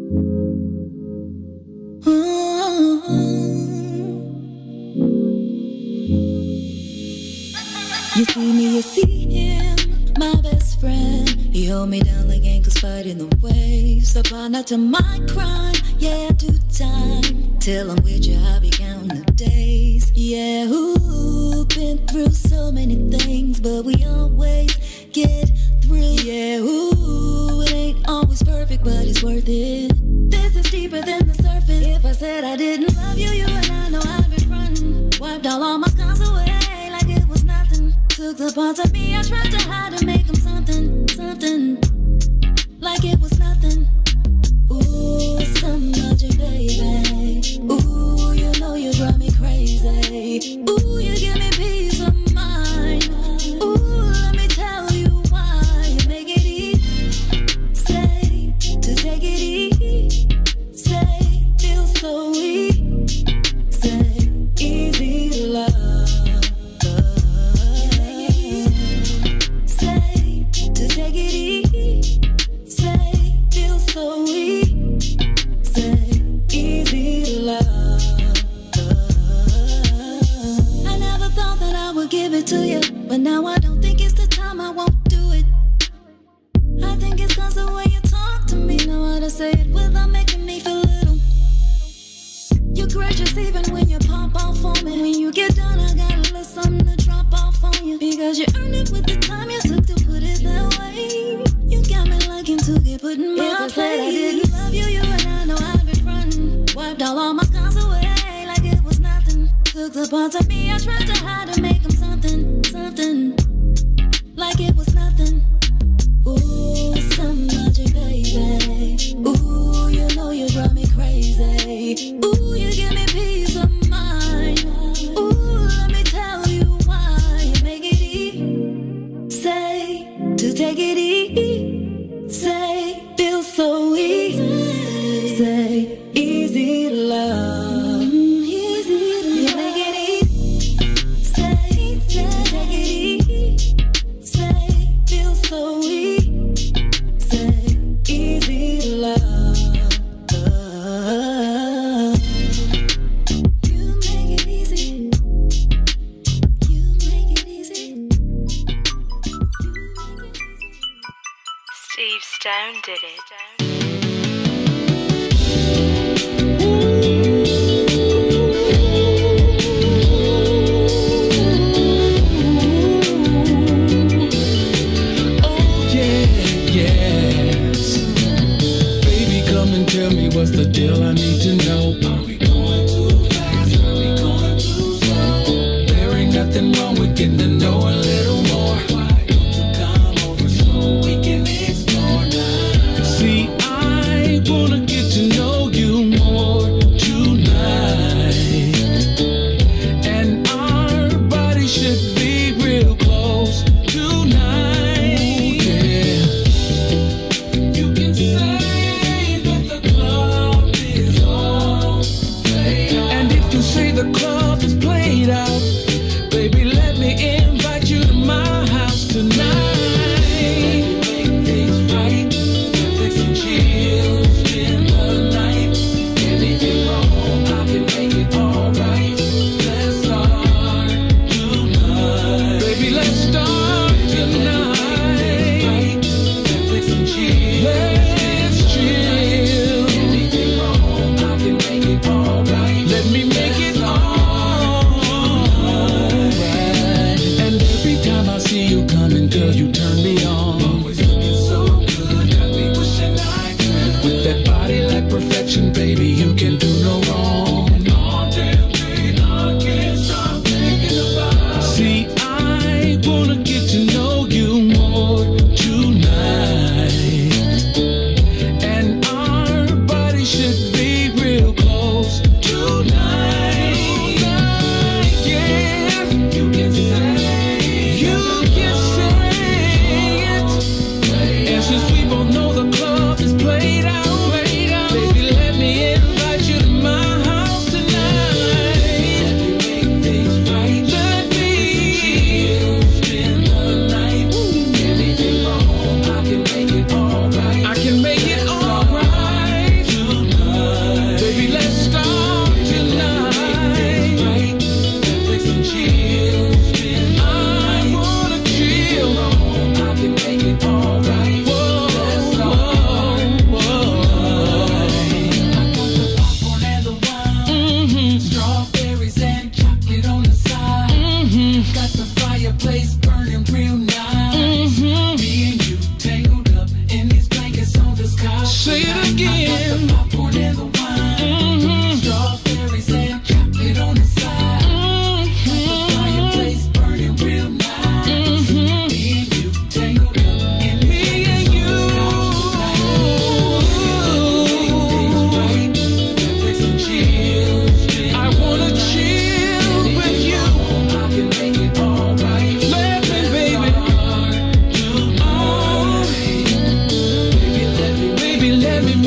You see me, you see him, my best friend. He hold me down like ankles fighting the waves. Apply not to my crime, yeah, I do time. Till I'm with you, I'll be counting the days. Yeah, ooh, been through so many things, but we always get through. Yeah, ooh, it ain't always perfect, but it's worth it. This is deeper than the surface. If I said I didn't love you, you and I know I've been frontin'. Wiped all my scars away like it was nothing. Took the parts of me I tried to hide and make them something, something. Like it was nothing. Ooh, some magic, baby. Ooh, you know you drive me crazy. Ooh, you give me peace of mind. Ooh, let me tell you why you make it easy. Say, to take it easy. Say, feel so easy. Say, easy love. To you, but now I don't think it's the time, I won't do it. I think it's cause the way you talk to me, know how to say it without making me feel little. You're gracious even when you pop off on me. When you get done, I got a little something to drop off on you. Because you earned it with the time you took to put it that way. You got me liking to get put in my place. I didn't love you, you and I know I've been frontin'. Wiped all my scars away like it was nothing. Took the parts of me I tried to hide and make them something, something. Like it was nothing. Ooh, some magic, baby. Ooh, you know you drive me crazy. Ooh, you give me peace of mind. Ooh, let me tell you why you make it easy. Say, to take it easy. Say, feel so easy. Say, easy love. Stone did it. Tell me what's the deal, I need to know. Are we going too fast? Are we going too slow? There ain't nothing wrong with getting to know a little more. Why don't you come over so we can explore now? See, I wanna get to know you more tonight. And our bodies should be real close tonight. Yeah. You can say the club is played out. Baby, let me invite you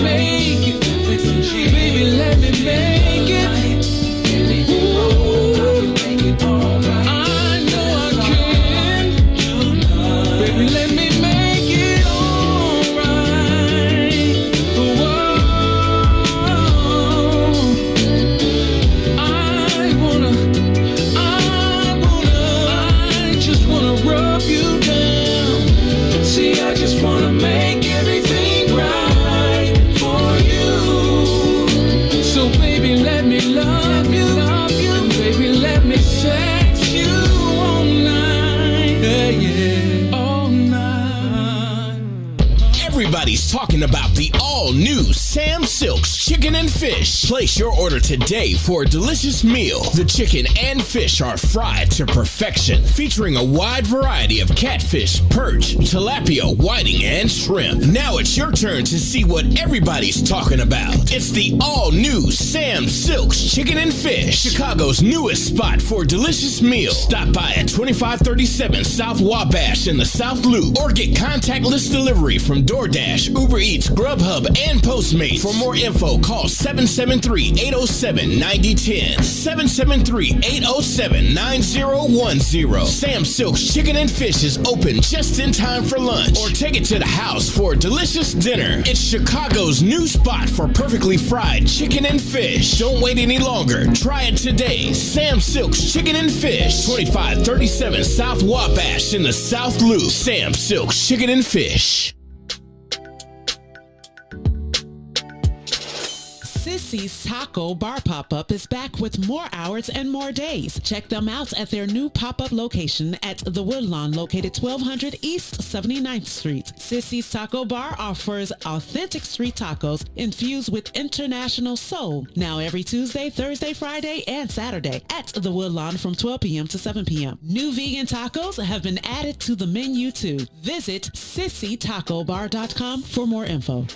make it. Baby, let me make it. I know I can. Baby, let me make it alright. I just wanna rub you down. See, I just wanna make everything right for you. So baby, let me love you, and baby, let me sex you all night, yeah, all night. Everybody's talking about the all-new Sam Silk's Chicken and Fish. Place your order today for a delicious meal. The chicken and fish are fried to perfection, featuring a wide variety of catfish, perch, tilapia, whiting, and shrimp. Now it's your turn to see what everybody's talking about. It's the all-new Sam Silk's Chicken and Fish, Chicago's newest spot for delicious meals. Stop by at 2537 South Wabash in the South Loop, or get contactless delivery from DoorDash, Uber Eats, Grubhub, and Postmates. For more info, call 773-807-9010, 773-807-9010. Sam Silk's Chicken and Fish is open just in time for lunch, or take it to the house for a delicious dinner. It's Chicago's new spot for perfectly fried chicken and fish. Don't wait any longer. Try it today. Sam Silk's Chicken and Fish, 2537 South Wabash in the South Loop. Sam Silk's Chicken and Fish. Sissy's Taco Bar Pop-Up is back with more hours and more days. Check them out at their new pop-up location at The Woodlawn, located 1200 East 79th Street. Sissy's Taco Bar offers authentic street tacos infused with international soul. Now every Tuesday, Thursday, Friday, and Saturday at The Woodlawn from 12 p.m. to 7 p.m. New vegan tacos have been added to the menu too. Visit SissyTacoBar.com for more info.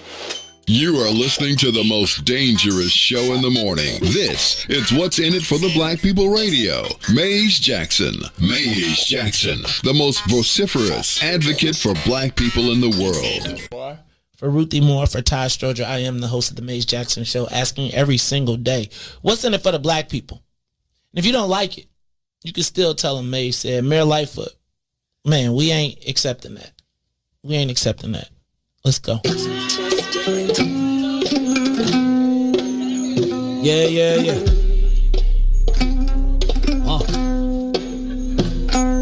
You are listening to the most dangerous show in the morning. This is What's in It for the Black People Radio. Maze Jackson. Maze Jackson, the most vociferous advocate for black people in the world. For Ruthie Moore, for Todd Stroger, I am the host of the Maze Jackson Show, asking every single day, what's in it for the black people? And if you don't like it, you can still tell them Maze said, Mayor Lightfoot, man, we ain't accepting that. We ain't accepting that. Let's go. Yeah.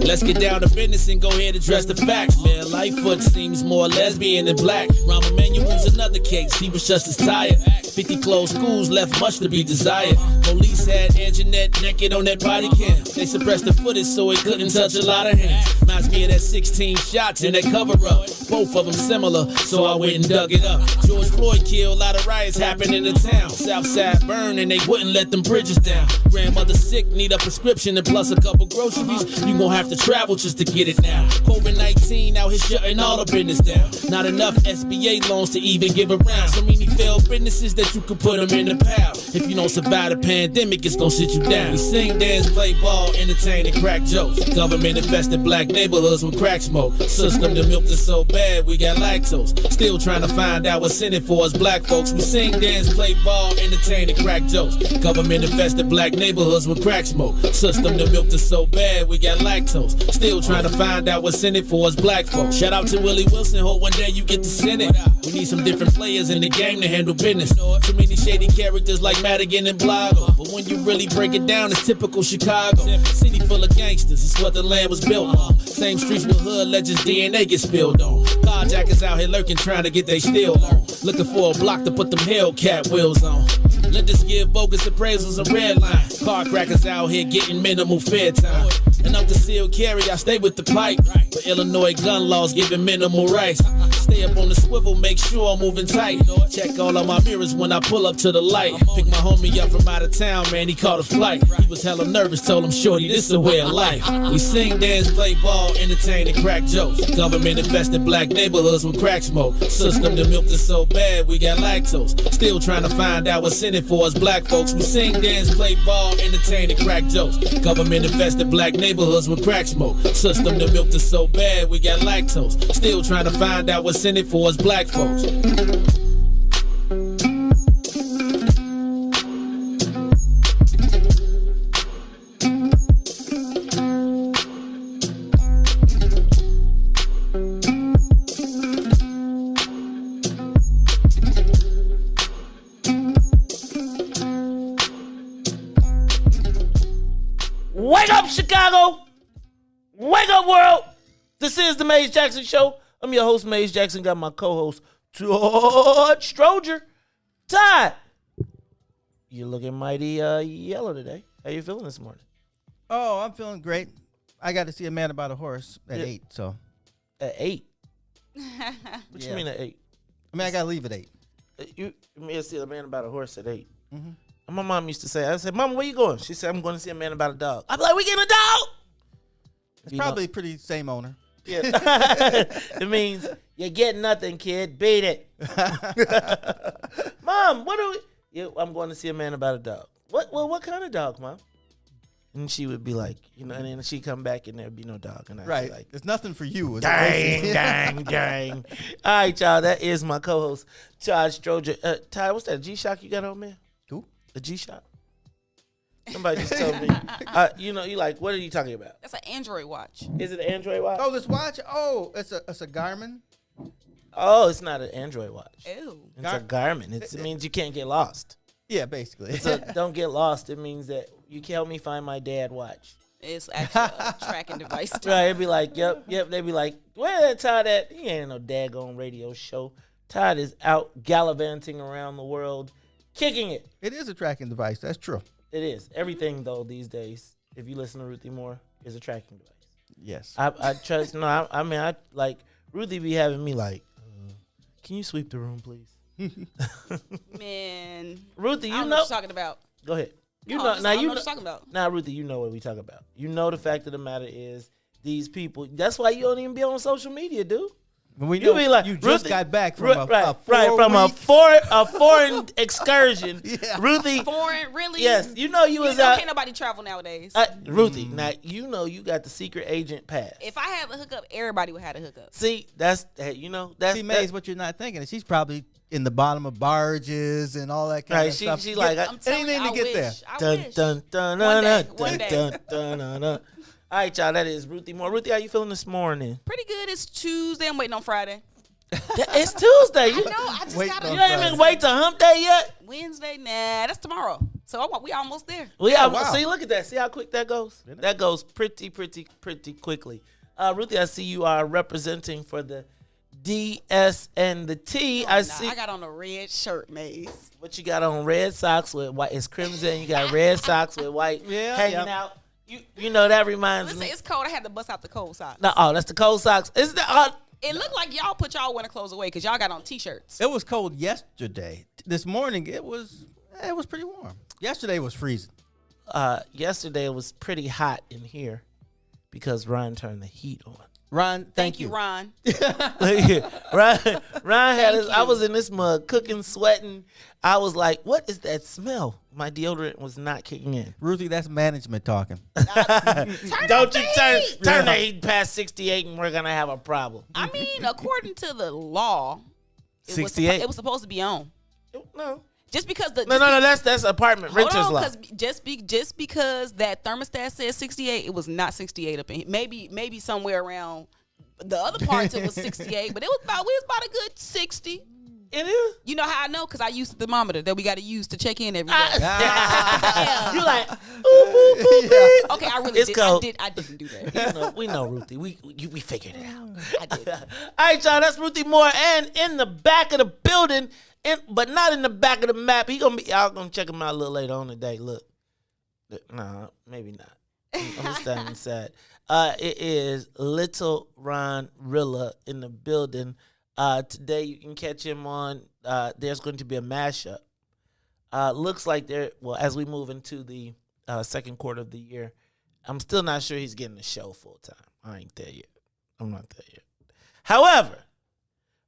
Let's get down to business and go ahead and address the facts, man. Lightfoot seems more lesbian than black. Rahm Emanuel's another case, he was just as tired. 50 closed schools left much to be desired. Police had Anjanette naked on that body cam. They suppressed the footage so it couldn't touch a lot of hands. Reminds me of that 16 shots in that cover-up. Both of them similar, so I went and dug it up. George Floyd killed, a lot of riots happened in the town. Southside burned and they wouldn't let them bridges down. Grandmother sick, need a prescription and plus a couple groceries. You gon' have to travel just to get it now. COVID-19 out here shutting all the business down. Not enough SBA loans to even give around. So many failed businesses that you could put them in the pile. If you don't survive the pandemic, it's gon' sit you down. We sing, dance, play ball, entertain, and crack jokes. Government infested black neighborhoods with crack smoke. System that milked us so bad, we got lactose. Still trying to find out what's in it for us black folks. We sing, dance, play ball, entertain, and crack jokes. Government infested black neighborhoods with crack smoke. System that milked us so bad, we got lactose. Still trying to find out what's in it for us black folks. Shout out to Willie Wilson, hope one day you get to send it. We need some different players in the game to handle business. Too many shady characters like Madigan and Blago. But when you really break it down, it's typical Chicago. City full of gangsters, it's what the land was built on. Same streets with hood legends, DNA get spilled on. Carjackers out here lurking, trying to get they steal on. Looking for a block to put them Hellcat wheels on. Let us give bogus appraisals a red line. Car crackers out here getting minimal fair time. And up to seal carry, I stay with the pipe. But Illinois gun laws giving minimal rights. Stay up on the swivel, make sure I'm moving tight. Check all of my mirrors when I pull up to the light. Pick my homie up from out of town, man, he caught a flight. He was hella nervous, told him, shorty, this a way of life. We sing, dance, play ball, entertain, and crack jokes. Government infested black neighborhoods with crack smoke. System that milked us so bad, we got lactose. Still trying to find out what's in it for us black folks. We sing, dance, play ball, entertain, and crack jokes. Government infested black neighborhoods with crack smoke. System that milked us so bad, we got lactose. Still trying to find out what's in it for us black folks. Wake up, Chicago! Wake up, world! This is the Maze Jackson Show. I'm your host, Maze Jackson. Got my co-host, Todd Stroger. Todd, you're looking mighty yellow today. How you feeling this morning? Oh, I'm feeling great. I got to see a man about a horse at 8, so. At 8? What you mean at 8? I mean, I got to leave at 8. You may see a man about a horse at 8. Mm-hmm. My mom used to say, I said, Mama, where you going? She said, I'm going to see a man about a dog. I'm like, we getting a dog? It's probably pretty same owner. Yeah. It means you get nothing, kid. Beat it. Mom, what are we? Yeah, I'm going to see a man about a dog. What kind of dog, Mom? And she would be like, and then she'd come back and there'd be no dog. And I'd be like, there's nothing for you. Dang. All right, y'all, that is my co-host, Todd Stroger. Todd, what's that, G-Shock you got on, man? Who? A G-Shock? Somebody just told me. You like, what are you talking about? That's an Android watch. Is it an Android watch? Oh, this watch? Oh, it's a Garmin? Oh, it's not an Android watch. Ew. It's a Garmin. It means you can't get lost. Yeah, basically. Don't get lost. It means that you can help me find my dad watch. It's actually a tracking device. Right, it'd be like, yep. They'd be like, where that Todd at? He ain't no daggone radio show. Todd is out gallivanting around the world, kicking it. It is a tracking device. That's true. It is. Everything, though, these days, if you listen to Ruthie more, is a tracking device. Yes. I trust, I like, Ruthie be having me like, can you sweep the room, please? Man. Ruthie, I don't know what you're talking about. Go ahead. I don't know what you're talking about. Now, Ruthie, you know what we talk about. You know the fact of the matter is these people. That's why you don't even be on social media, dude. When we know be like, you just Ruthie, got back from a foreign excursion. Yeah. Ruthie. Foreign, really? Yes, you know you was out. Can't nobody travel nowadays. Ruthie, now you know you got the secret agent pass. If I have a hookup, everybody would have a hookup. See, that's Maze, what you're not thinking is she's probably in the bottom of barges and all that kind of stuff. She like anything to get there. One day. All right, y'all. That is Ruthie Moore. Ruthie, how you feeling this morning? Pretty good. It's Tuesday. I'm waiting on Friday. It's Tuesday. I know. I just got You ain't even wait till hump day yet? Wednesday? Nah, that's tomorrow. So we almost there. See, look at that. See how quick that goes? That goes pretty quickly. Ruthie, I see you are representing for the DS and the T. I got on a red shirt, Maze. What you got on? Red socks with white. It's crimson. You got red socks with white hanging out. You know that reminds me. It's cold. I had to bust out the cold socks. No, that's the cold socks. It looked like y'all put y'all winter clothes away because y'all got on T-shirts. It was cold yesterday. This morning it was pretty warm. Yesterday was freezing. Yesterday it was pretty hot in here because Ron turned the heat on. Ron, thank you. Ron. Ron had us. I was in this mug cooking, sweating. I was like, what is that smell? My deodorant was not kicking in. Ruthie, that's management talking. Don't you turn the heat past 68 and we're going to have a problem. I mean, according to the law, 68. It was supposed to be on. No. Just because that's apartment renters law. Just because that thermostat says 68, it was not 68 up in here. Maybe somewhere around the other parts it was 68, but we was about a good 60. It is. You know how I know? Because I used the thermometer that we got to use to check in every day. You like, ooh, okay, I really it's did. Cold. I didn't do that. We know Ruthie. We figured it out. I did. All right, y'all. That's Ruthie Moore, and in the back of the building. But not in the back of the map. Y'all gonna check him out a little later on today. Look, nah, maybe not. I'm just standing sad. It is Little Ron Rilla in the building. Today you can catch him on. There's going to be a mashup. Looks like as we move into the second quarter of the year, I'm still not sure he's getting the show full time. I ain't there yet. I'm not there yet. However,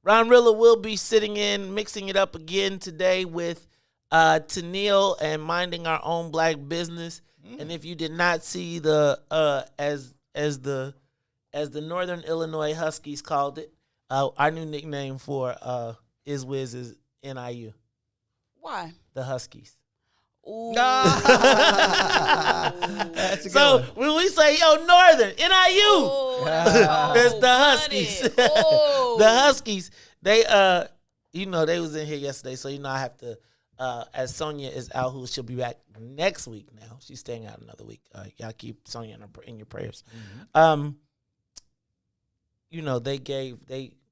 Ron Rilla will be sitting in, mixing it up again today with Tennille and Minding Our Own Black Business. And if you did not see as the Northern Illinois Huskies called it, our new nickname for Wiz is NIU. Why? The Huskies. Ooh. That's a good So one. when we say, Northern, NIU, it's the Huskies. The Huskies, they, they was in here yesterday, so, I have to as Sonia is out, who she'll be back next week now. She's staying out another week. Y'all keep Sonia in your prayers. You know,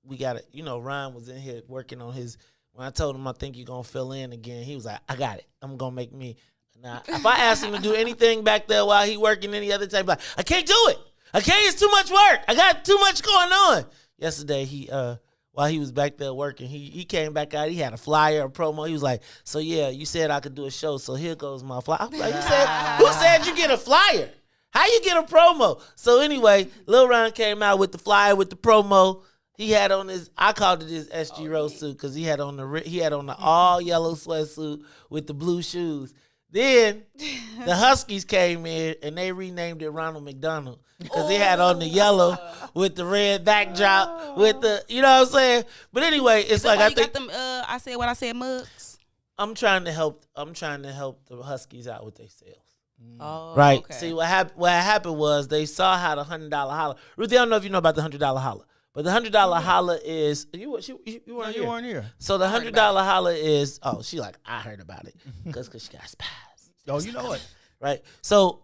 we got it. You know, Ryan was in here working on his. When I told him I think you're gonna fill in again, he was like, "I got it. I'm gonna make me." Now, if I ask him to do anything back there while he working any other time, like, I can't do it. I can't. It's too much work. I got too much going on. Yesterday, while he was back there working, he came back out. He had a flyer, a promo. He was like, "So yeah, you said I could do a show. So here goes my flyer." I was like, who said you get a flyer? How you get a promo? So anyway, Lil Ron came out with the flyer with the promo. He had on I called it his SG Rose suit because he had on the all yellow sweatsuit with the blue shoes. Then the Huskies came in and they renamed it Ronald McDonald because he had on the yellow with the red backdrop with the, you know what I'm saying? But anyway, it's like I think got them. I said what I said, mugs. I'm trying to help the Huskies out with their sales. Oh, right. Okay. See what happened was they saw how the $100 holla. Ruthie, I don't know if you know about the $100 holla, but the $100 holla is you weren't here. You weren't here. So the $100 holla is she like I heard about it because she got spies. Oh, you know it. Right. So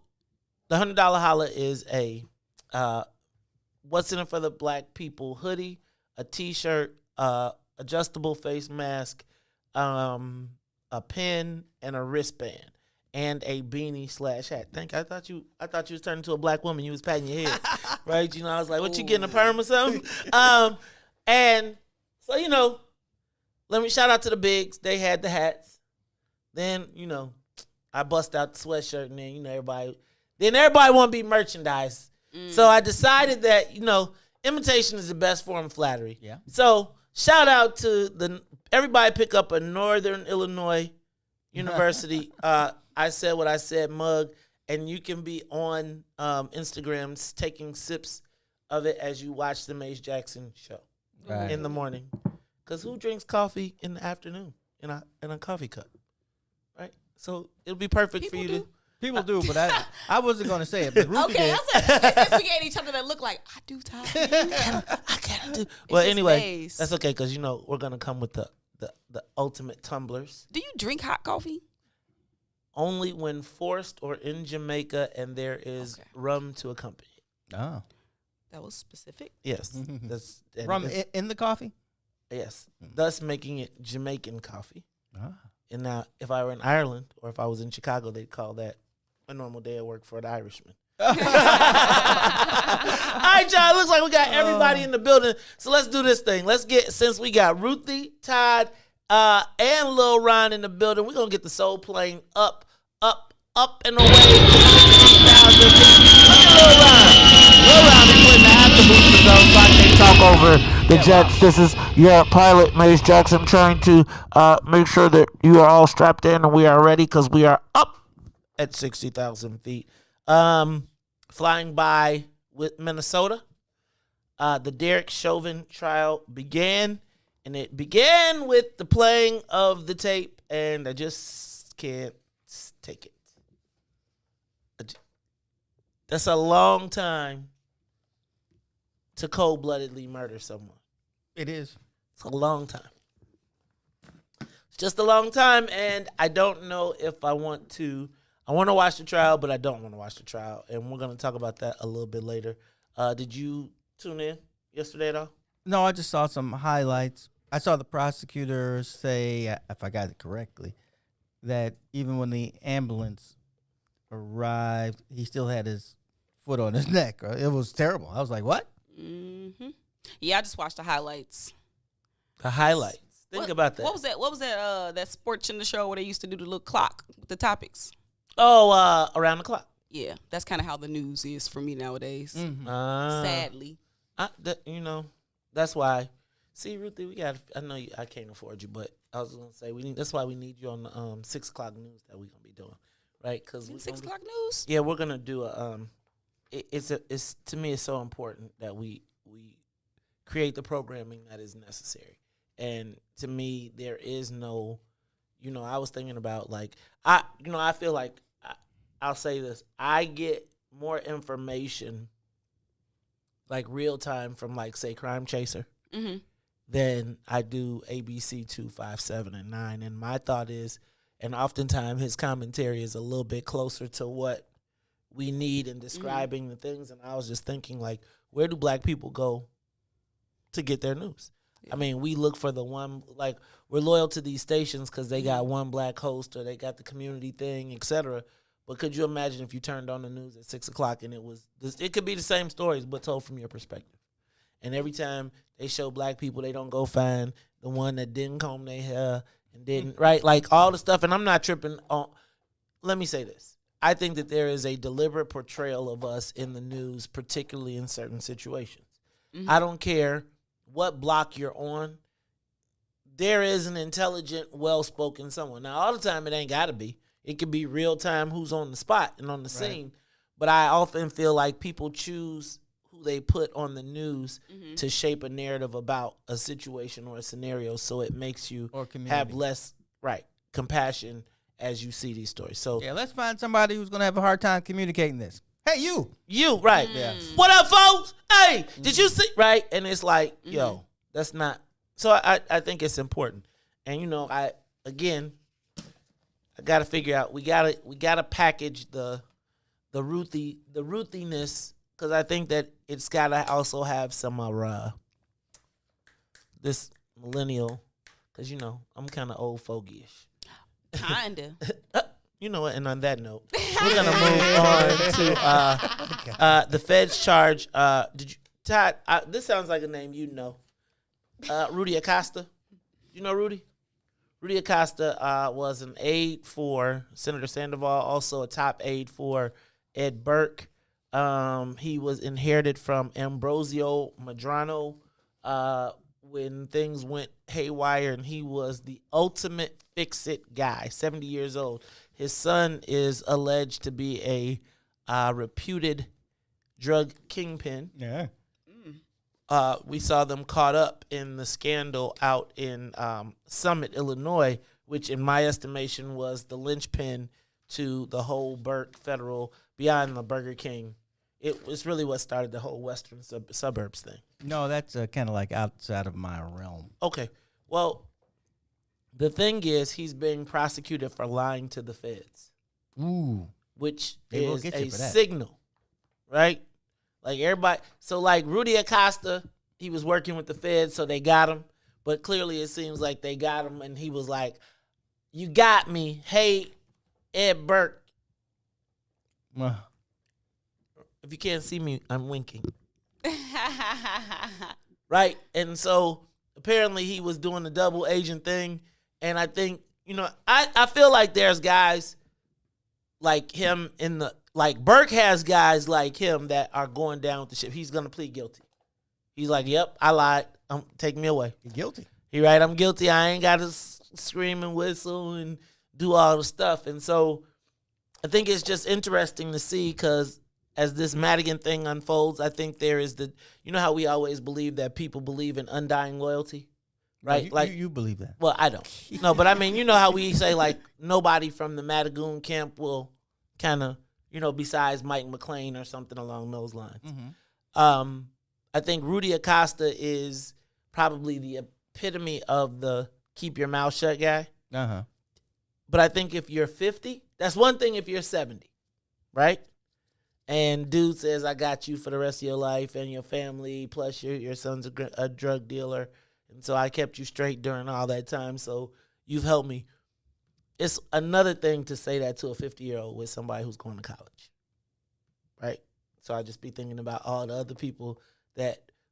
the $100 holla is a what's in it for the black people hoodie, a T-shirt, adjustable face mask, a pen, and a wristband. And a beanie / hat. I thought you was turning into a black woman. You was patting your head, right? You know, I was like, "What you getting, a perm or something?" And so let me shout out to the bigs. They had the hats. Then I bust out the sweatshirt, and then everybody want to be merchandise. So I decided that imitation is the best form of flattery. Yeah. So shout out to everybody. Pick up a Northern Illinois University. I said what I said mug, and you can be on Instagram taking sips of it as you watch the Mace Jackson show in the morning. Because who drinks coffee in the afternoon in a coffee cup, right? So it'll be perfect for you to. People do, but I wasn't going to say it. But Ruthie Okay, did. I said since we gave each other that look like I do, Todd. I can't do. Well, anyway, Mace. that's okay because we're gonna come with the ultimate tumblers. Do you drink hot coffee? Only when forced or in Jamaica and there is rum to accompany it. Oh. That was specific. Yes. That's Rum in the coffee? Yes. Thus making it Jamaican coffee. Ah. And now, if I were in Ireland or if I was in Chicago, they'd call that a normal day of work for an Irishman. All right, y'all. It looks like we got everybody in the building. So let's do this thing. Since we got Ruthie, Todd, and Lil Ron in the building, we're going to get the soul plane up and away. Look at Lil Ron. Lil Ron is putting the after boosters on so I can't talk over the Jets. This is your pilot, Mace Jackson, trying to make sure that you are all strapped in and we are ready because we are up at 60,000 feet. Flying by with Minnesota. The Derek Chauvin trial began. And it began with the playing of the tape, and I just can't take it. That's a long time to cold-bloodedly murder someone. It is. It's a long time. It's just a long time, and I don't know if I want to. I want to watch the trial, but I don't want to watch the trial, and we're going to talk about that a little bit later. Did you tune in yesterday at all? No, I just saw some highlights. I saw the prosecutor say, if I got it correctly, that even when the ambulance arrived, he still had his foot on his neck. It was terrible. I was like, what? Mm-hmm. Yeah, I just watched the highlights. The highlights. Think about that. What was that? That sports in the show where they used to do the little clock with the topics. Oh, around the clock. Yeah, that's kind of how the news is for me nowadays. Mm-hmm. Sadly, that's why. See, Ruthie, I know I can't afford you, but I was gonna say that's why we need you on the 6 o'clock news that we're gonna be doing, right? Because 6 o'clock news. Yeah, we're gonna do a. It's to me, it's so important that we create the programming that is necessary, and to me, there is no. I was thinking about I feel like I'll say this. I get more information, real time from say Crime Chaser. Mm-hmm. Than I do ABC 2, 5, 7, and 9. And my thought is And oftentimes his commentary is a little bit closer to what we need in describing the things. And I was just thinking, like, where do black people go to get their news? I mean, we look for the one, like, we're loyal to these stations because they got one black host or they got the community thing, etc. But could you imagine if you turned on the news at 6 o'clock and it could be the same stories but told from your perspective? And every time they show black people, they don't go find the one that didn't comb their hair and didn't, right? Like all the stuff. And I'm not tripping on, let me say this. I think that there is a deliberate portrayal of us in the news, particularly in certain situations. I don't care what block you're on. There is an intelligent, well-spoken someone. Now, all the time, it ain't got to be. It could be real time who's on the spot and on the scene. But I often feel like people choose who they put on the news to shape a narrative about a situation or a scenario, so it makes you have less compassion as you see these stories. So yeah, let's find somebody who's going to have a hard time communicating this. Hey, you, right? Yeah. What up, folks? Hey, did you see? Right, and it's like, yo, that's not. So I think it's important, and you know, I got to figure out. We gotta package the Ruthiness, because I think that it's gotta also have some this millennial, because you know I'm kind of old fogey-ish. Kinda. You know what? And on that note, we're gonna move on to the feds charge. Did you, Todd? This sounds like a name you know. Rudy Acosta. You know Rudy? Rudy Acosta was an aide for Senator Sandoval, also a top aide for Ed Burke. He was inherited from Ambrosio Madrano when things went haywire, and he was the ultimate fix-it guy, 70 years old. His son is alleged to be a reputed drug kingpin. Yeah. We saw them caught up in the scandal out in Summit, Illinois, which in my estimation was the linchpin to the whole Burke Federal beyond the Burger King. It was really what started the whole Western suburbs thing. No, that's kind of like outside of my realm. Okay. Well, the thing is, he's being prosecuted for lying to the feds. Ooh. Which They will is get you a for that. signal, right? Like everybody. So like Rudy Acosta, he was working with the feds, so they got him. But clearly it seems like they got him, and he was like, you got me. Hey, Ed Burke. If you can't see me, I'm winking. Right? And so apparently he was doing the double agent thing. And I think, you know, I feel like there's guys like him like Burke has guys like him that are going down with the ship. He's going to plead guilty. He's like, yep, I lied. Take me away. You're guilty. He right, I'm guilty. I ain't got to scream and whistle and do all the stuff. And so I think it's just interesting to see, because as this Madigan thing unfolds, I think there is you know how we always believe that people believe in undying loyalty, right? No, you believe that. Well, I don't. No, but I mean, you know how we say, like, nobody from the Madigan camp will kind of, you know, besides Mike McLean or something along those lines. Mm-hmm. I think Rudy Acosta is probably the epitome of the keep your mouth shut guy. Uh-huh. But I think if you're 50, that's one thing if you're 70, right? And dude says, I got you for the rest of your life and your family, plus your son's a drug dealer, and so I kept you straight during all that time, so you've helped me. It's another thing to say that to a 50-year-old with somebody who's going to college, right? So I just be thinking about all the other people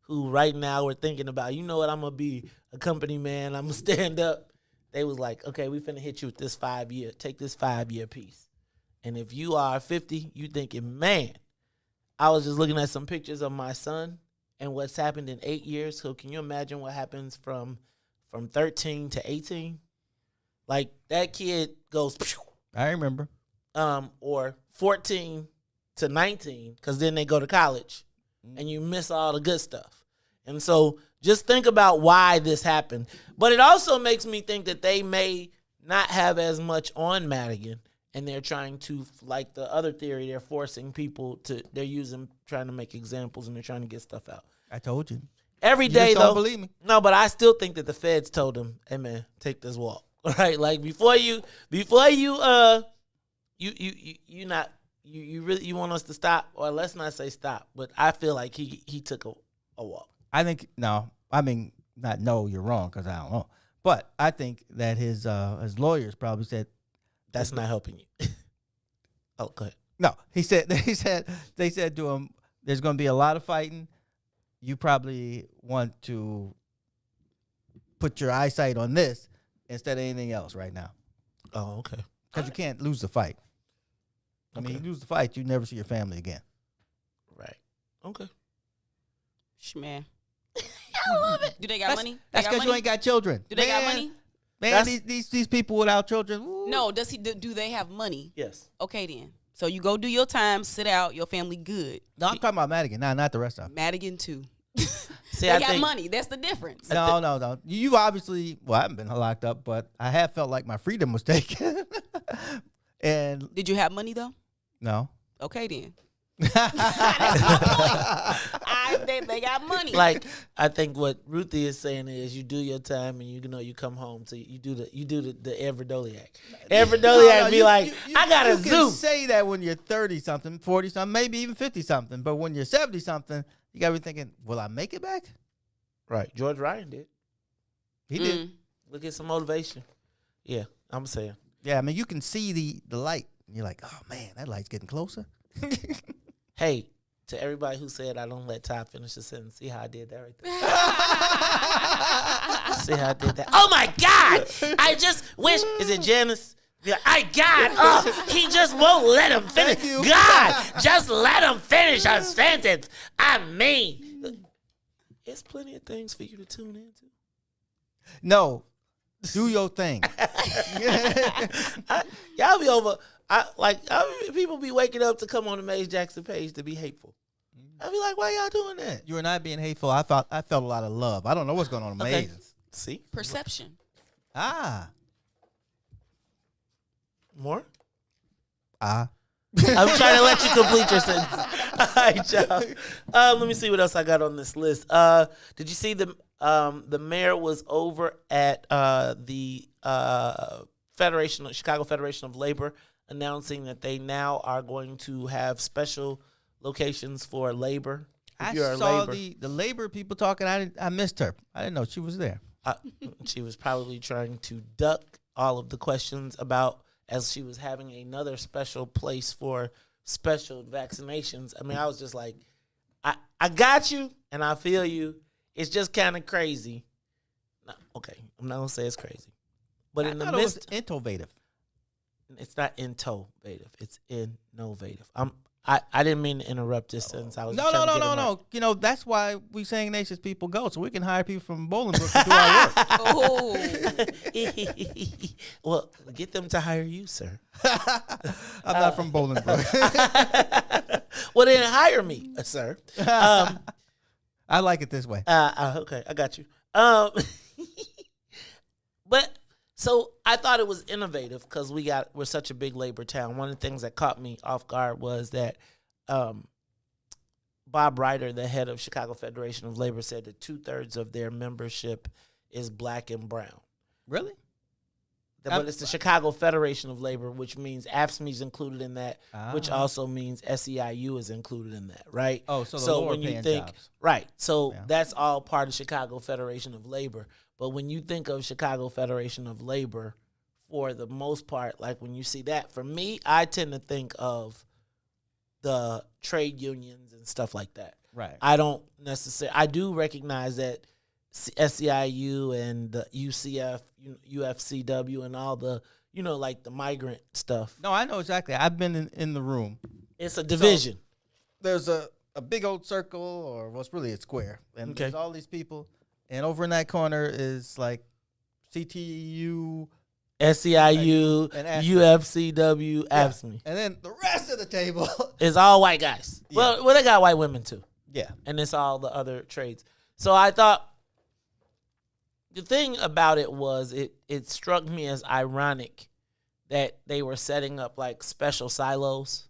who right now are thinking about, you know what, I'm going to be a company man, I'm going to stand up. They was like, okay, we finna hit you with this 5-year, take this 5-year piece. And if you are 50, you thinking, man, I was just looking at some pictures of my son and what's happened in 8 years. So can you imagine what happens from 13 to 18? Like that kid goes, I remember. or 14 to 19, because then they go to college and you miss all the good stuff. And so just think about why this happened. But it also makes me think that they may not have as much on Madigan, and they're trying to, like the other theory, they're forcing people trying to make examples, and they're trying to get stuff out. I told you. Every You day, just don't though. believe me. No, but I still think that the feds told him, hey, man, take this walk. right? Like before you really want us to stop, or let's not say stop, but I feel like he took a walk. I think no. I mean, not no. You're wrong because I don't know. But I think that his lawyers probably said That's not helping you. Oh, go ahead. no. They said to him, "There's going to be a lot of fighting. You probably want to put your eyesight on this instead of anything else right now, Oh, okay. because you can't lose the fight. I mean, you lose the fight, you never see your family again." Right. Okay. Man. I love it. Do they got money? That's because you ain't got children. Do they got money? Man, these people without children. Ooh. No. Do they have money? Yes. Okay then. So you go do your time, sit out, your family good. No, I'm talking about Madigan. Not the rest of them. Madigan too. See, They got money. That's the difference. No. You obviously, well, I haven't been locked up, but I have felt like my freedom was taken. And Did you have money though? no. Okay then. That's my point. They got money. Like I think what Ruthie is saying is you do your time and you come home to you do the Everdoliac. Everdoliac be like, I got a you zoo. can say that when you're 30 something, 40 something, maybe even 50 something, but when you're 70 something, you gotta be thinking, will I make it back? Right. George Ryan did. He did. Look at some motivation. Yeah, I'm saying. Yeah, I mean, you can see the light. You're like, oh man, that light's getting closer. Hey, to everybody who said I don't let Todd finish the sentence, see how I did that right there? See how I did that? Oh my God! I just wish, is it Janice? Yeah, he just won't let him finish. Thank you. God, just let him finish a sentence. I mean, there's plenty of things for you to tune into. No, do your thing. Y'all be over. People be waking up to come on the Maze Jackson page to be hateful. I be like, why y'all doing that? You were not being hateful. I felt a lot of love. I don't know what's going on in Okay. Maze. See? Perception. Ah. More? Ah. I'm trying to let you complete your sentence. All right, y'all. Let me see what else I got on this list. Did you see the mayor was over at the Chicago Federation of Labor announcing that they now are going to have special locations for labor. I saw the labor people talking. I missed her. I didn't know she was there. She was probably trying to duck all of the questions about, as she was having another special place for special vaccinations. I mean, I was just like, I got you and I feel you. It's just kind of crazy. No, okay, I'm not going to say it's crazy. But in the midst... it was innovative. It's not innovative. It's innovative. I didn't mean to interrupt this sentence. I was No. You know, that's why we saying Nations people go, so we can hire people from Bolingbrook to do our work. Well, get them to hire you, sir. I'm not from Bolingbrook. Well, then hire me, sir. I like it this way. Okay, I got you. But so I thought it was innovative because we're such a big labor town. One of the things that caught me off guard was that Bob Ryder, the head of Chicago Federation of Labor, said that 2/3 of their membership is black and brown. Really? But it's the Chicago Federation of Labor, which means AFSCME is included in that, which also means SEIU is included in that, right? Oh, so when you think jobs. right, so that's all part of Chicago Federation of Labor. But when you think of Chicago Federation of Labor, for the most part, like when you see that, for me, I tend to think of the trade unions and stuff like that. Right. I don't necessarily. I do recognize that SEIU and the UCF, UFCW, and all the, like the migrant stuff. No, I know exactly. I've been in the room. It's a division. So there's a big old circle, or what's really a square, and there's all these people. And over in that corner is like CTU, SEIU, and UFCW, AFSCME. And then the rest of the table is all white guys. Yeah. Well, they got white women too. Yeah. And it's all the other trades. So I thought the thing about it was it struck me as ironic that they were setting up like special silos,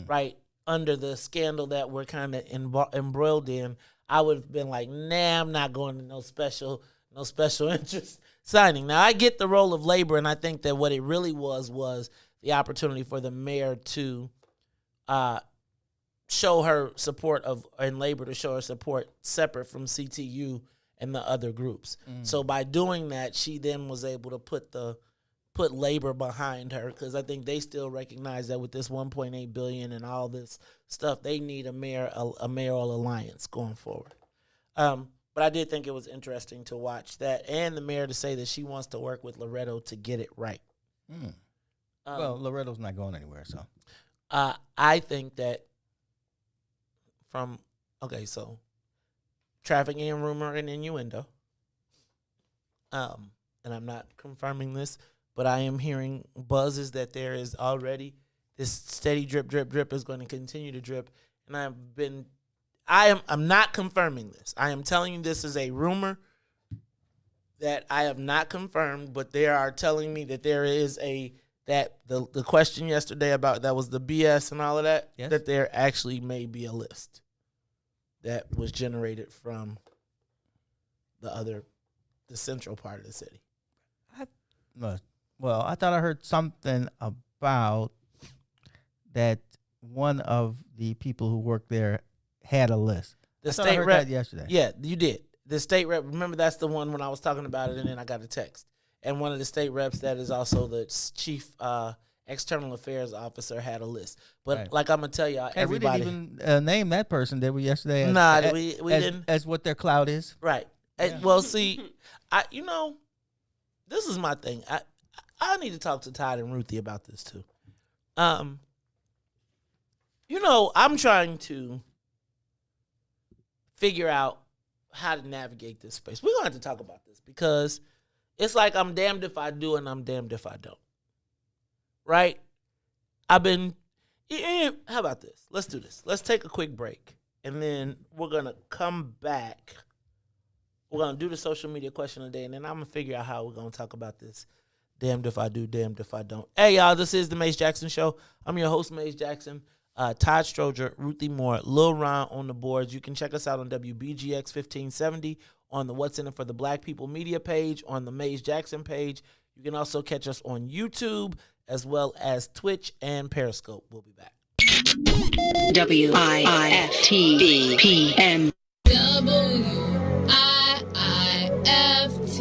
right, under the scandal that we're kind of embroiled in. I would have been like, nah, I'm not going to no special no special interest signing. Now, I get the role of labor, and I think that what it really was the opportunity for the mayor to show her support and labor to show her support separate from CTU and the other groups. So by doing that, she then was able to put labor behind her, because I think they still recognize that with this $1.8 billion and all this stuff, they need a mayoral alliance going forward. But I did think it was interesting to watch that, and the mayor to say that she wants to work with Loretto to get it right. Well, Loretto's not going anywhere, so. I think that so trafficking and rumor and innuendo. And I'm not confirming this, but I am hearing buzzes that there is already this steady drip, drip, drip is going to continue to drip. And I'm not confirming this. I am telling you this is a rumor that I have not confirmed, but they are telling me that there is the question yesterday about that was the BS and all of that, yes, that there actually may be a list that was generated from the central part of the city. Well, I thought I heard something about that one of the people who worked there had a list. The I state heard rep that yesterday. Yeah, you did. The state rep, remember that's the one when I was talking about it and then I got a text. And one of the state reps that is also the chief external affairs officer had a list. But right, like I'm going to tell y'all, everybody. We didn't even name that person, did we, yesterday? We didn't. As what their clout is? Right. Yeah. Well, see, this is my thing. I need to talk to Todd and Ruthie about this too. I'm trying to figure out how to navigate this space. We're going to have to talk about this because it's like I'm damned if I do and I'm damned if I don't. Right? How about this? Let's do this. Let's take a quick break and then we're going to come back. We're going to do the social media question of the day and then I'm going to figure out how we're going to talk about this. Damned if I do, damned if I don't. Hey, y'all, this is the Mace Jackson Show. I'm your host, Mace Jackson. Todd Stroger, Ruthie Moore, Lil Ron on the boards. You can check us out on WBGX 1570 on the What's In It for the Black People media page, on the Mace Jackson page. You can also catch us on YouTube as well as Twitch and Periscope. We'll be back. WIFTBPM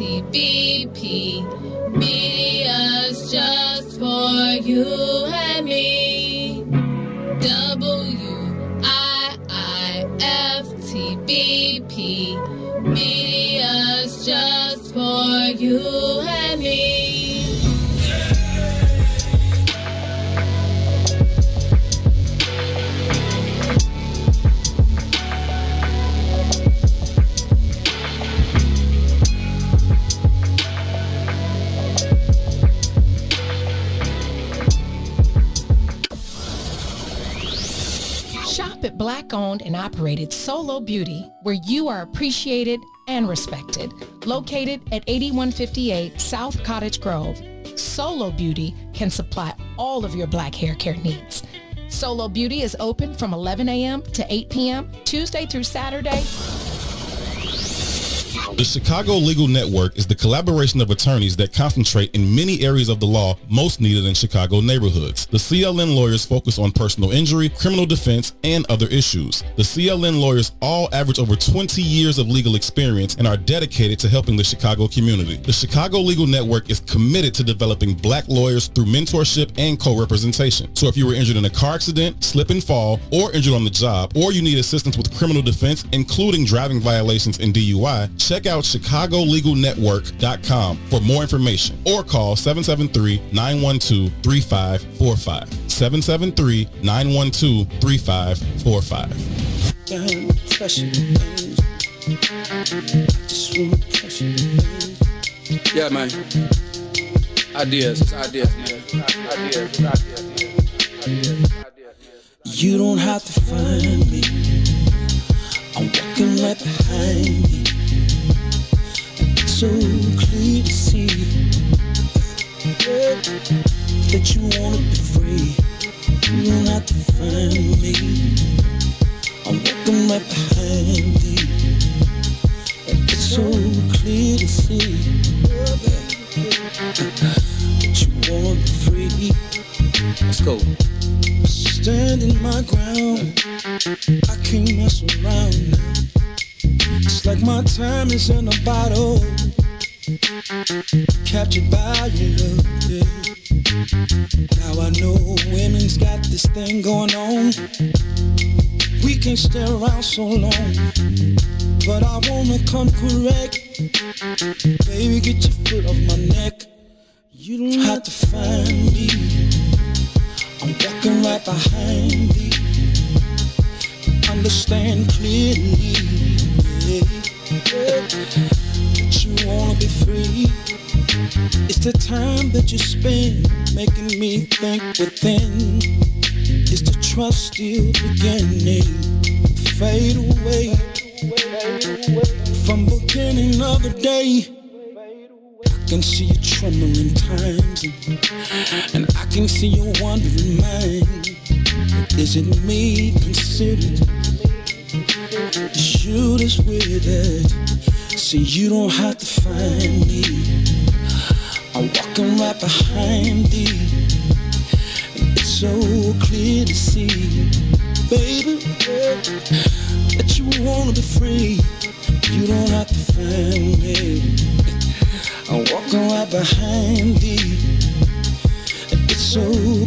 WIIFTBP Media's just for you and me. WIIFTBP Media's just for you and me. Shop at Black-owned and operated Solo Beauty, where you are appreciated and respected. Located at 8158 South Cottage Grove, Solo Beauty can supply all of your black hair care needs. Solo Beauty is open from 11 a.m. to 8 p.m., Tuesday through Saturday. The Chicago Legal Network is the collaboration of attorneys that concentrate in many areas of the law most needed in Chicago neighborhoods. The CLN lawyers focus on personal injury, criminal defense, and other issues. The CLN lawyers all average over 20 years of legal experience and are dedicated to helping the Chicago community. The Chicago Legal Network is committed to developing black lawyers through mentorship and co-representation. So if you were injured in a car accident, slip and fall, or injured on the job, or you need assistance with criminal defense, including driving violations and DUI, check out ChicagoLegalNetwork.com for more information or call 773-912-3545. 773-912-3545. Yeah, man. Ideas, man. Ideas. You don't have to find me. I'm walking right behind me. So clear to see that you wanna be free. You don't have to find me. I'm walking right behind thee. It's so clear. clear to see that you wanna be free. Let's go. Standing my ground, I can't mess around now. It's like my time is in a bottle, captured by your love, yeah. Now I know women's got this thing going on. We can't stay around so long, but I wanna come correct. Baby, get your foot off my neck. You don't have to find me, I'm walking right behind thee. Understand clearly, yeah, that you wanna be free. It's the time that you spend making me think within. Is the trust still beginning? Fade away from beginning of the day. I can see you trembling times, and I can see you wondering mine. Is it me considered? You that's with it. See, you don't have to find me, I'm walking right behind thee. It's so clear to see, baby, that you wanna be free. You don't have to find me, I'm walking right behind thee. It's so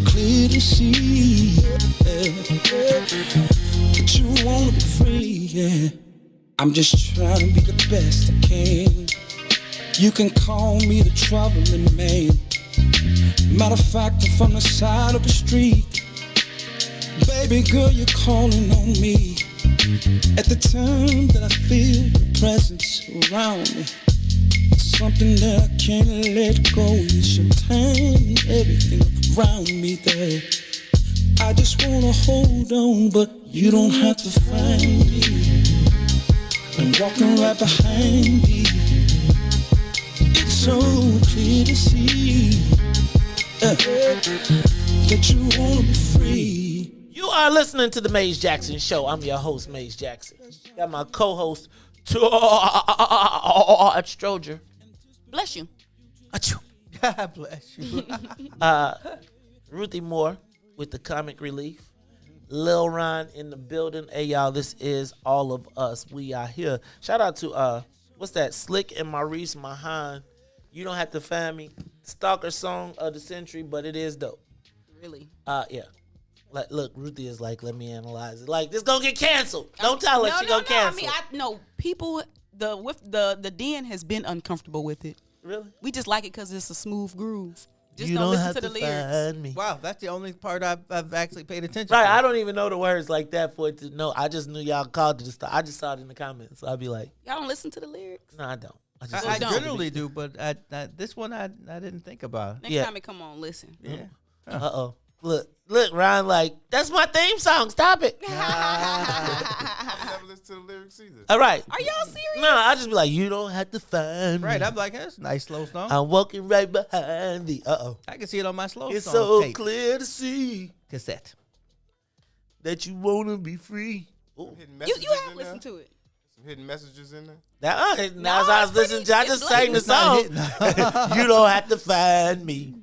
clear to see, that you wanna be free, yeah. I'm just trying to be the best I can. You can call me the troubling man. Matter of fact, I'm from the side of the street. Baby girl, you're calling on me at the time that I feel your presence around me. Something that I can't let go. It's your time and everything around me there. I just wanna hold on, but you don't have to find me. I'm walking right behind me. It's so clear to see that you wanna be free. You are listening to the Maze Jackson Show. I'm your host, Maze Jackson. Got my co-host, Todd Stroger. Bless you. God bless you. Ruthie Moore with the comic relief. Lil Ron in the building. Hey, y'all, this is all of us. We are here. Shout out to, what's that? Slick and Maurice Mahan. You don't have to find me. Stalker song of the century, but it is dope. Really? Yeah. Like, look, Ruthie is like, let me analyze it. Like, this gonna get canceled. Don't tell her she gonna cancel. I mean, people, the den has been uncomfortable with it. Really? We just like it because it's a smooth groove. Just you don't listen have to the lyrics. Me. Wow, that's the only part I've actually paid attention Right, to. I don't even know the words like that for it to know. I just knew y'all called it. I just saw it in the comments, so I'd be like, y'all don't listen to the lyrics? No, I don't. I generally do, but this one I didn't think about. Next time it come on, listen. Yeah. Uh-oh. Look, Ryan, like, that's my theme song. Stop it. I never listened to the lyrics either. All right. Are y'all serious? No, I just be like, you don't have to find me. Right, I'm like, that's a nice slow song. I'm walking right behind thee. Uh-oh. I can see it on my slow It's song so tape. clear to see Cassette. that you want to be free. You have listened to it. Some hidden messages in there. Now, as I was listening to, I just sang the song. You don't have to find me.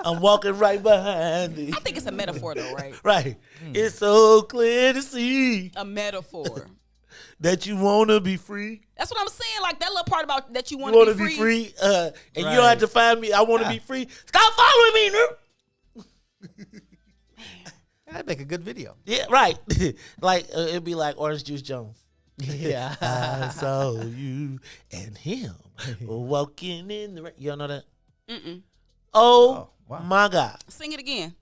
I'm walking right behind thee. I think it's a metaphor though, right? Right. It's so clear to see a metaphor that you want to be free. That's what I'm saying. Like that little part about that you want to be free. And you don't have to find me. I want to be free. Stop following me, no. That'd make a good video. Yeah, right. Like it'd be like Orange Juice Jones. Yeah. I saw you and him walking in the rain. You don't know that? Mm-mm. Oh wow. My God. Sing it again.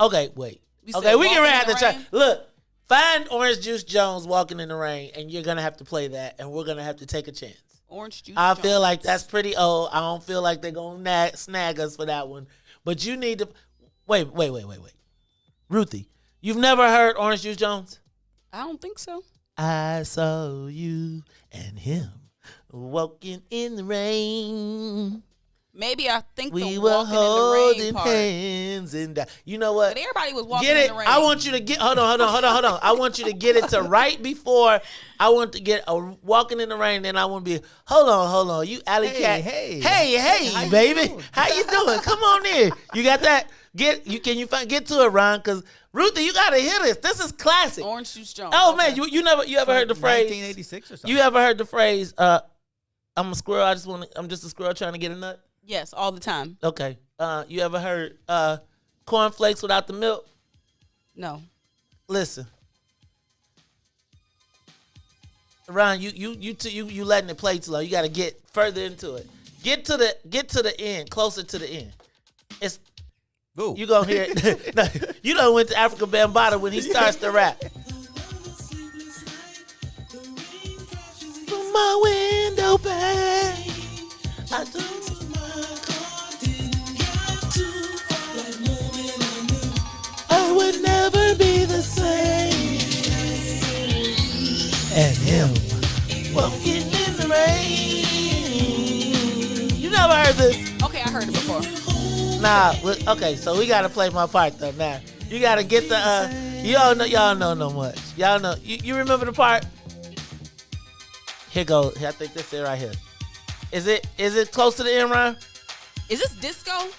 Okay, wait. Okay, we can have to try. Look, find Orange Juice Jones walking in the rain, and you're going to have to play that, and we're going to have to take a chance. Orange Juice I Jones. feel like that's pretty old. I don't feel like they're going to snag us for that one. But you need to... Wait. Ruthie, you've never heard Orange Juice Jones? I don't think so. I saw you and him walking in the rain. Maybe I think We the were walking in the holding rain part. hands and you know what? But everybody was walking Get in it? the rain. I want you to get. Hold on. I want you to get it to right before. I want to get a walking in the rain. Then I want to be. Hold on. You alley cat. Hey, baby. How you doing? Come on in. You got that? Get to it, Ron? Because Ruthie, you gotta hear this. This is classic. Orange Juice Jones. Oh man, you ever heard the phrase? 1986 or something. You ever heard the phrase? I'm a squirrel. I'm just a squirrel trying to get a nut. Yes, all the time. Okay. You ever heard cornflakes without the milk? No. Listen, Ron, you letting it play too long. You got to get further into it. Get to the end, closer to the end. It's you gonna hear it. No, you done went to Africa Bambaataa when he starts to rap. From my window pane, I would never be the same. And him walking in the rain. You never heard this? Okay, I heard it before. Nah, okay, so we gotta play my part though. Now you gotta get the y'all know no much. Y'all know you remember the part? Here goes. I think this is right here. Is it close to the end, Ron? Is this disco?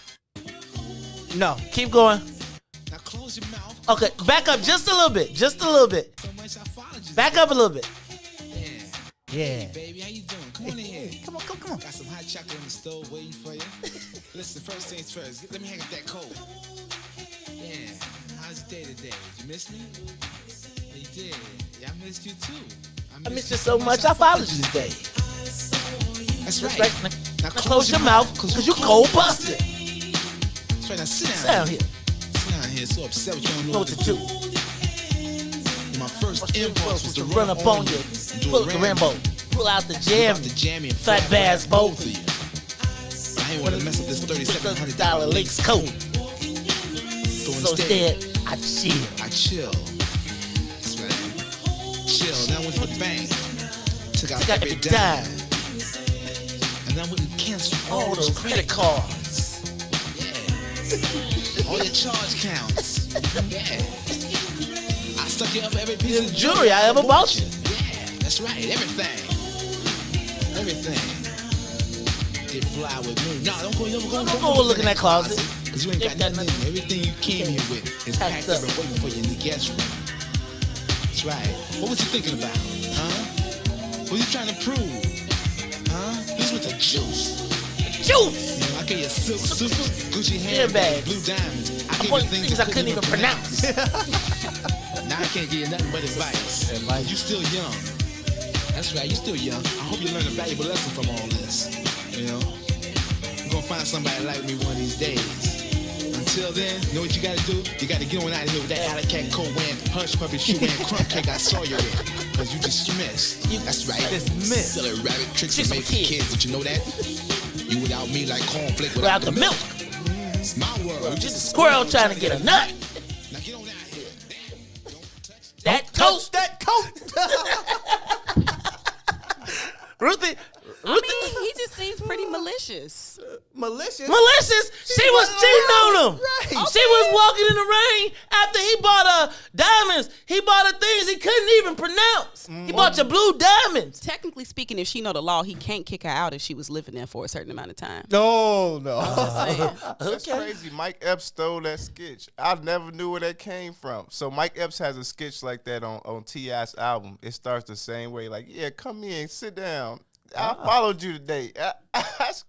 No. Keep going. Now close your mouth. Okay, back up just a little bit. Back up a little bit. Yeah. Hey, baby, how you doing? Come on in here. Come on. Got some hot chocolate on the stove waiting for you. Listen, first things first. Let me hang up that coat. Yeah. How's your day today? Did you miss me? You did. Yeah, I missed you too. I missed you so much. I followed you today. That's right. Now close your mouth, because you cold busted. That's right. Now sit down. Sit down here. Sit down here. So upset with you. Don't know what to do. My first impulse was to run up on you. Pull up the Rambo. Pull out the jammy. Fat bass both of you. I ain't want to mess up this $3,700 Lynx coat. So instead, I chill. That's right. Chill. Then I went to the bank. Took out every dime. And then I went and canceled all those credit cards. Yeah. All your charge counts. Yeah. I stuck you up for every piece of jewelry I ever bought you. Yeah, that's right. Everything. Get fly with me. No, don't go look in that closet. Because you ain't got nothing. Everything you came here with is packed up and waiting for you in the guest room. That's right. What was you thinking about? Huh? What were you trying to prove? Huh? This was the juice. Juice! You know, I gave you silk suits, Gucci handbags, blue diamonds. I gave you things I couldn't even pronounce. Now I can't give you nothing but advice. You still young. That's right, you still young. I hope you learn a valuable lesson from all this. You know? You're gonna find somebody like me one of these days. Until then, you know what you gotta do? You gotta get on out of here with that alley cat coat wearing, hush puppy shoe wearing, crumb cake I saw you in. Cause you dismissed. That's right. Dismissed. Silly rabbit tricks are made for kids. Did you know that? You without me like cornflake without the milk. It's my world. Just a squirrel trying to get a nut. Now get on out of here. That coat. Ruthie. I mean, he just seems pretty malicious. Malicious? She was cheating on him. Right. Okay. She was walking in the rain after he bought diamonds. He bought her things he couldn't even pronounce. He bought your blue diamonds. Technically speaking, if she know the law, he can't kick her out if she was living there for a certain amount of time. No. That's crazy. Mike Epps stole that sketch. I never knew where that came from. So Mike Epps has a sketch like that on T.I.'s album. It starts the same way. Like, yeah, come in, sit down. I followed you today. That's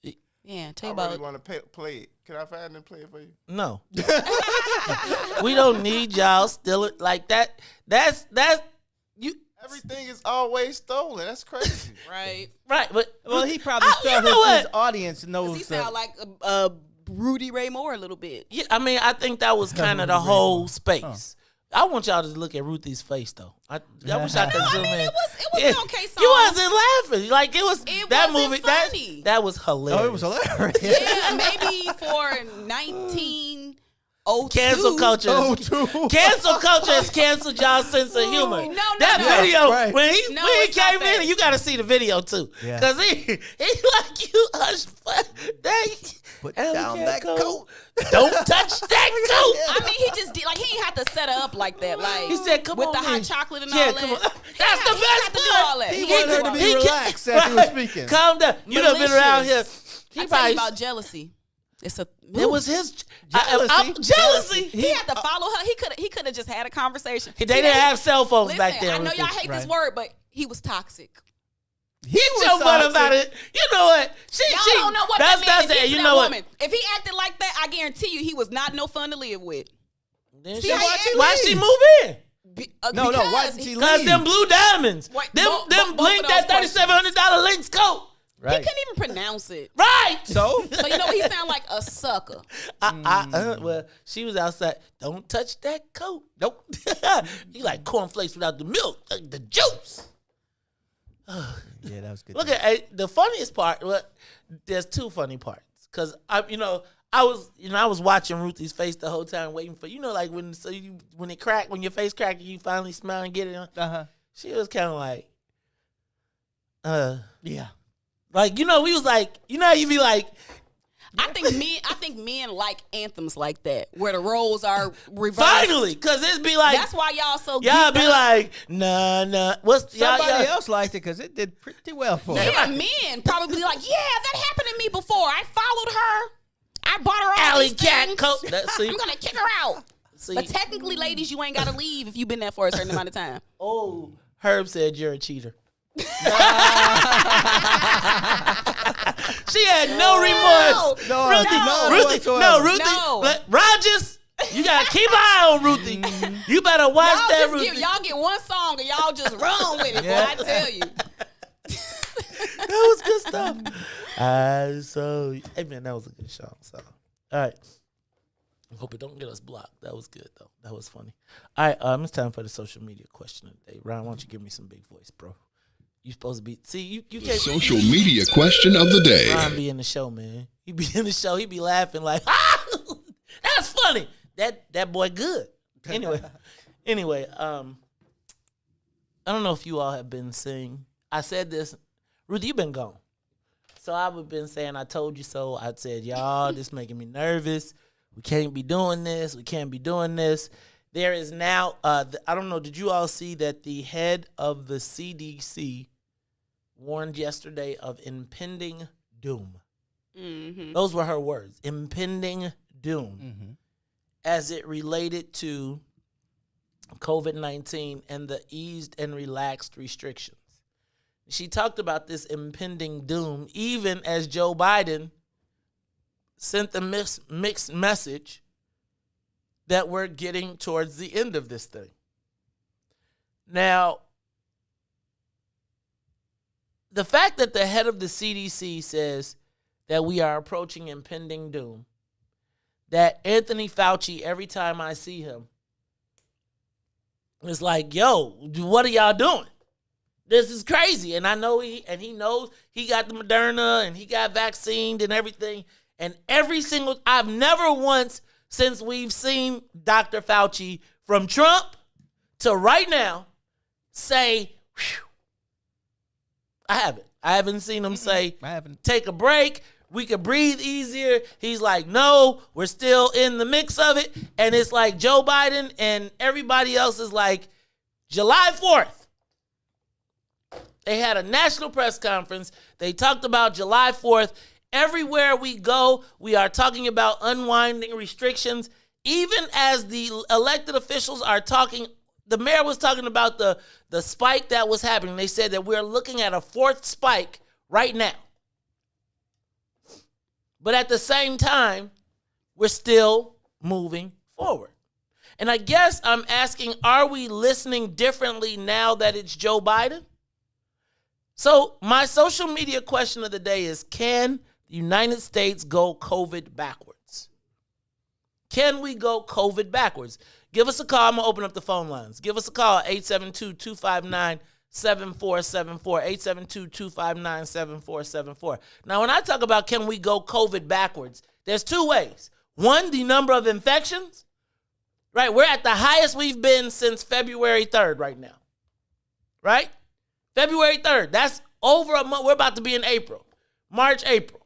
crazy. Yeah, tell you I about really want to play it. Can I find and play it for you? No. We don't need y'all stealing like that. That's you. Everything is always stolen. That's crazy. Right. But well, he probably felt his audience knows. He sound like Rudy Ray Moore a little bit. Yeah, I mean, I think that was kind of the whole space. I want y'all to look at Ruthie's face though. I wish I could zoom in. It was an okay song. You wasn't laughing. Like it was that movie. Funny. That was hilarious. Oh, it was hilarious. Yeah, maybe for 19 Cancel culture. Cancel culture has canceled y'all's sense of humor. No, that video right. when he it's came not that. in, you got to see the video too, Yeah. because he like you hush. Put And we down can't that go. coat. Don't touch that coat. I mean, he just did, like, he ain't have to set her up like that. Like, He said, "Come with on, the man." hot chocolate and Yeah, all come that. on. That's the He best had to do part. all that. He had wanted to her do to all be that. relaxed as he was speaking. Calm down. You done been around here. I tell you about jealousy. It's a It was his Jealousy. jealousy. He had to follow her. He could have just had a conversation. They didn't have cell phones Listen, back then. I know Ruthie. y'all hate this word, but he was toxic. Get your butt about it. You know what? Y'all don't know what that's that man did you to know that what? woman. If he acted like that, I guarantee you he was not no fun to live with. Then See she- how he why acted? she move in? No, why because did she Because leave? them blue diamonds. Wait, them both blink of that those $3,700 Lynx coat. He couldn't even pronounce it. Right. So you know what? He sound like a sucker. Well, she was outside. Don't touch that coat. Nope. You like cornflakes without the milk, like the juice. yeah, that was good. Look at the funniest part. Well, there's two funny parts because I was watching Ruthie's face the whole time, waiting for like when it crack, when your face crack, and you finally smile and get it on. She was kind of like, yeah. Like, we was like, how you be like. I think men like anthems like that, where the roles are reversed. Finally, because it's be like. That's why y'all so y'all geeked be up. like, nah. Somebody else liked it because it did pretty well for her. Yeah, men probably like, yeah, that happened to me before. I followed her. I bought her all Alley these cat things. coat. I'm gonna kick her out. See. But technically, ladies, you ain't gotta leave if you've been there for a certain amount of time. Oh, Herb said you're a cheater. She had no remorse. Ruthie, Rogers, you gotta keep an eye on Ruthie. You better watch that, Ruthie. Y'all get one song and y'all just run with it. Boy, I tell you. That was good stuff. Hey man, that was a good song. So, all right. I hope it don't get us blocked. That was good though. That was funny. All right, it's time for the social media question of the day. Ryan, why don't you give me some big voice, bro? You supposed to be. See, you can't. Social media question of the day. Ryan be in the show, man. He be in the show. He be laughing like, that's funny. That boy good. Anyway, I don't know if you all have been seeing. I said this, Ruthie, you been gone. So I've been saying I told you so. I said, y'all, this making me nervous. We can't be doing this. We can't be doing this. There is now, I don't know, did you all see that the head of the CDC warned yesterday of impending doom? Mm-hmm. Those were her words, impending doom, as it related to COVID-19 and the eased and relaxed restrictions. She talked about this impending doom even as Joe Biden sent the mixed message that we're getting towards the end of this thing. Now, the fact that the head of the CDC says that we are approaching impending doom, that Anthony Fauci, every time I see him, is like, yo, what are y'all doing? This is crazy. And I know he knows he got the Moderna and he got vaccinated and everything. And I've never once, since we've seen Dr. Fauci from Trump to right now, say, whew. I haven't seen him say, take a break. We could breathe easier. He's like, no, we're still in the mix of it. And it's like Joe Biden and everybody else is like, July 4th. They had a national press conference. They talked about July 4th. Everywhere we go, we are talking about unwinding restrictions. Even as the elected officials are talking, the mayor was talking about the spike that was happening. They said that we're looking at a fourth spike right now. But at the same time, we're still moving forward. And I guess I'm asking, are we listening differently now that it's Joe Biden? So my social media question of the day is, can the United States go COVID backwards? Can we go COVID backwards? Give us a call. I'm going to open up the phone lines. Give us a call, 872-259-7474, 872-259-7474. Now, when I talk about can we go COVID backwards, there's two ways. One, the number of infections, right? We're at the highest we've been since February 3rd right now, right? February 3rd. That's over a month. We're about to be in April. March, April.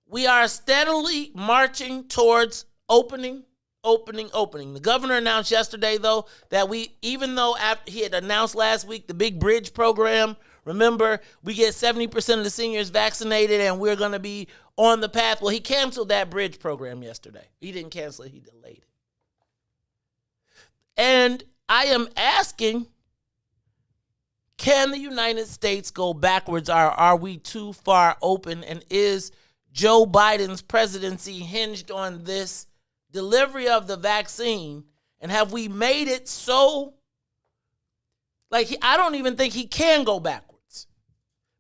We are steadily marching towards opening. The governor announced yesterday, though, that even though after he had announced last week the big bridge program, remember, we get 70% of the seniors vaccinated and we're going to be on the path. Well, he canceled that bridge program yesterday. He didn't cancel it. He delayed it. And I am asking, can the United States go backwards? Are we too far open? And is Joe Biden's presidency hinged on this delivery of the vaccine? And have we made it so, I don't even think he can go backwards.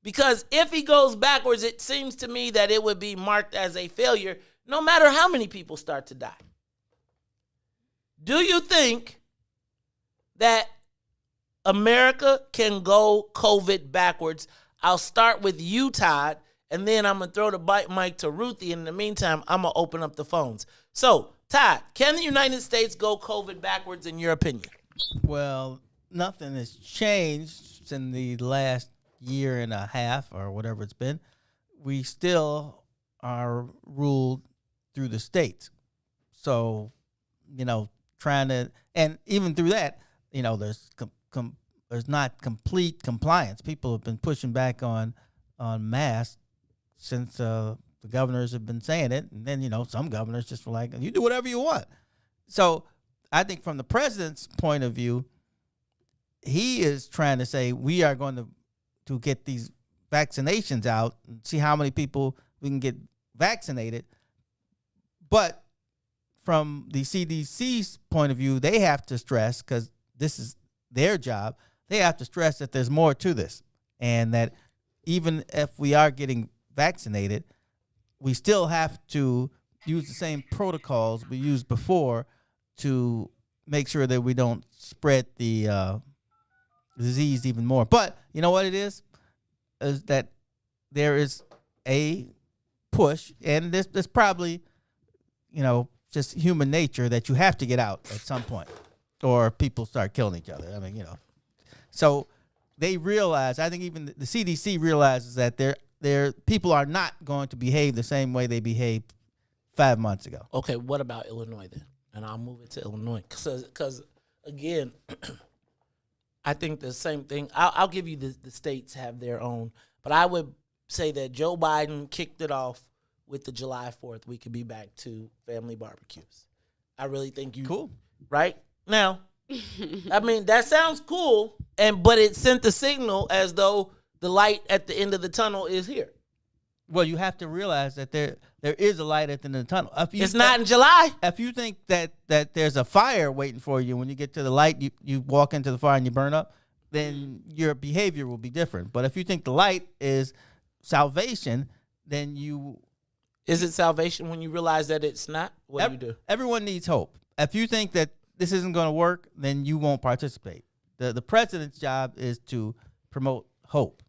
Because if he goes backwards, it seems to me that it would be marked as a failure, no matter how many people start to die. Do you think that America can go COVID backwards? I'll start with you, Todd, and then I'm going to throw the mic to Ruthie. In the meantime, I'm going to open up the phones. So, Todd, can the United States go COVID backwards in your opinion? Well, nothing has changed in the last year and a half or whatever it's been. We still are ruled through the states. So, trying to, and even through that, there's not complete compliance. People have been pushing back on masks since the governors have been saying it, and then some governors just were like, "You do whatever you want." So I think from the president's point of view, he is trying to say we are going to get these vaccinations out and see how many people we can get vaccinated. But from the CDC's point of view, they have to stress, because this is their job, they have to stress that there's more to this, and that even if we are getting vaccinated, we still have to use the same protocols we used before to make sure that we don't spread the disease even more. But you know what it is that there is a push, and there's probably, just human nature, that you have to get out at some point, or people start killing each other. So they realize, I think even the CDC realizes that their people are not going to behave the same way they behaved 5 months ago. Okay, what about Illinois then? And I'll move it to Illinois. Because again, I think the same thing. I'll give you the states have their own. But I would say that Joe Biden kicked it off with the July 4th. We could be back to family barbecues. I really think cool. Right? Now, that sounds cool, but it sent the signal as though the light at the end of the tunnel is here. Well, you have to realize that there is a light at the end of the tunnel. It's not in July. If you think that there's a fire waiting for you when you get to the light, you walk into the fire and you burn up, then your behavior will be different. But if you think the light is salvation, then you... Is it salvation when you realize that it's not? What do you do? Everyone needs hope. If you think that this isn't going to work, then you won't participate. The president's job is to promote hope,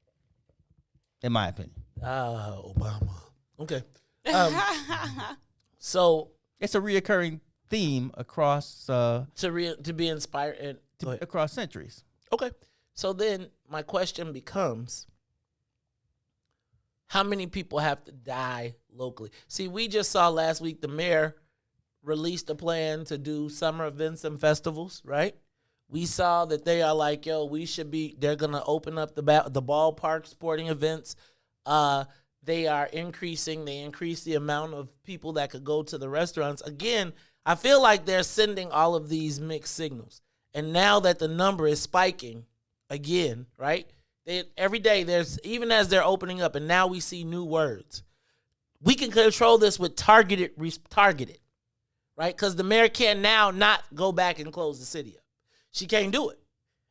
in my opinion. Obama. Okay. So it's a reoccurring theme across to be inspired and across centuries. Okay. So then my question becomes, how many people have to die locally? See, we just saw last week the mayor released a plan to do summer events and festivals, right? We saw that they are like, they're going to open up the ballpark sporting events. They increase the amount of people that could go to the restaurants. Again, I feel like they're sending all of these mixed signals. And now that the number is spiking again, right? Every day even as they're opening up, and now we see new words. We can control this with targeted, right? Because the mayor can now not go back and close the city up. She can't do it.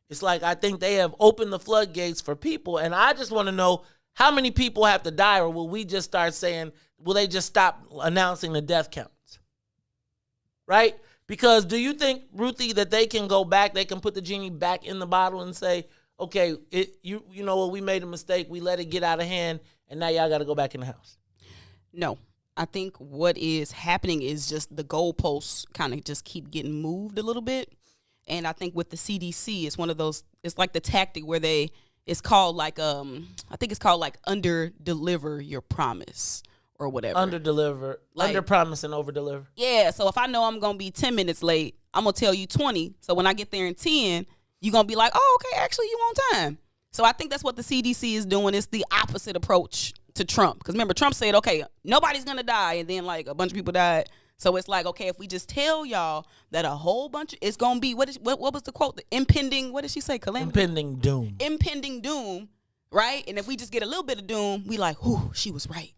It's like, I think they have opened the floodgates for people, and I just want to know how many people have to die, or will we just start saying, will they just stop announcing the death counts? Right? Because do you think, Ruthie, that they can go back, they can put the genie back in the bottle and say, okay, you know what, we made a mistake, we let it get out of hand, and now y'all got to go back in the house? No. I think what is happening is just the goalposts kind of just keep getting moved a little bit. And I think with the CDC, it's one of those, it's like the tactic where it's called like, I think it's called like under deliver your promise or whatever. Under deliver, Like- under promise and over deliver. Yeah, so if I know I'm going to be 10 minutes late, I'm going to tell you 20. So when I get there in 10, you're going to be like, oh, okay, actually you on time. So I think that's what the CDC is doing. It's the opposite approach to Trump. Because remember, Trump said, okay, nobody's going to die. And then like a bunch of people died. So it's like, okay, if we just tell y'all that a whole bunch of, it's going to be, what was the quote? The impending, what did she say? Calamity? Impending doom. Impending doom, right? And if we just get a little bit of doom, we like, whew, she was right.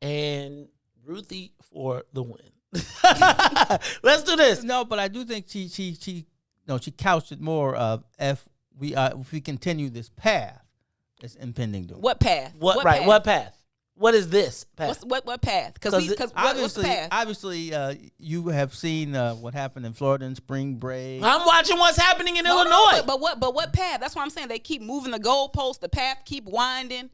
And Ruthie for the win. Let's do this. No, but I do think she couched it more of if we continue this path, it's impending doom. What path? What path? What path? What is this path? What path? Because what's the path? Obviously, you have seen what happened in Florida in spring break. I'm watching what's happening in Illinois. But what path? That's what I'm saying. They keep moving the goalposts. The path keep winding.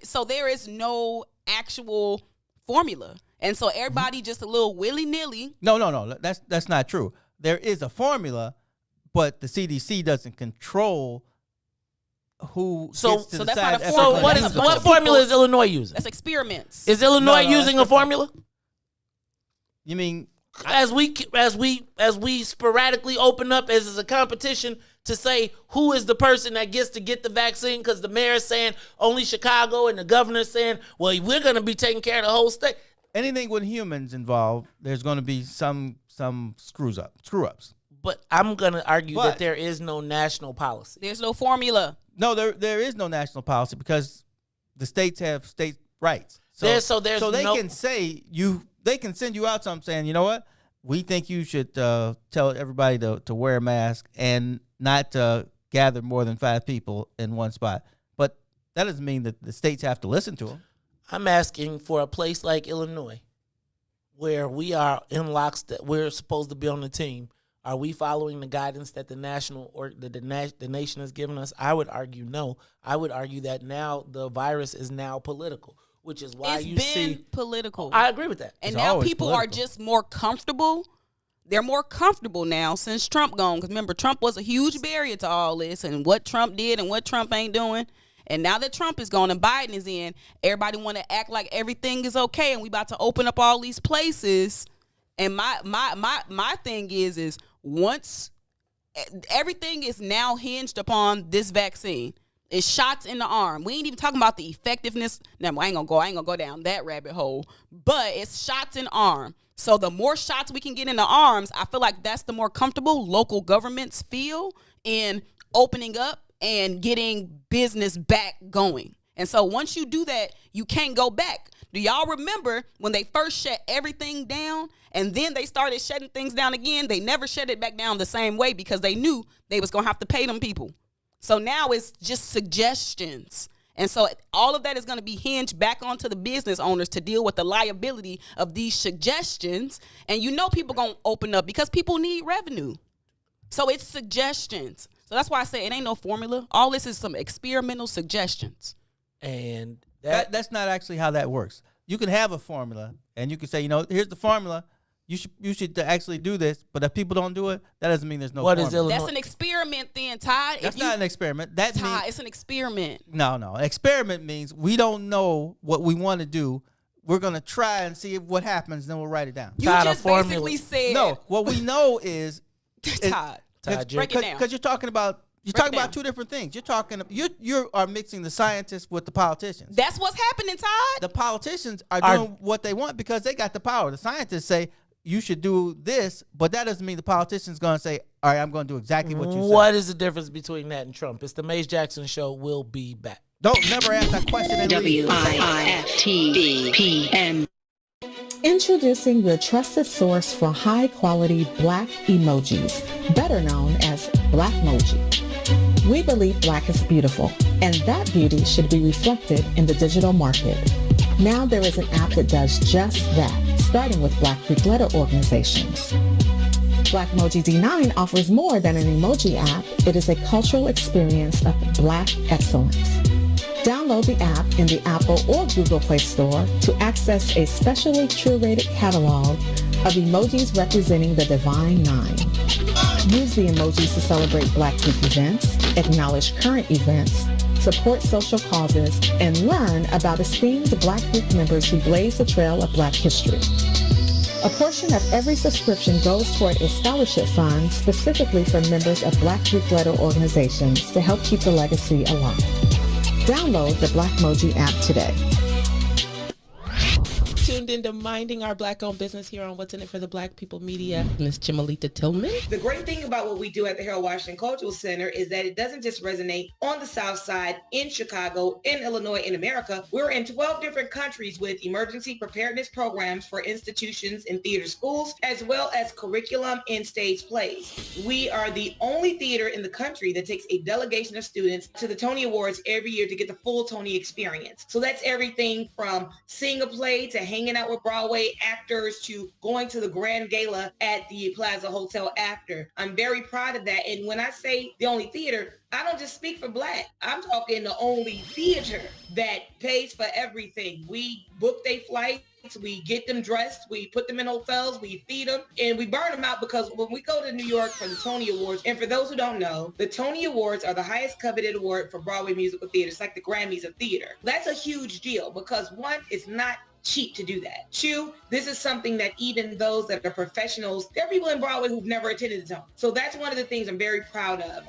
So there is no actual formula, and so everybody just a little willy nilly. No. That's not true. There is a formula, but the CDC doesn't control who gets to that's decide. not a formula. So what formula is Illinois using? That's experiments. Is Illinois using a formula? You mean as we sporadically open up as a competition to say who is the person that gets to get the vaccine, because the mayor is saying only Chicago and the governor's saying, well, we're going to be taking care of the whole state. Anything with humans involved, there's going to be some screw ups. But I'm going to argue that there is no national policy. There's no formula. No, there is no national policy because the states have state rights. So they can say they can send you out something saying, you know what, we think you should tell everybody to wear a mask and not gather more than 5 people in one spot. But that doesn't mean that the states have to listen to them. I'm asking for a place like Illinois where we are in lockstep. We're supposed to be on the team. Are we following the guidance that the national or the nation has given us? I would argue no. I would argue that now the virus is now political, which is why It's been political. I agree with that. And now people are just more comfortable. They're more comfortable now since Trump gone. Because remember, Trump was a huge barrier to all this and what Trump did and what Trump ain't doing. And now that Trump is gone and Biden is in, everybody want to act like everything is okay and we about to open up all these places. And my thing is once everything is now hinged upon this vaccine, it's shots in the arm. We ain't even talking about the effectiveness. No, I ain't gonna go down that rabbit hole. But it's shots in arm. So the more shots we can get in the arms, I feel like that's the more comfortable local governments feel in opening up and getting business back going. And so once you do that, you can't go back. Do y'all remember when they first shut everything down and then they started shutting things down again? They never shut it back down the same way because they knew they was going to have to pay them people. So now it's just suggestions. And so all of that is going to be hinged back onto the business owners to deal with the liability of these suggestions. And you know people going to open up because people need revenue. So it's suggestions. So that's why I say it ain't no formula. All this is some experimental suggestions. And that's not actually how that works. You can have a formula and you can say, here's the formula. You should actually do this. But if people don't do it, that doesn't mean there's no formula. What is Illinois? That's an experiment then, Todd. That's not an experiment. That Todd, means, it's an experiment. No. Experiment means we don't know what we want to do. We're going to try and see what happens, then we'll write it down. You just basically said. No, what we know is. Todd, break it down. Because you're talking about. You're talking about two different things. You are mixing the scientists with the politicians. That's what's happening, Todd. The politicians are doing what they want because they got the power. The scientists say you should do this, but that doesn't mean the politician's going to say, all right, I'm going to do exactly what you said. What is the difference between that and Trump? It's the Mace Jackson Show. We'll be back. Don't never ask that question. WIIFTPM. Introducing your trusted source for high-quality Black emojis, better known as Blackmoji. We believe Black is beautiful, and that beauty should be reflected in the digital market. Now there is an app that does just that, starting with Black Greek letter organizations. Blackmoji D9 offers more than an emoji app. It is a cultural experience of Black excellence. Download the app in the Apple or Google Play Store to access a specially curated catalog of emojis representing the Divine Nine. Use the emojis to celebrate Black Youth events, acknowledge current events, support social causes, and learn about esteemed Black Youth members who blaze the trail of Black history. A portion of every subscription goes toward a scholarship fund specifically for members of Black Youth-led organizations to help keep the legacy alive. Download the Blackmoji app today. Tuned into Minding Our Black-Owned Business here on What's in It for the Black People Media. Ms. Chimalita Tillman. The great thing about what we do at the Harold Washington Cultural Center is that it doesn't just resonate on the South Side, in Chicago, in Illinois, in America. We're in 12 different countries with emergency preparedness programs for institutions and theater schools, as well as curriculum and stage plays. We are the only theater in the country that takes a delegation of students to the Tony Awards every year to get the full Tony experience. So that's everything from seeing a play to hanging out with Broadway actors to going to the grand gala at the Plaza Hotel after. I'm very proud of that. And when I say the only theater, I don't just speak for Black. I'm talking the only theater that pays for everything. We book their flights, we get them dressed, we put them in hotels, we feed them, and we burn them out because when we go to New York for the Tony Awards, and for those who don't know, the Tony Awards are the highest coveted award for Broadway musical theater. It's like the Grammys of theater. That's a huge deal because one, it's not cheap to do that. Two, this is something that even those that are professionals, there are people in Broadway who've never attended the Tony. So that's one of the things I'm very proud of.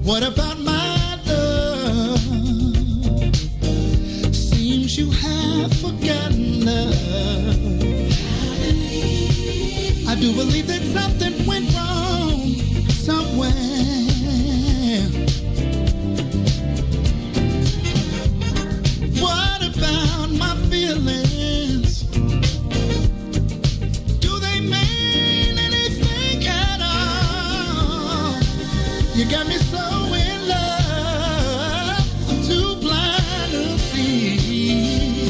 What about my love? Seems you have forgotten love. I do believe that something went wrong somewhere. What about my feelings? Do they mean anything at all? You got me so in love, I'm too blind to see.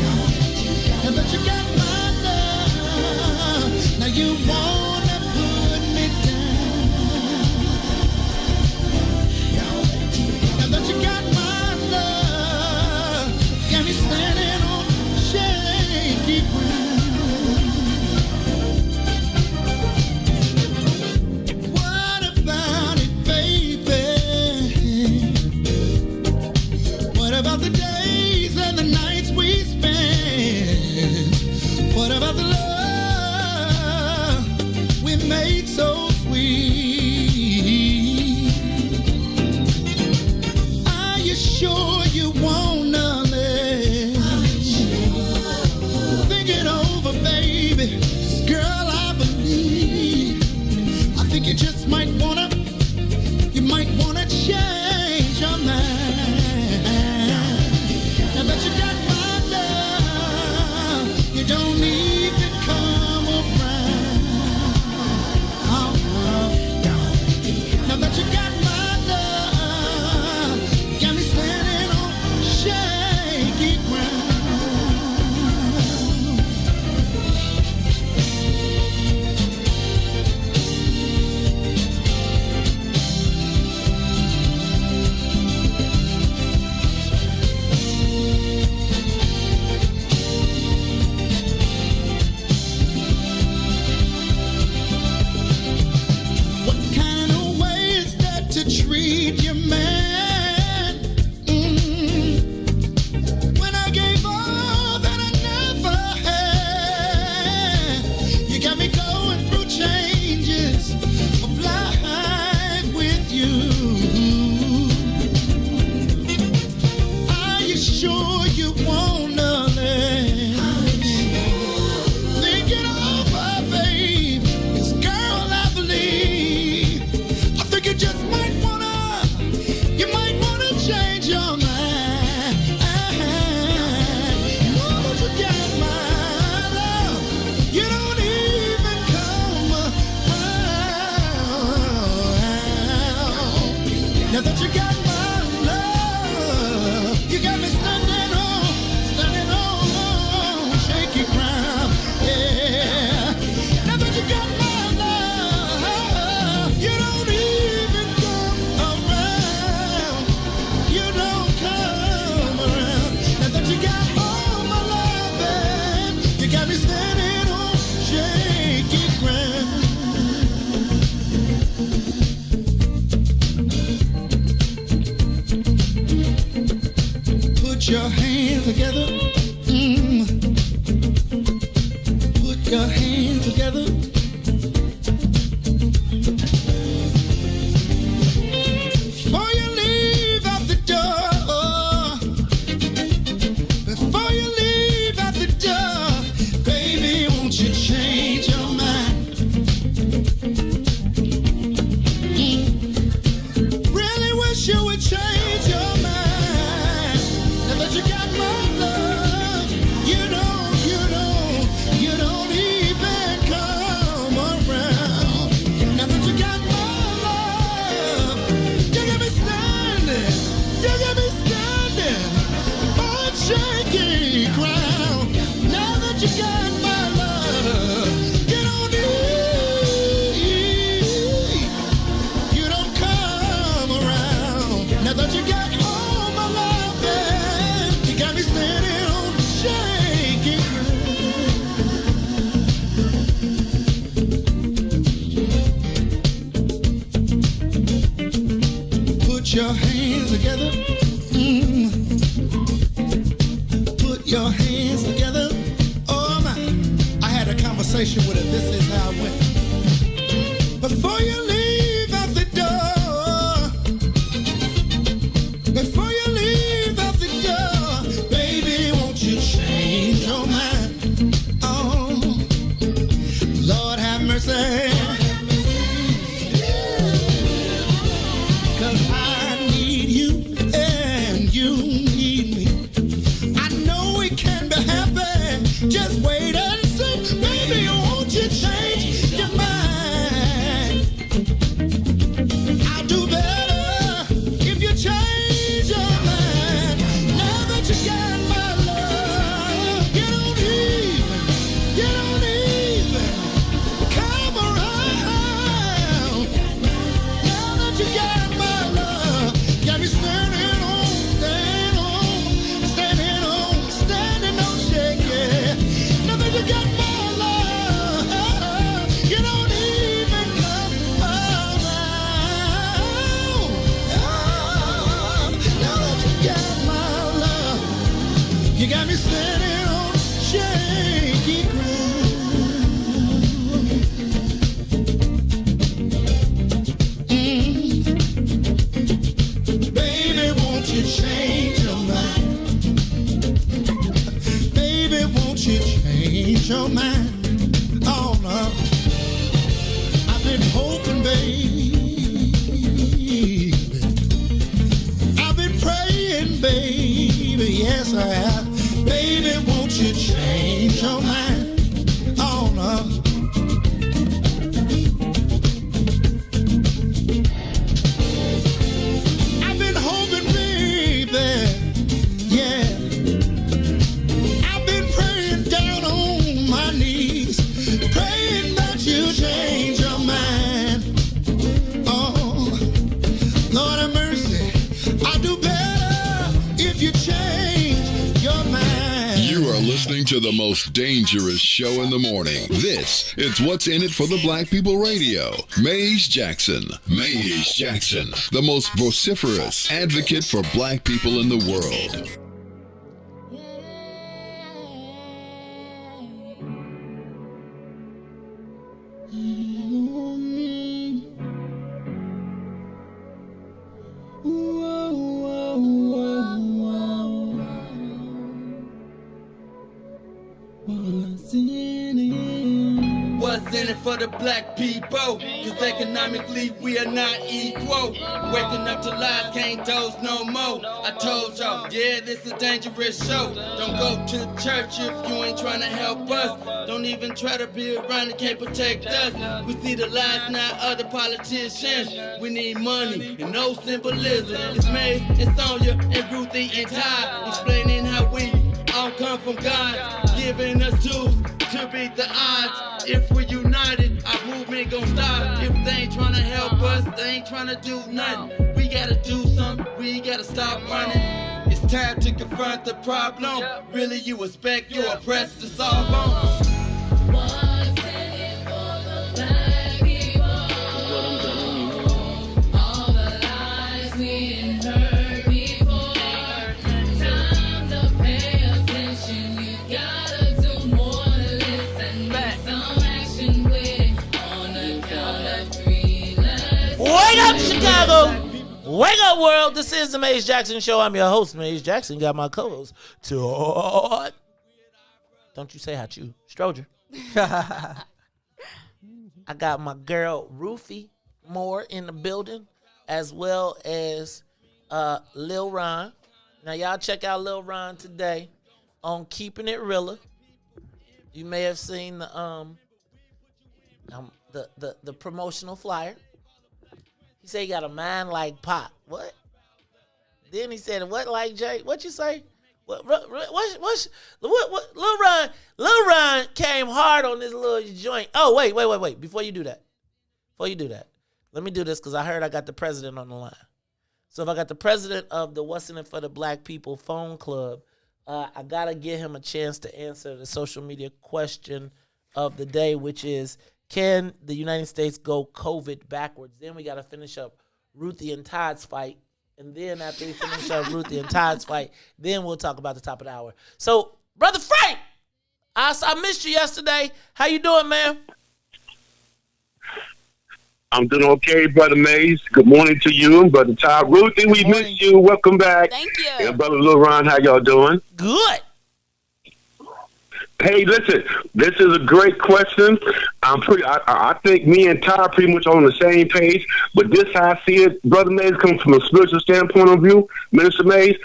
And that you got my love, now you wanna put me down. And that you got my love, got me standing on shaky ground. What about it, baby? What about the days and the nights we spent? What about the love we made so sweet? Are you sure you wanna live? Think it over, baby. 'Cause girl, I believe, I think you just might wanna change your mind. Now that you got my love, you don't need to come around. Now that you got my love, got me standing on shaky ground. Put your hands together. Put your hands together. Oh my. I had a conversation with her. This is how it went. Before you leave out the door. Before you leave out the door. Baby, won't you change your mind? Oh, Lord have mercy. Just wait and see, baby, won't you change your mind? I'll do better if you change your mind. Now that you got my love, get on even, come around. Now that you got my love, got me standing on, shaking. You got my love. You don't even come around. Now that you got my love, you got me standing on shaky ground. Baby, won't you change your mind? Baby, won't you change your mind? Oh no, I've been hoping, baby. I've been praying, baby. Yes, I have. Baby, won't you change your mind? Oh no. I've been hoping, baby. Yeah. Praying that you change your mind. Oh, Lord have mercy. I'll do better if you change your mind. You are listening to the most dangerous show in the morning. This is What's in It for the Black People Radio. Mays Jackson. Mays Jackson, the most vociferous advocate for black people in the world. What's in it for the black people? Cause economically we are not equal. Waking up to lies, can't doze no more. I told y'all, yeah, this is a dangerous show. Don't go to church if you ain't trying to help us. Don't even try to be around and can't protect us. We see the lies, not other politicians. We need money and no symbolism. It's Mays and Sonia and Ruthie and Todd explaining how we all come from God, giving us tools to beat the odds. If we're united, our movement gon' stop. If they ain't tryna help us, they ain't tryna do nothing. We gotta do something, we gotta stop running. It's time to confront the problem. Really, you expect your oppressed to solve on. What's in it for the black people? All the lies we heard before. Time to pay attention. You gotta do more than listen. Make some action with it on the count of three. Wake up, Chicago! Wake up, world! This is the Mays Jackson Show. I'm your host, Mays Jackson. Got my co-host, Todd. Don't you say hi, you, Stroger. I got my girl Ruthie Moore in the building, as well as Lil Ron. Now y'all check out Lil Ron today on Keeping It Realer. You may have seen the promotional flyer. He said he got a mind like Pop. What? Then he said, "What like Jay? What you say? What Lil Ron came hard on this little joint. Oh, wait. Before you do that, let me do this because I heard I got the president on the line. So if I got the president of the What's in It for the Black People phone club, I got to give him a chance to answer the social media question of the day, which is, can the United States go COVID backwards? Then we got to finish up Ruthie and Todd's fight And then after we finish up Ruthie and Todd's fight, then we'll talk about the top of the hour. So, Brother Frank, I missed you yesterday. How you doing, man? I'm doing okay, Brother Mays. Good morning to you, Brother Todd. Ruthie, we missed you. Welcome back. Thank you. And Brother Lil Ron, how y'all doing? Good. Hey, listen, this is a great question. I think me and Todd pretty much on the same page, but this how I see it, Brother Mays, comes from a spiritual standpoint of view, Minister Mays.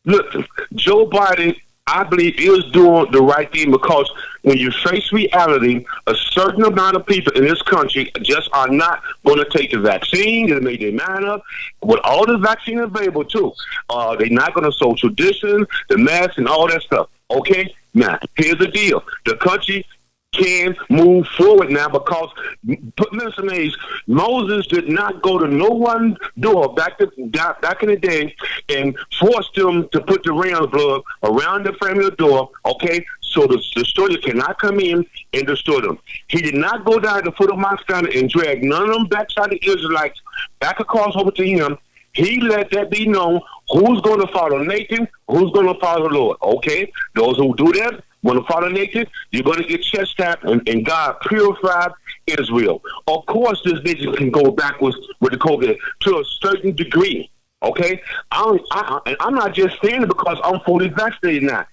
Look, Joe Biden, I believe, is doing the right thing because when you face reality, a certain amount of people in this country just are not going to take the vaccine. They made their mind up. With all the vaccine available, too, they're not going to social distance, the mask, and all that stuff. Okay? Now, here's the deal. The country can move forward now because, Mr. Mays, Moses did not go to no one's door back in the day and force them to put the ram's blood around the family door, okay, so the destroyer cannot come in and destroy them. He did not go down to the foot of Mount Sinai and drag none of them backside the Israelites back across over to him. He let that be known who's going to follow Nathan, who's going to follow the Lord, okay? Those who do that, when the Father Nathan, you're going to get chastised, and God purified Israel. Of course, this nation can go backwards with the COVID to a certain degree, okay? I'm not just saying it because I'm fully vaccinated now.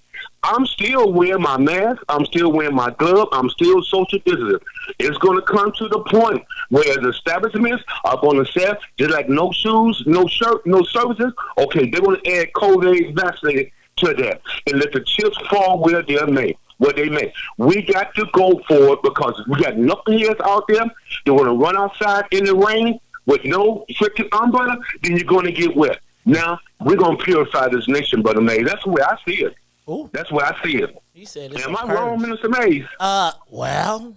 I'm still wearing my mask. I'm still wearing my glove. I'm still social distancing. It's going to come to the point where the establishments are going to say, just like no shoes, no shirt, no services, okay, they're going to add COVID vaccinated to that and let the chips fall where they're made. What they may. We got to go for it because we got knuckleheads out there. They want to run outside in the rain with no freaking umbrella, then you're going to get wet. Now, we're going to purify this nation, Brother May. That's the way I see it. Ooh. That's where I see it. He said it's Am I wrong, Minister Mays? Well,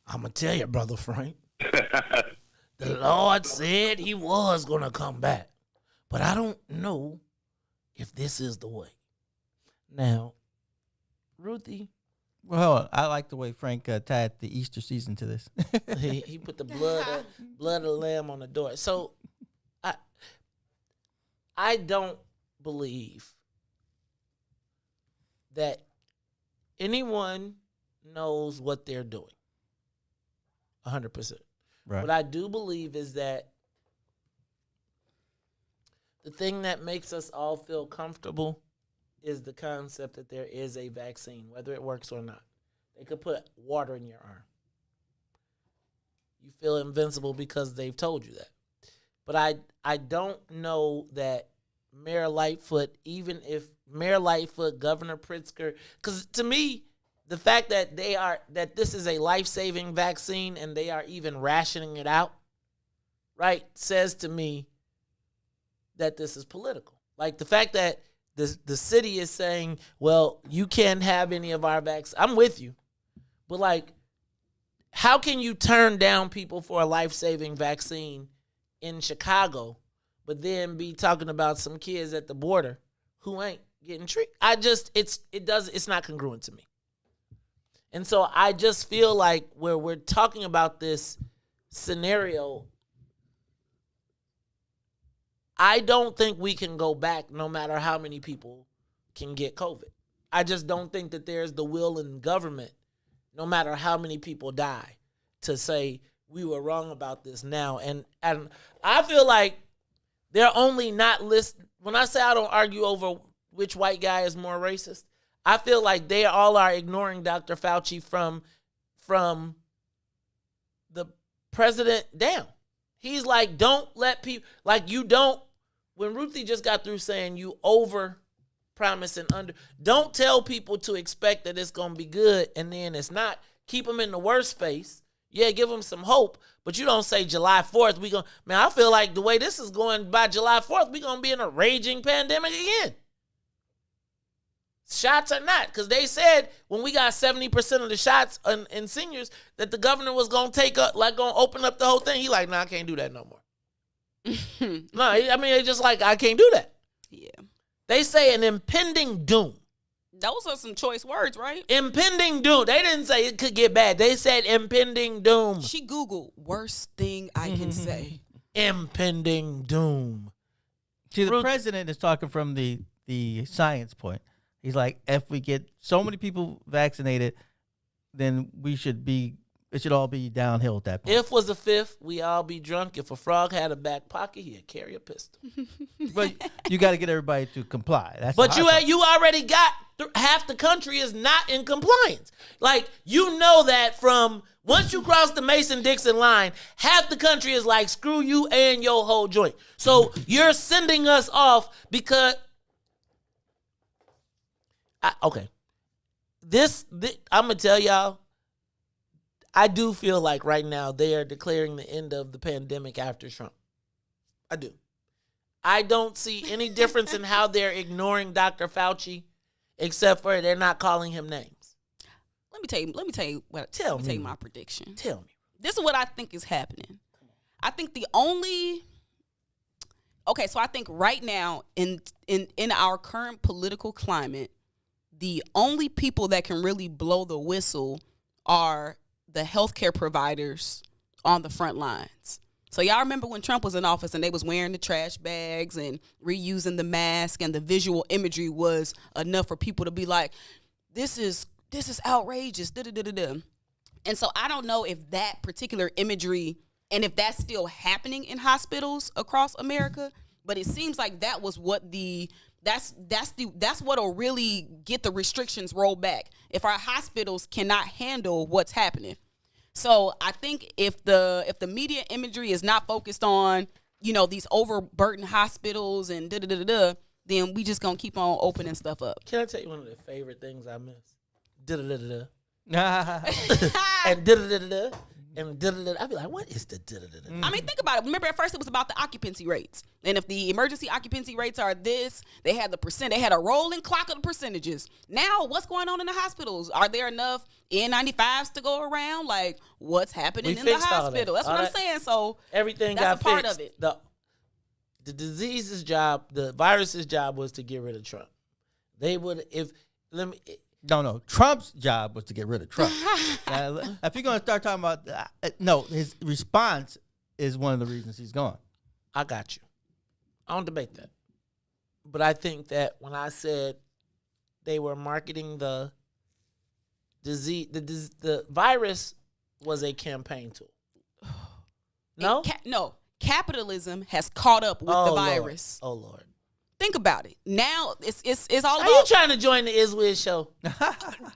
I'm going to tell you, Brother Frank. The Lord said he was going to come back. But I don't know if this is the way. Now, Ruthie. Well, I like the way Frank tied the Easter season to this. he put the blood of the lamb on the door. So, I don't believe that anyone knows what they're doing 100%. Right. What I do believe is that the thing that makes us all feel comfortable is the concept that there is a vaccine, whether it works or not. They could put water in your arm. You feel invincible because they've told you that. But I don't know that Mayor Lightfoot, even if Mayor Lightfoot, Governor Pritzker, because to me, the fact that that this is a life-saving vaccine and they are even rationing it out, right, says to me that this is political. Like the fact that the city is saying, well, you can't have any of our vaccines. I'm with you. But like, how can you turn down people for a life-saving vaccine in Chicago, but then be talking about some kids at the border who ain't getting treated? It's not congruent to me. And so I just feel like where we're talking about this scenario, I don't think we can go back no matter how many people can get COVID. I just don't think that there's the will in government, no matter how many people die, to say we were wrong about this now. And I feel like they're only not when I say I don't argue over which white guy is more racist, I feel like they all are ignoring Dr. Fauci from the president down. He's like, don't let people, like you don't, when Ruthie just got through saying you over promise and under, don't tell people to expect that it's going to be good and then it's not. Keep them in the worst space. Yeah, give them some hope, but you don't say July 4th, man, I feel like the way this is going, by July 4th, we're going to be in a raging pandemic again. Shots or not, because they said when we got 70% of the shots in seniors that the governor was going to going to open up the whole thing. He like, I can't do that no more. No, I mean, it's just like, I can't do that. Yeah. They say an impending doom. Those are some choice words, right? Impending doom. They didn't say it could get bad. They said impending doom. She Googled worst thing I can say. Impending doom. See, the president is talking from the science point. He's like, if we get so many people vaccinated, then it should all be downhill at that point. If was a fifth, we all be drunk. If a frog had a back pocket, he'd carry a pistol. But you got to get everybody to comply. That's But you already got half the country is not in compliance. Like, you know that from once you cross the Mason-Dixon line, half the country is like, screw you and your whole joint. So you're sending us off because... okay. This I'm going to tell y'all, I do feel like right now they are declaring the end of the pandemic after Trump. I do. I don't see any difference in how they're ignoring Dr. Fauci, except for they're not calling him names. Let me tell you my prediction. Tell me. This is what I think is happening. I think I think right now in our current political climate, the only people that can really blow the whistle are the healthcare providers on the front lines. So y'all remember when Trump was in office and they was wearing the trash bags and reusing the mask, and the visual imagery was enough for people to be like, this is outrageous. And so I don't know if that particular imagery and if that's still happening in hospitals across America, but it seems like that was what that's what'll really get the restrictions rolled back if our hospitals cannot handle what's happening. So I think if the media imagery is not focused on, these overburdened hospitals and then we just gonna keep on opening stuff up. Can I tell you one of the favorite things I miss? And I'd be like, what is the I mean, think about it. Remember, at first it was about the occupancy rates. And if the emergency occupancy rates are this, they had a rolling clock of the percentages. Now, what's going on in the hospitals? Are there enough N95s to go around? Like, what's happening in the hospital? That's what I'm saying. So everything that's got a part fixed. of it. The disease's job, the virus's job was to get rid of Trump. They would, No, Trump's job was to get rid of Trump. If you're going to start talking about his response is one of the reasons he's gone. I got you. I don't debate that. But I think that when I said they were marketing the disease, the virus was a campaign tool. No? No. Capitalism has caught up with the virus. Oh, Lord. Think about it. Now it's all about. Are you trying to join the Izwiz show?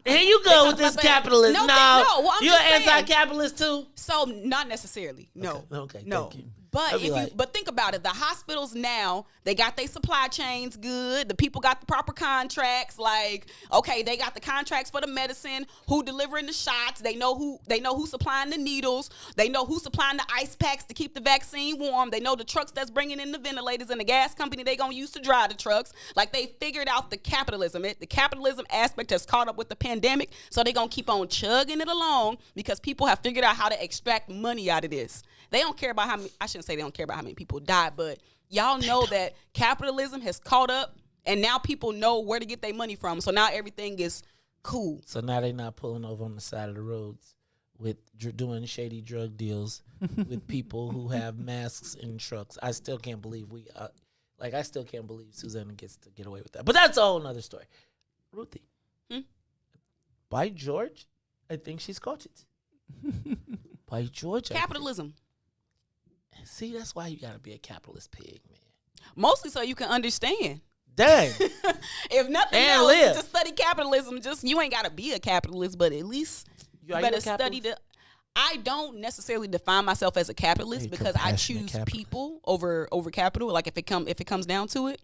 Here you go with this capitalist. No, well, you're just anti-capitalist too. So not necessarily. No. Okay. No. Thank you. But think about it. The hospitals now, they got their supply chains good. The people got the proper contracts. Like, okay, they got the contracts for the medicine, who delivering the shots. They know who's supplying the needles. They know who's supplying the ice packs to keep the vaccine warm. They know the trucks that's bringing in the ventilators and the gas company they gonna use to drive the trucks. Like, they figured out the capitalism. The capitalism aspect has caught up with the pandemic, so they gonna keep on chugging it along because people have figured out how to extract money out of this. They don't care about how many, I shouldn't say they don't care about how many people die, but y'all know that capitalism has caught up, and now people know where to get their money from. So now everything is cool. So now they're not pulling over on the side of the roads with doing shady drug deals with people who have masks in trucks. I still can't believe I still can't believe Susanna gets to get away with that. But that's a whole nother story. Ruthie. By George, I think she's caught it. By George. Capitalism. See, that's why you got to be a capitalist pig, man. Mostly so you can understand. Dang. If nothing else, to study capitalism, you ain't got to be a capitalist, but at least you better study I don't necessarily define myself as a capitalist because I choose people over capital. Like if it comes down to it.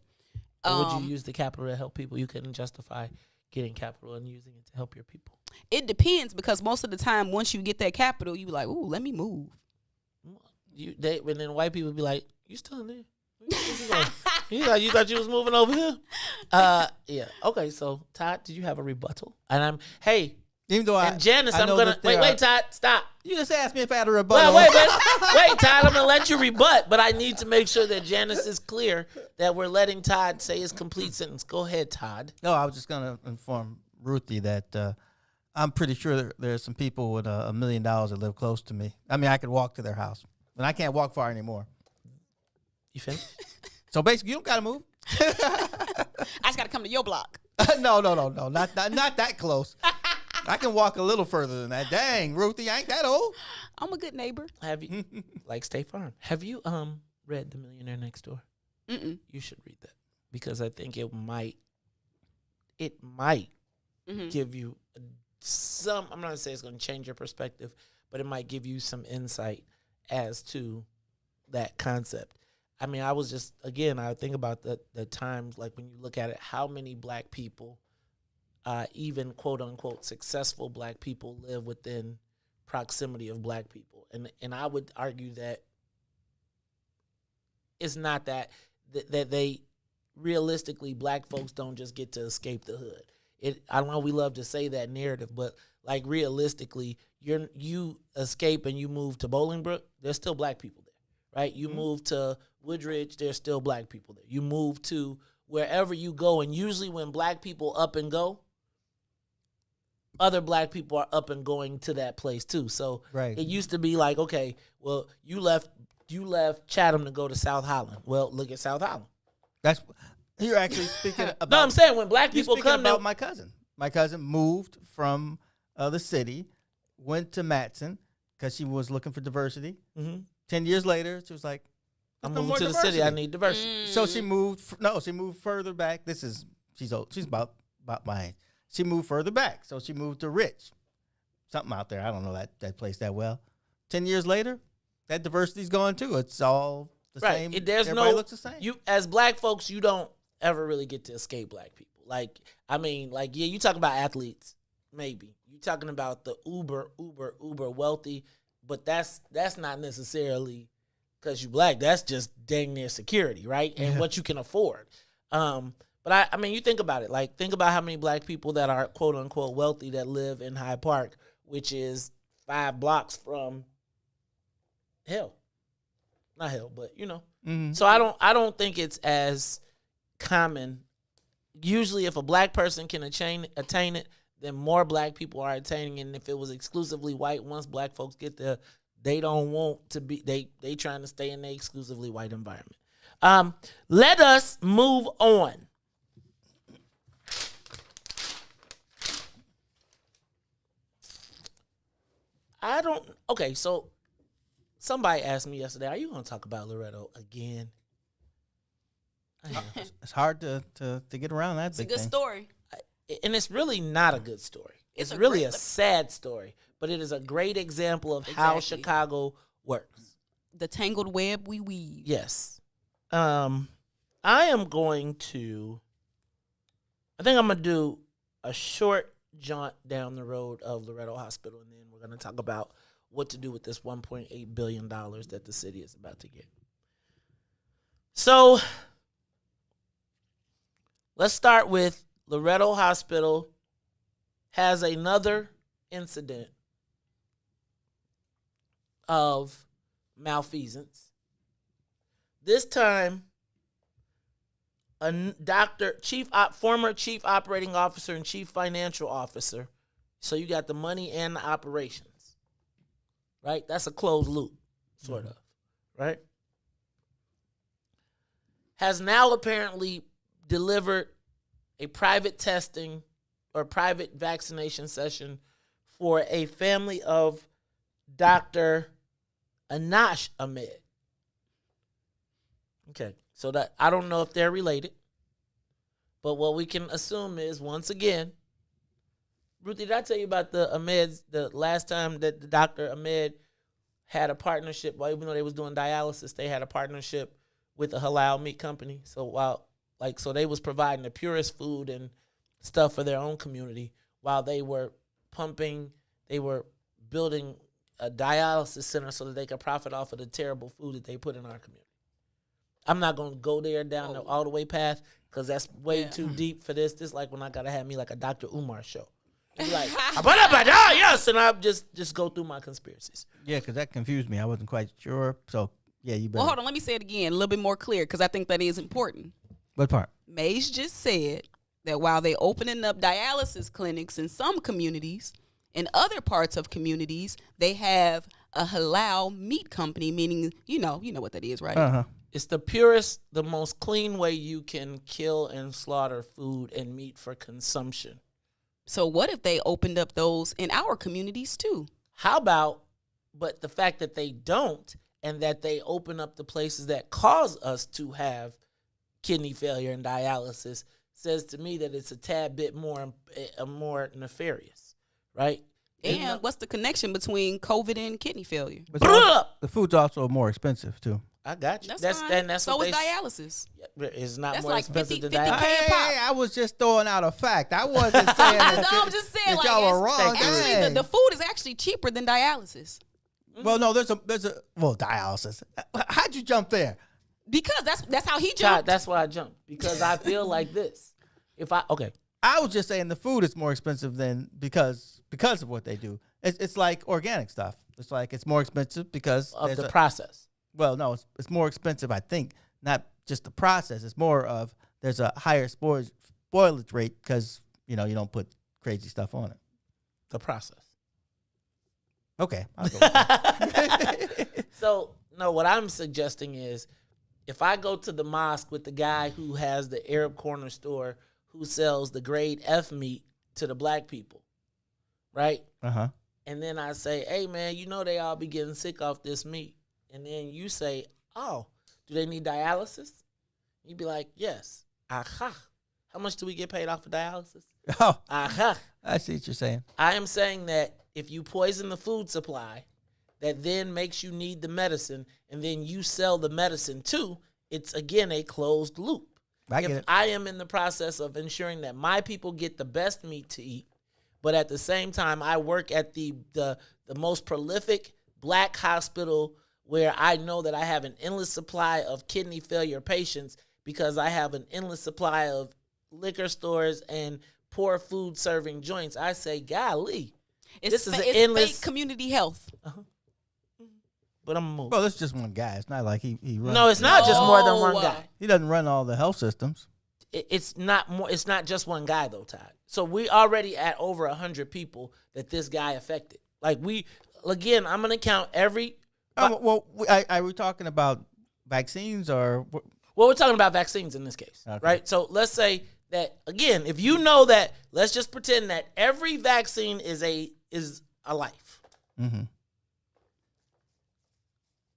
Or would you use the capital to help people? You couldn't justify getting capital and using it to help your people. It depends, because most of the time, once you get that capital, you be like, "Ooh, let me move." And then white people be like, "You still in there? You thought you was moving over here?" Yeah. Okay. So Todd, did you have a rebuttal? And even though Janice, I'm gonna wait. Todd, stop. You just asked me if I had a rebuttal. Wait, Todd. I'm gonna let you rebut, but I need to make sure that Janice is clear that we're letting Todd say his complete sentence. Go ahead, Todd. No, I was just gonna inform Ruthie that I'm pretty sure there's some people with $1 million that live close to me. I mean, I could walk to their house, and I can't walk far anymore. You finished? So basically, you don't gotta move. I just gotta come to your block. No, not that close. I can walk a little further than that. Dang, Ruthie, I ain't that old. I'm a good neighbor. Have you, like State Farm? Have you read The Millionaire Next Door? Mm-mm. You should read that because I think it might Mm-hmm. give you some. I'm not gonna say it's gonna change your perspective, but it might give you some insight as to that concept. I mean, I was just, again, I think about the times, like when you look at it, how many black people, even quote unquote successful black people, live within proximity of black people. And I would argue that it's not that they realistically, black folks don't just get to escape the hood. I know we love to say that narrative, but like realistically, you escape and you move to Bolingbrook, there's still black people there, right? You move to Woodridge, there's still black people there. You move to wherever you go, and usually when black people up and go, other black people are up and going to that place too. So it used to be like, okay, well, you left Chatham to go to South Holland. Well, look at South Holland. That's you're actually speaking about. No, I'm saying when black people come about my cousin. My cousin moved from the city, went to Matson because she was looking for diversity. 10 years later, she was like, I'm moving to the city. I need diversity. So she moved. She moved further back. She's old. She's about my age. She moved further back. So she moved to Rich, something out there. I don't know that place that well. 10 years later, that diversity's gone too. It's all the same. Everybody looks the same. You as black folks, you don't ever really get to escape black people. Like, I mean, like, yeah, you talking about athletes, maybe. You talking about the uber wealthy, but that's not necessarily because you black. That's just dang near security, right? And what you can afford. But I mean, you think about it. Like, think about how many black people that are quote unquote wealthy that live in Hyde Park, which is 5 blocks from hell. Not hell, but you know. So I don't think it's as common. Usually, if a black person can attain it, then more black people are attaining it. And if it was exclusively white, once black folks get there, they don't want to be. They trying to stay in their exclusively white environment. Let us move on. Okay, so somebody asked me yesterday, are you going to talk about Loretto again? It's hard to get around that. It's a good story. And it's really not a good story. It's really a sad story, but it is a great example of how Chicago works. The tangled web we weave. Yes. I think I'm going to do a short jaunt down the road of Loretto Hospital, and then we're going to talk about what to do with this $1.8 billion that the city is about to get. So let's start with Loretto Hospital has another incident of malfeasance. This time, a former chief operating officer and chief financial officer. So you got the money and the operations, right? That's a closed loop, sort of, right? Has now apparently delivered a private testing or private vaccination session for a family of Dr. Anash Ahmed. Okay, so that I don't know if they're related, but what we can assume is, once again, Ruthie, did I tell you about the Ahmeds, the last time that the Dr. Ahmed had a partnership, well, even though they was doing dialysis, they had a partnership with a halal meat company. So so they was providing the purest food and stuff for their own community while they were building a dialysis center so that they could profit off of the terrible food that they put in our community. I'm not going to go there down the all the way path because that's way too deep for this. This is like when I got to have me like a Dr. Umar show. It's like, yes, and I just go through my conspiracies. Yeah, because that confused me. I wasn't quite sure. So, yeah, you better. Well, hold on. Let me say it again, a little bit more clear, because I think that is important. What part? Mays just said that while they opening up dialysis clinics in some communities, in other parts of communities, they have a halal meat company, meaning you know what that is, right? Uh-huh. It's the purest, the most clean way you can kill and slaughter food and meat for consumption. So what if they opened up those in our communities too? How about, but the fact that they don't, and that they open up the places that cause us to have kidney failure and dialysis, says to me that it's a tad bit more nefarious, right? And what's the connection between COVID and kidney failure? The food's also more expensive too. I got you. That's fine. That's so what is dialysis. It's not That's more like expensive 50 than dialysis. Hey, I was just throwing out a fact. I wasn't saying that, No, I'm just saying, that like, y'all were wrong. actually, the food is actually cheaper than dialysis. Well, no, there's a dialysis. How'd you jump there? Because that's how he Todd, jumped. that's why I jumped, because I feel like this. I was just saying the food is more expensive than because of what they do. It's like organic stuff. It's like it's more expensive because of the process. Well, no, it's more expensive. I think not just the process. It's more of there's a higher spoilage rate because you don't put crazy stuff on it. The process. Okay, I'll go with that. So no, what I'm suggesting is, if I go to the mosque with the guy who has the Arab corner store who sells the grade F meat to the black people, right? Uh-huh. And then I say, hey, man, they all be getting sick off this meat. And then you say, oh, do they need dialysis? You'd be like, yes. Aha. How much do we get paid off for dialysis? Oh, aha. I see what you're saying. I am saying that if you poison the food supply, that then makes you need the medicine, and then you sell the medicine too, it's, again, a closed loop. If I am in the process of ensuring that my people get the best meat to eat, but at the same time, I work at the most prolific black hospital where I know that I have an endless supply of kidney failure patients because I have an endless supply of liquor stores and poor food serving joints. I say, golly, this is an endless fake community health. Uh-huh. But I'm gonna move. Well, it's just one guy. It's not like he runs. No, it's not just more than one guy. He doesn't run all the health systems. It's not more. It's not just one guy though, Todd. So we already at over 100 people that this guy affected. Like again, I'm gonna count every. Are we talking about vaccines or? Well, we're talking about vaccines in this case, right? So let's say that again, if you know that, let's just pretend that every vaccine is a life. Mm-hmm.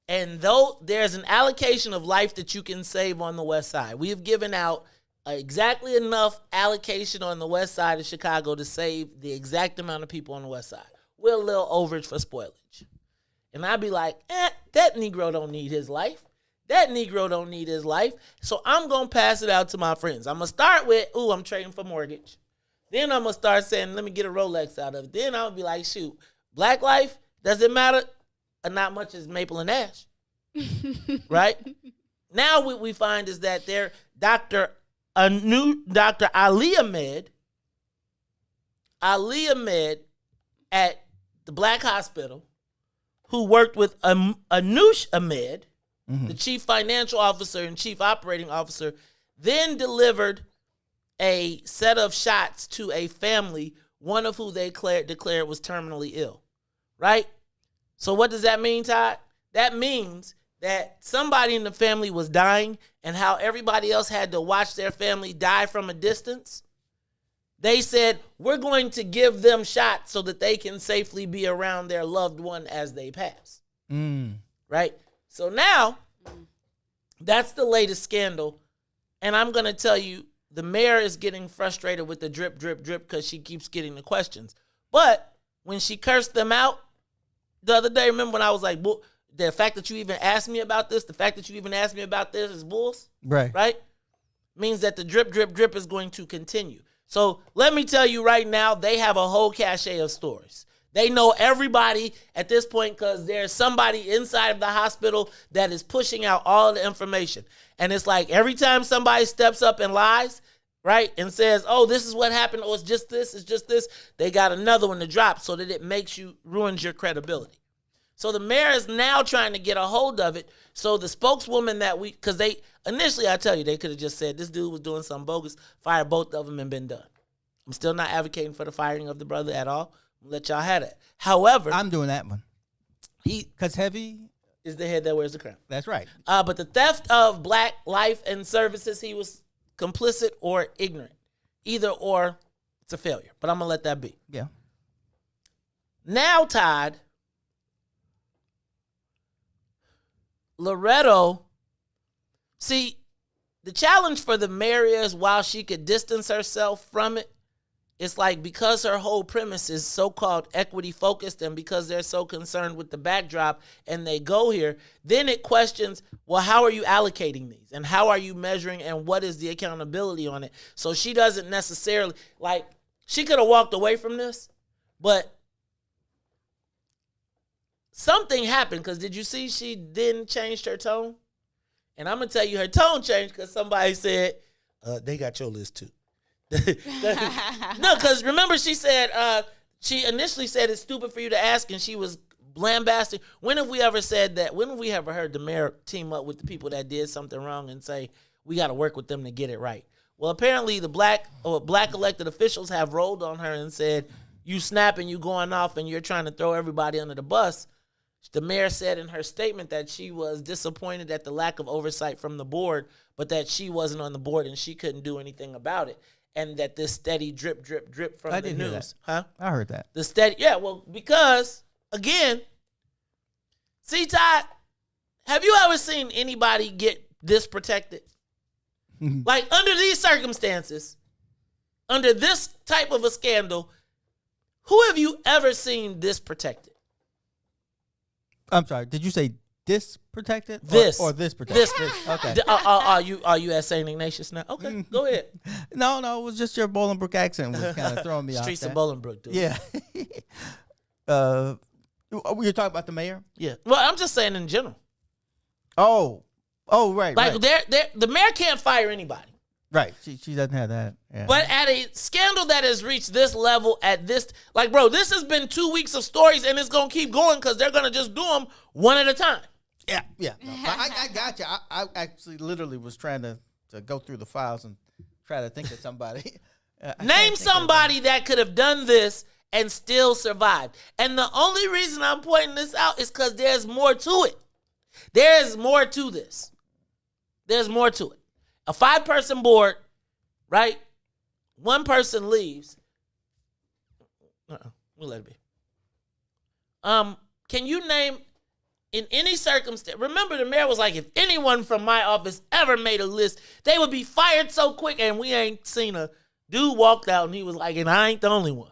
And though there's an allocation of life that you can save on the west side, we have given out exactly enough allocation on the west side of Chicago to save the exact amount of people on the west side. We're a little overage for spoilage. And I'd be like, that Negro don't need his life. That Negro don't need his life. So I'm going to pass it out to my friends. I'm going to start with, I'm trading for mortgage. Then I'm going to start saying, let me get a Rolex out of it. Then I'll be like, shoot, black life, does it matter? Not much as Maple and Ash. Right? Now what we find is that a new Dr. Ali Ahmed at the Black Hospital, who worked with Anush Ahmed, the chief financial officer and chief operating officer, then delivered a set of shots to a family, one of who they declared was terminally ill, right? So what does that mean, Todd? That means that somebody in the family was dying, and how everybody else had to watch their family die from a distance. They said, we're going to give them shots so that they can safely be around their loved one as they pass. Right? So now, that's the latest scandal. And I'm going to tell you, the mayor is getting frustrated with the drip, drip, drip because she keeps getting the questions. But when she cursed them out the other day, remember when I was like, the fact that you even asked me about this, is bulls. Right? Means that the drip, drip, drip is going to continue. So let me tell you right now, they have a whole cachet of stories. They know everybody at this point because there's somebody inside of the hospital that is pushing out all the information. And it's like every time somebody steps up and lies, right, and says, oh, this is what happened, or it's just this, they got another one to drop so that it ruins your credibility. So the mayor is now trying to get a hold of it. So the spokeswoman because initially I tell you, they could have just said this dude was doing something bogus, fire both of them and been done. I'm still not advocating for the firing of the brother at all. I'll let y'all have it. However, I'm doing that one. Because heavy is the head that wears the crown. That's right. But the theft of black life and services, he was complicit or ignorant. Either or, it's a failure. But I'm going to let that be. Yeah. Now, Todd, Loretto, see, the challenge for the mayor is while she could distance herself from it, it's like because her whole premise is so-called equity focused and because they're so concerned with the backdrop and they go here, then it questions, well, how are you allocating these? And how are you measuring and what is the accountability on it? So she doesn't necessarily, like, she could have walked away from this, but something happened because did you see she then changed her tone? And I'm going to tell you her tone changed because somebody said, they got your list too. No, because remember she said, she initially said it's stupid for you to ask and she was lambasting. When have we ever said that? When have we ever heard the mayor team up with the people that did something wrong and say, we got to work with them to get it right? Well, apparently the black elected officials have rolled on her and said, you snapping, you going off and you're trying to throw everybody under the bus. The mayor said in her statement that she was disappointed at the lack of oversight from the board, but that she wasn't on the board and she couldn't do anything about it. And that this steady drip, drip, drip from the news. Huh? I heard that. The steady, yeah, well, because, again, see, Todd, have you ever seen anybody get this protected? Like, under these circumstances, under this type of a scandal, who have you ever seen this protected? I'm sorry, did you say this protected? This. Or this protected? This. Okay. Are you at St. Ignatius now? Okay, go ahead. No, it was just your Bolingbrook accent was kind of throwing me off. Streets of Bolingbrook, dude. Yeah. You're talking about the mayor? Yeah. Well, I'm just saying in general. Oh, right. Like, right. the mayor can't fire anybody. Right. She doesn't have that. Yeah. But at a scandal that has reached this level at this, like, bro, this has been 2 weeks of stories and it's going to keep going because they're going to just do them one at a time. Yeah. No, I got you. I actually literally was trying to go through the files and try to think of somebody. Name somebody that could have done this and still survived. And the only reason I'm pointing this out is because there's more to it. There's more to this. There's more to it. A 5-person board, right? One person leaves. We'll let it be. Can you name in any circumstance? Remember, the mayor was like, if anyone from my office ever made a list, they would be fired so quick. And we ain't seen a dude walked out and he was like, and I ain't the only one.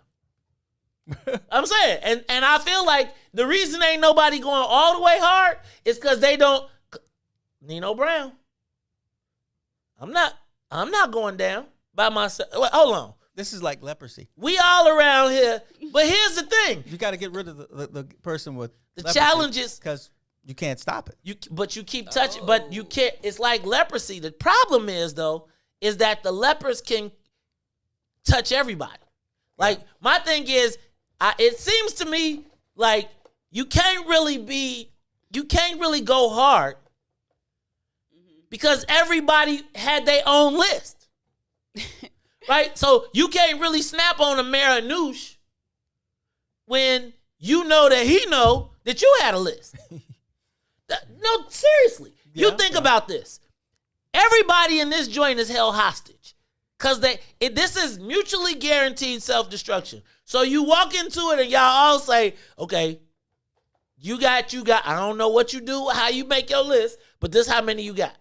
I'm saying, and I feel like the reason ain't nobody going all the way hard is because they don't. Nino Brown. I'm not going down by myself. Wait, hold on. This is like leprosy. We all around here. But here's the thing. You got to get rid of the person with the challenges. Because you can't stop it. But you keep touching. But you can't. It's like leprosy. The problem is, though, is that the lepers can touch everybody. Like, my thing is, it seems to me like you can't really go hard because everybody had their own list. Right? So you can't really snap on a Mayor Noosh when you know that he know that you had a list. No, seriously. You think about this. Everybody in this joint is held hostage because this is mutually guaranteed self-destruction. So you walk into it and y'all all say, okay, you got, I don't know what you do, how you make your list, but this how many you got.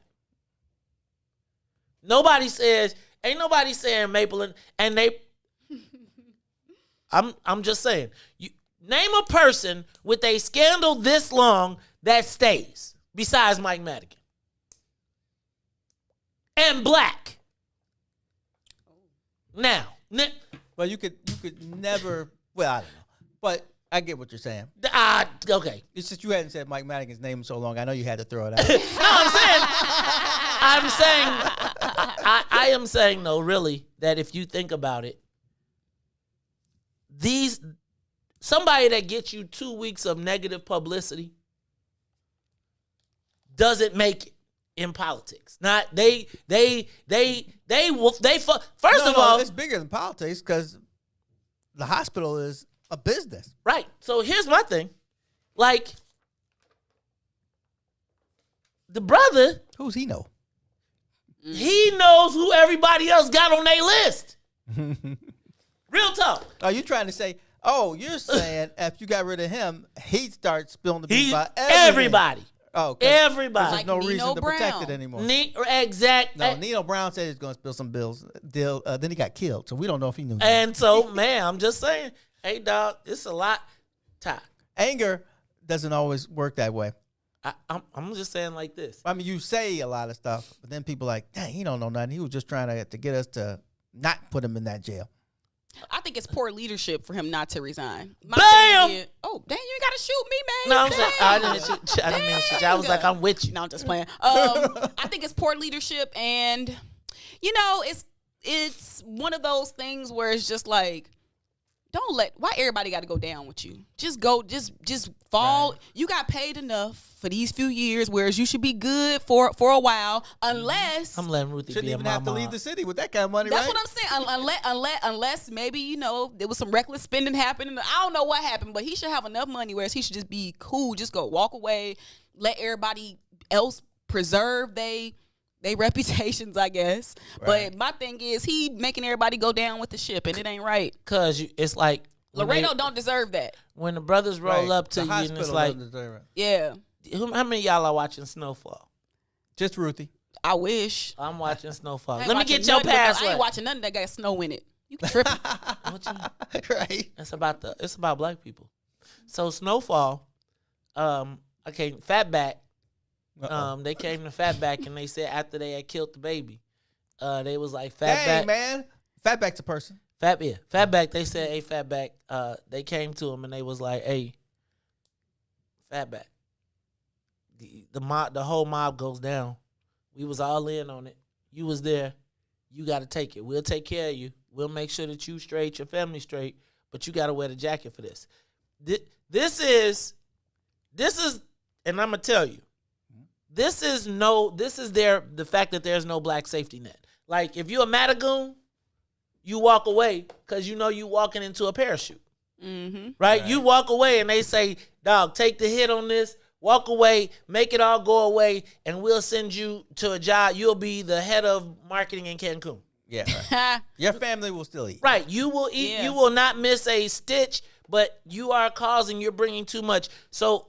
Ain't nobody saying Maple and they, I'm just saying, you name a person with a scandal this long that stays besides Mike Madigan. And black. Now, well, you could never. Well, I don't know, but I get what you're saying. Okay, it's just you hadn't said Mike Madigan's name so long. I know you had to throw it out. I am saying though, really, that if you think about it, somebody that gets you 2 weeks of negative publicity doesn't make it in politics. Not they first of all, it's bigger than politics because the hospital is a business. Right. So here's my thing. Like, the brother, who's he know? He knows who everybody else got on their list. Real talk. Are you trying to say? Oh, you're saying if you got rid of him, he'd start spilling the beans about everybody. Oh, everybody. There's no reason to protect it anymore. Exactly. No, Nino Brown said he's going to spill some bills. Then he got killed, so we don't know if he knew. And so, man, I'm just saying, hey, dog, it's a lot. Anger doesn't always work that way. I'm just saying like this. I mean, you say a lot of stuff, but then people are like, dang, he don't know nothing. He was just trying to get us to not put him in that jail. I think it's poor leadership for him not to resign. Bam! Is, oh, dang, you ain't got to shoot me, man. No, I'm saying, I didn't mean to shoot you. I was like, I'm with you. No, I'm just playing. I think it's poor leadership, and, you know, it's one of those things where it's just like, why everybody got to go down with you? Just go, just fall. Right. You got paid enough for these few years, whereas you should be good for a while, unless I'm letting Ruthie shouldn't be even my have mom. to leave the city with that kind of money. That's right? what I'm saying. Unless maybe, you know, there was some reckless spending happening. I don't know what happened, but he should have enough money, whereas he should just be cool, just go walk away, let everybody else preserve they reputations, I guess. Right. But my thing is, he making everybody go down with the ship, and it ain't right. Cause it's like Loretto don't deserve that. When the brothers roll up to you, and it's like, yeah. How many of y'all are watching Snowfall? Just Ruthie. I wish. I'm watching Snowfall. Let me get your password. I ain't watching nothing that got snow in it. You tripping? Right. It's about black people. So Snowfall, Fatback. They came to Fatback and they said after they had killed the baby, they was like, Fatback. Dang, man. Fatback's a person. Fatback, they said, hey, Fatback, they came to him and they was like, hey, Fatback, the whole mob goes down. We was all in on it. You was there. You got to take it. We'll take care of you. We'll make sure that you straight, your family straight, but you got to wear the jacket for this. This is, and I'm going to tell you, this is the fact that there's no black safety net. Like, if you're a Matagoon, you walk away because you know you walking into a parachute. Mm-hmm. Right? You walk away and they say, dog, take the hit on this, walk away, make it all go away, and we'll send you to a job. You'll be the head of marketing in Cancun. Yeah. Right. Your family will still eat. Right. You will eat. Yeah. You will not miss a stitch, but you're bringing too much. So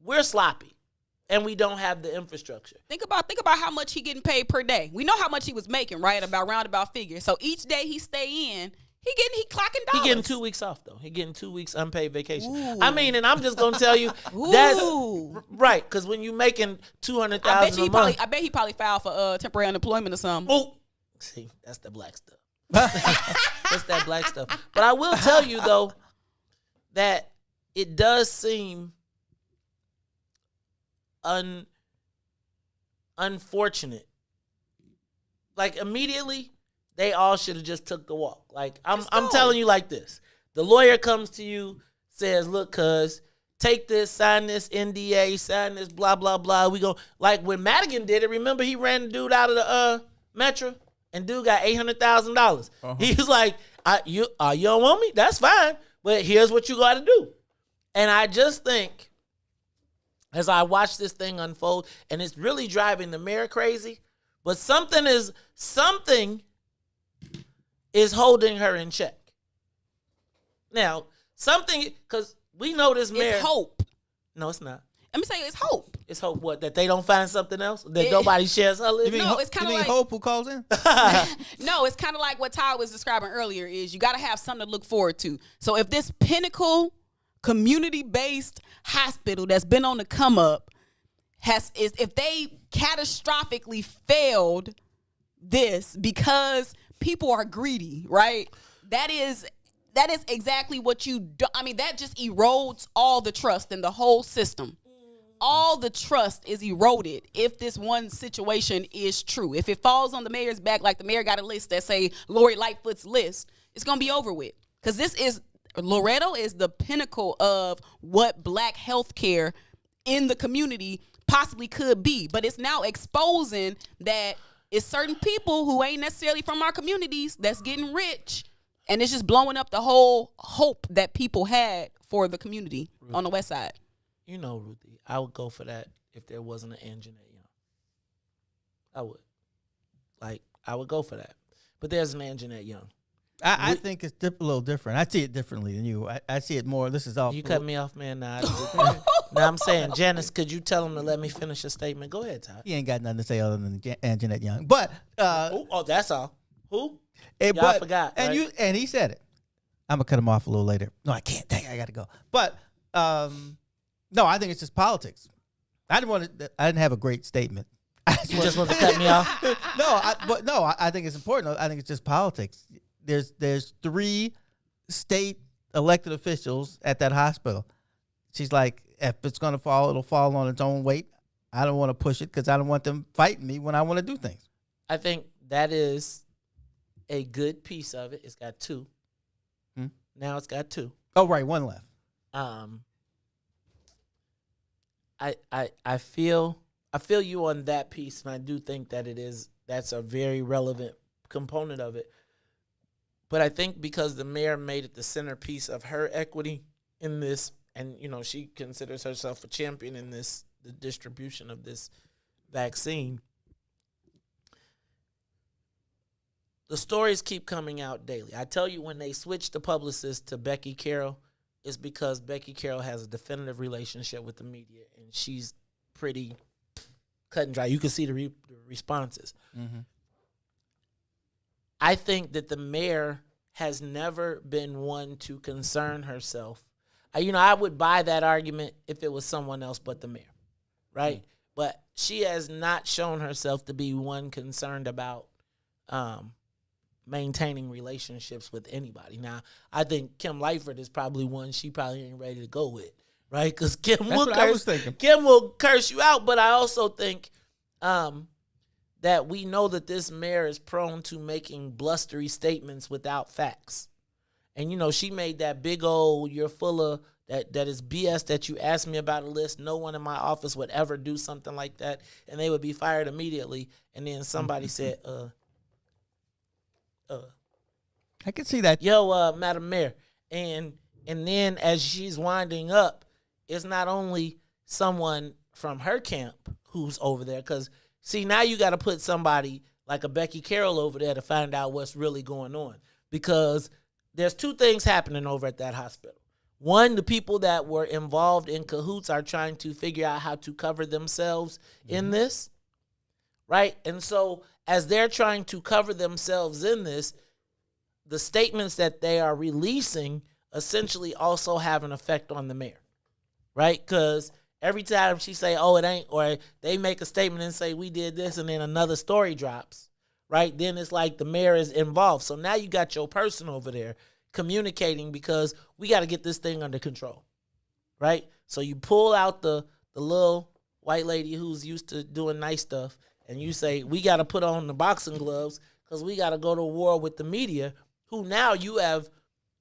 we're sloppy. And we don't have the infrastructure. Think about how much he getting paid per day. We know how much he was making, right? About roundabout figure. So each day he stay in, he clocking dollars. He getting 2 weeks off though. He getting 2 weeks unpaid vacation. Ooh. I mean, and I'm just gonna tell you that's right. Because when you making $200,000 a month, I bet he probably filed for temporary unemployment or something. Oh, see, that's the black stuff. That's that black stuff. But I will tell you though that it does seem unfortunate. Like immediately, they all should have just took the walk. Like I'm telling you like this. The lawyer comes to you, says, look, cuz, take this, sign this NDA, sign this blah, blah, blah. We go, like when Madigan did it, remember he ran the dude out of the Metro and dude got $800,000. He was like, you don't want me? That's fine. But here's what you got to do. And I just think, as I watch this thing unfold, and it's really driving the mayor crazy, but something is holding her in check. Now, because we know this mayor. It's hope. No, it's not. Let me tell you, it's hope. It's hope what? That they don't find something else? That nobody shares her list? It's kind of like Hope who calls in? No, it's kind of like what Todd was describing earlier is you got to have something to look forward to. So if this pinnacle community-based hospital that's been on the come up if they catastrophically failed this because people are greedy, right? That is exactly what you do. I mean, that just erodes all the trust in the whole system. All the trust is eroded if this one situation is true. If it falls on the mayor's back, like the mayor got a list that say Lori Lightfoot's list, it's gonna be over with. Because Loretto is the pinnacle of what black healthcare in the community possibly could be. But it's now exposing that it's certain people who ain't necessarily from our communities that's getting rich. And it's just blowing up the whole hope that people had for the community on the west side. You know, Ruthie, I would go for that if there wasn't an engine that young. I would. Like, I would go for that. But there's an Anjanette Young. I think it's a little different. I see it differently than you. I see it more. This is all. You cut me off, man. Now I'm saying, Janice, could you tell him to let me finish a statement? Go ahead, Todd. He ain't got nothing to say other than Anjanette Young. But that's all. Who? I forgot. And right? and he said it. I'm gonna cut him off a little later. No, I can't. Dang, I gotta go. But no, I think it's just politics. I didn't have a great statement. You just want to cut me off? I think it's important. I think it's just politics. There's 3 state elected officials at that hospital. She's like, if it's gonna fall, it'll fall on its own weight. I don't want to push it because I don't want them fighting me when I want to do things. I think that is a good piece of it. It's got 2. Now it's got 2. Oh, right, 1 left. I feel you on that piece, and I do think that that's a very relevant component of it. But I think because the mayor made it the centerpiece of her equity in this, and she considers herself a champion in this, the distribution of this vaccine, the stories keep coming out daily. I tell you, when they switched the publicist to Becky Carroll, it's because Becky Carroll has a definitive relationship with the media, and she's pretty cut and dry. You can see the responses. Mm-hmm. I think that the mayor has never been one to concern herself. I would buy that argument if it was someone else but the mayor, right? But she has not shown herself to be one concerned about maintaining relationships with anybody. Now, I think Kim Lightfoot is probably one she probably ain't ready to go with, right? Because Kim will curse you out, but I also think that we know that this mayor is prone to making blustery statements without facts. And, she made that big old, you're full of, that is BS that you asked me about a list. No one in my office would ever do something like that, and they would be fired immediately. And then somebody said, I can see that. Yo, Madam Mayor. And then as she's winding up, it's not only someone from her camp who's over there, because see, now you got to put somebody like a Becky Carroll over there to find out what's really going on. Because there's 2 things happening over at that hospital. One, the people that were involved in cahoots are trying to figure out how to cover themselves in this, right? And so as they're trying to cover themselves in this, the statements that they are releasing essentially also have an effect on the mayor, right? Because every time she say, oh, it ain't, or they make a statement and say, we did this, and then another story drops, right? Then it's like the mayor is involved. So now you got your person over there communicating because we got to get this thing under control, right? So you pull out the little white lady who's used to doing nice stuff, and you say, we got to put on the boxing gloves because we got to go to war with the media, who now you have,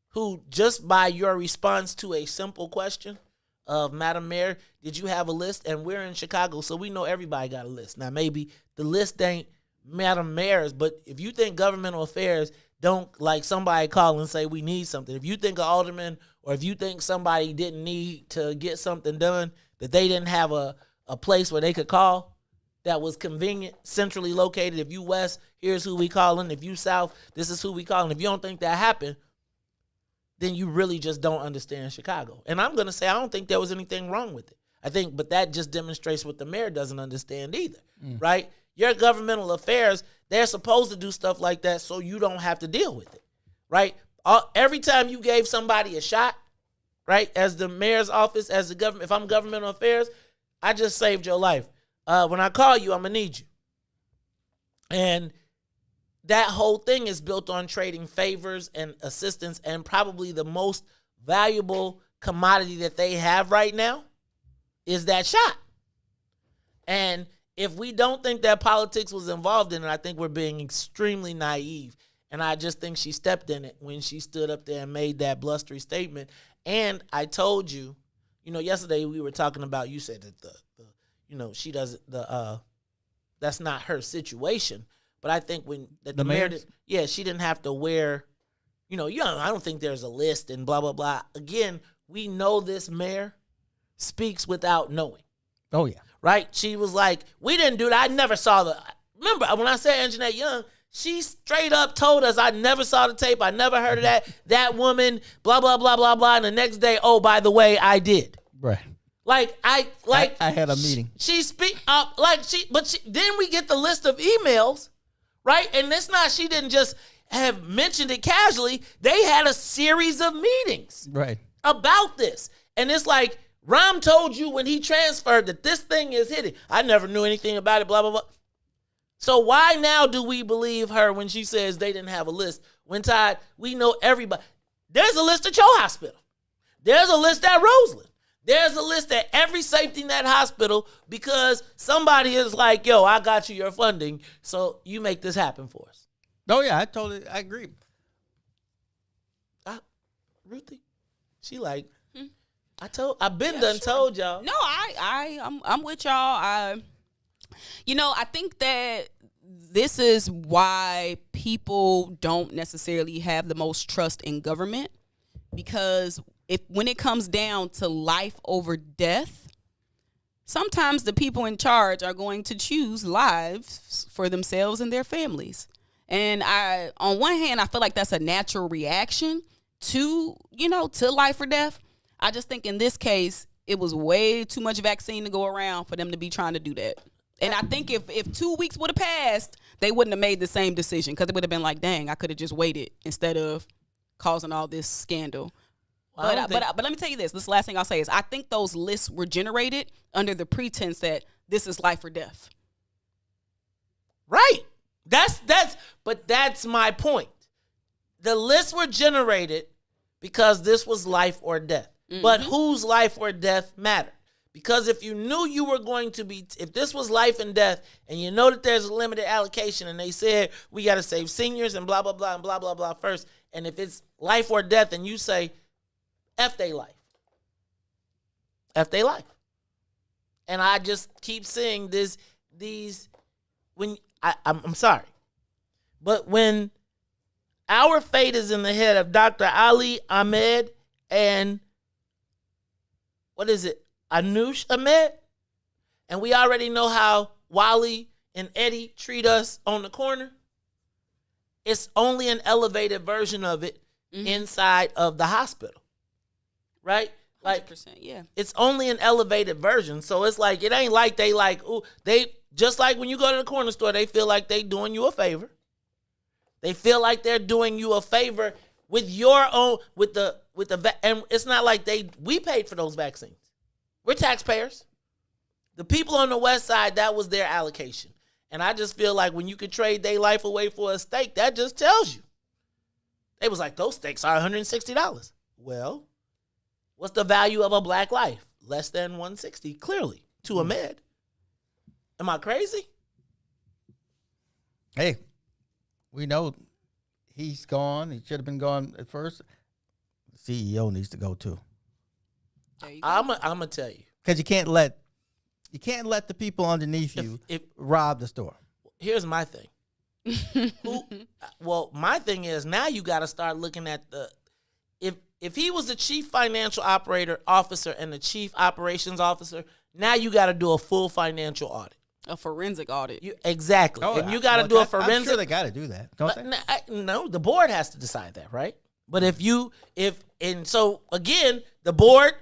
who just by your response to a simple question of, Madam Mayor, did you have a list? And we're in Chicago, so we know everybody got a list. Now, maybe the list ain't Madam Mayor's, but if you think governmental affairs don't, like somebody call and say we need something, if you think an alderman or if you think somebody didn't need to get something done, that they didn't have a place where they could call that was convenient, centrally located. If you west, here's who we calling. If you south, this is who we calling. If you don't think that happened, then you really just don't understand Chicago. And I'm going to say I don't think there was anything wrong with it. I think, but that just demonstrates what the mayor doesn't understand either, right? Your governmental affairs, they're supposed to do stuff like that so you don't have to deal with it, right? Every time you gave somebody a shot, right, as the mayor's office, as the government, if I'm governmental affairs, I just saved your life. When I call you, I'm going to need you. And that whole thing is built on trading favors and assistance, and probably the most valuable commodity that they have right now is that shot. And if we don't think that politics was involved in it, I think we're being extremely naive. And I just think she stepped in it when she stood up there and made that blustery statement. And I told you, yesterday we were talking about, you said that she doesn't, that's not her situation. But I think when the mayor, she didn't have to wear, I don't think there's a list and blah, blah, blah. Again, we know this mayor speaks without knowing. Oh, yeah. Right? She was like, we didn't do that. I never saw remember, when I said Anjanette Young, she straight up told us, I never saw the tape. I never heard of that woman, blah, blah, blah, blah, blah. And the next day, oh, by the way, I did. Right. I had a meeting. She speak up then we get the list of emails, right? And it's not, she didn't just have mentioned it casually. They had a series of meetings about this. And it's like, Ram told you when he transferred that this thing is hitting. I never knew anything about it, blah, blah, blah. So why now do we believe her when she says they didn't have a list? When, Todd, we know everybody. There's a list at your hospital. There's a list at Roseland. There's a list at every safety net hospital because somebody is like, yo, I got you your funding, so you make this happen for us. Oh, yeah, I agree. Ruthie, she like, I've been done told y'all. No, I'm with y'all. I think that this is why people don't necessarily have the most trust in government, because when it comes down to life over death, sometimes the people in charge are going to choose lives for themselves and their families. And on one hand, I feel like that's a natural reaction to life or death. I just think in this case, it was way too much vaccine to go around for them to be trying to do that. And I think if 2 weeks would have passed, they wouldn't have made the same decision, because it would have been like, dang, I could have just waited instead of causing all this scandal. But let me tell you this. This last thing I'll say is I think those lists were generated under the pretense that this is life or death. Right. That's my point. The lists were generated because this was life or death. Mm-hmm. But whose life or death mattered? Because if you knew you were going to be, if this was life and death, and you know that there's a limited allocation, and they said we got to save seniors and blah, blah, blah, and blah, blah, blah first, and if it's life or death, and you say, F they life. F they life. And I just keep seeing I'm sorry, but when our fate is in the head of Dr. Ali Ahmed and Anush Ahmed, and we already know how Wally and Eddie treat us on the corner, it's only an elevated version of it inside of the hospital. Right? Like 100%, yeah. It's only an elevated version. So it's like, it ain't like they just like when you go to the corner store, they feel like they doing you a favor. They feel like they're doing you a favor with your own, and it's not like we paid for those vaccines. We're taxpayers. The people on the west side, that was their allocation. And I just feel like when you could trade their life away for a steak, that just tells you. They was like, those steaks are $160. Well, what's the value of a black life? Less than $160, clearly, to Ahmed. Am I crazy? Hey, we know he's gone. He should have been gone at first. The CEO needs to go too. I'm gonna tell you, because you can't let the people underneath you rob the store. Here's my thing. My thing is now you got to start looking at if he was the chief financial officer and the chief operations officer, now you got to do a full financial audit. A forensic audit. Exactly. And you got to do a forensic. I'm sure they got to do that, don't they? No, the board has to decide that, right? But so again, the board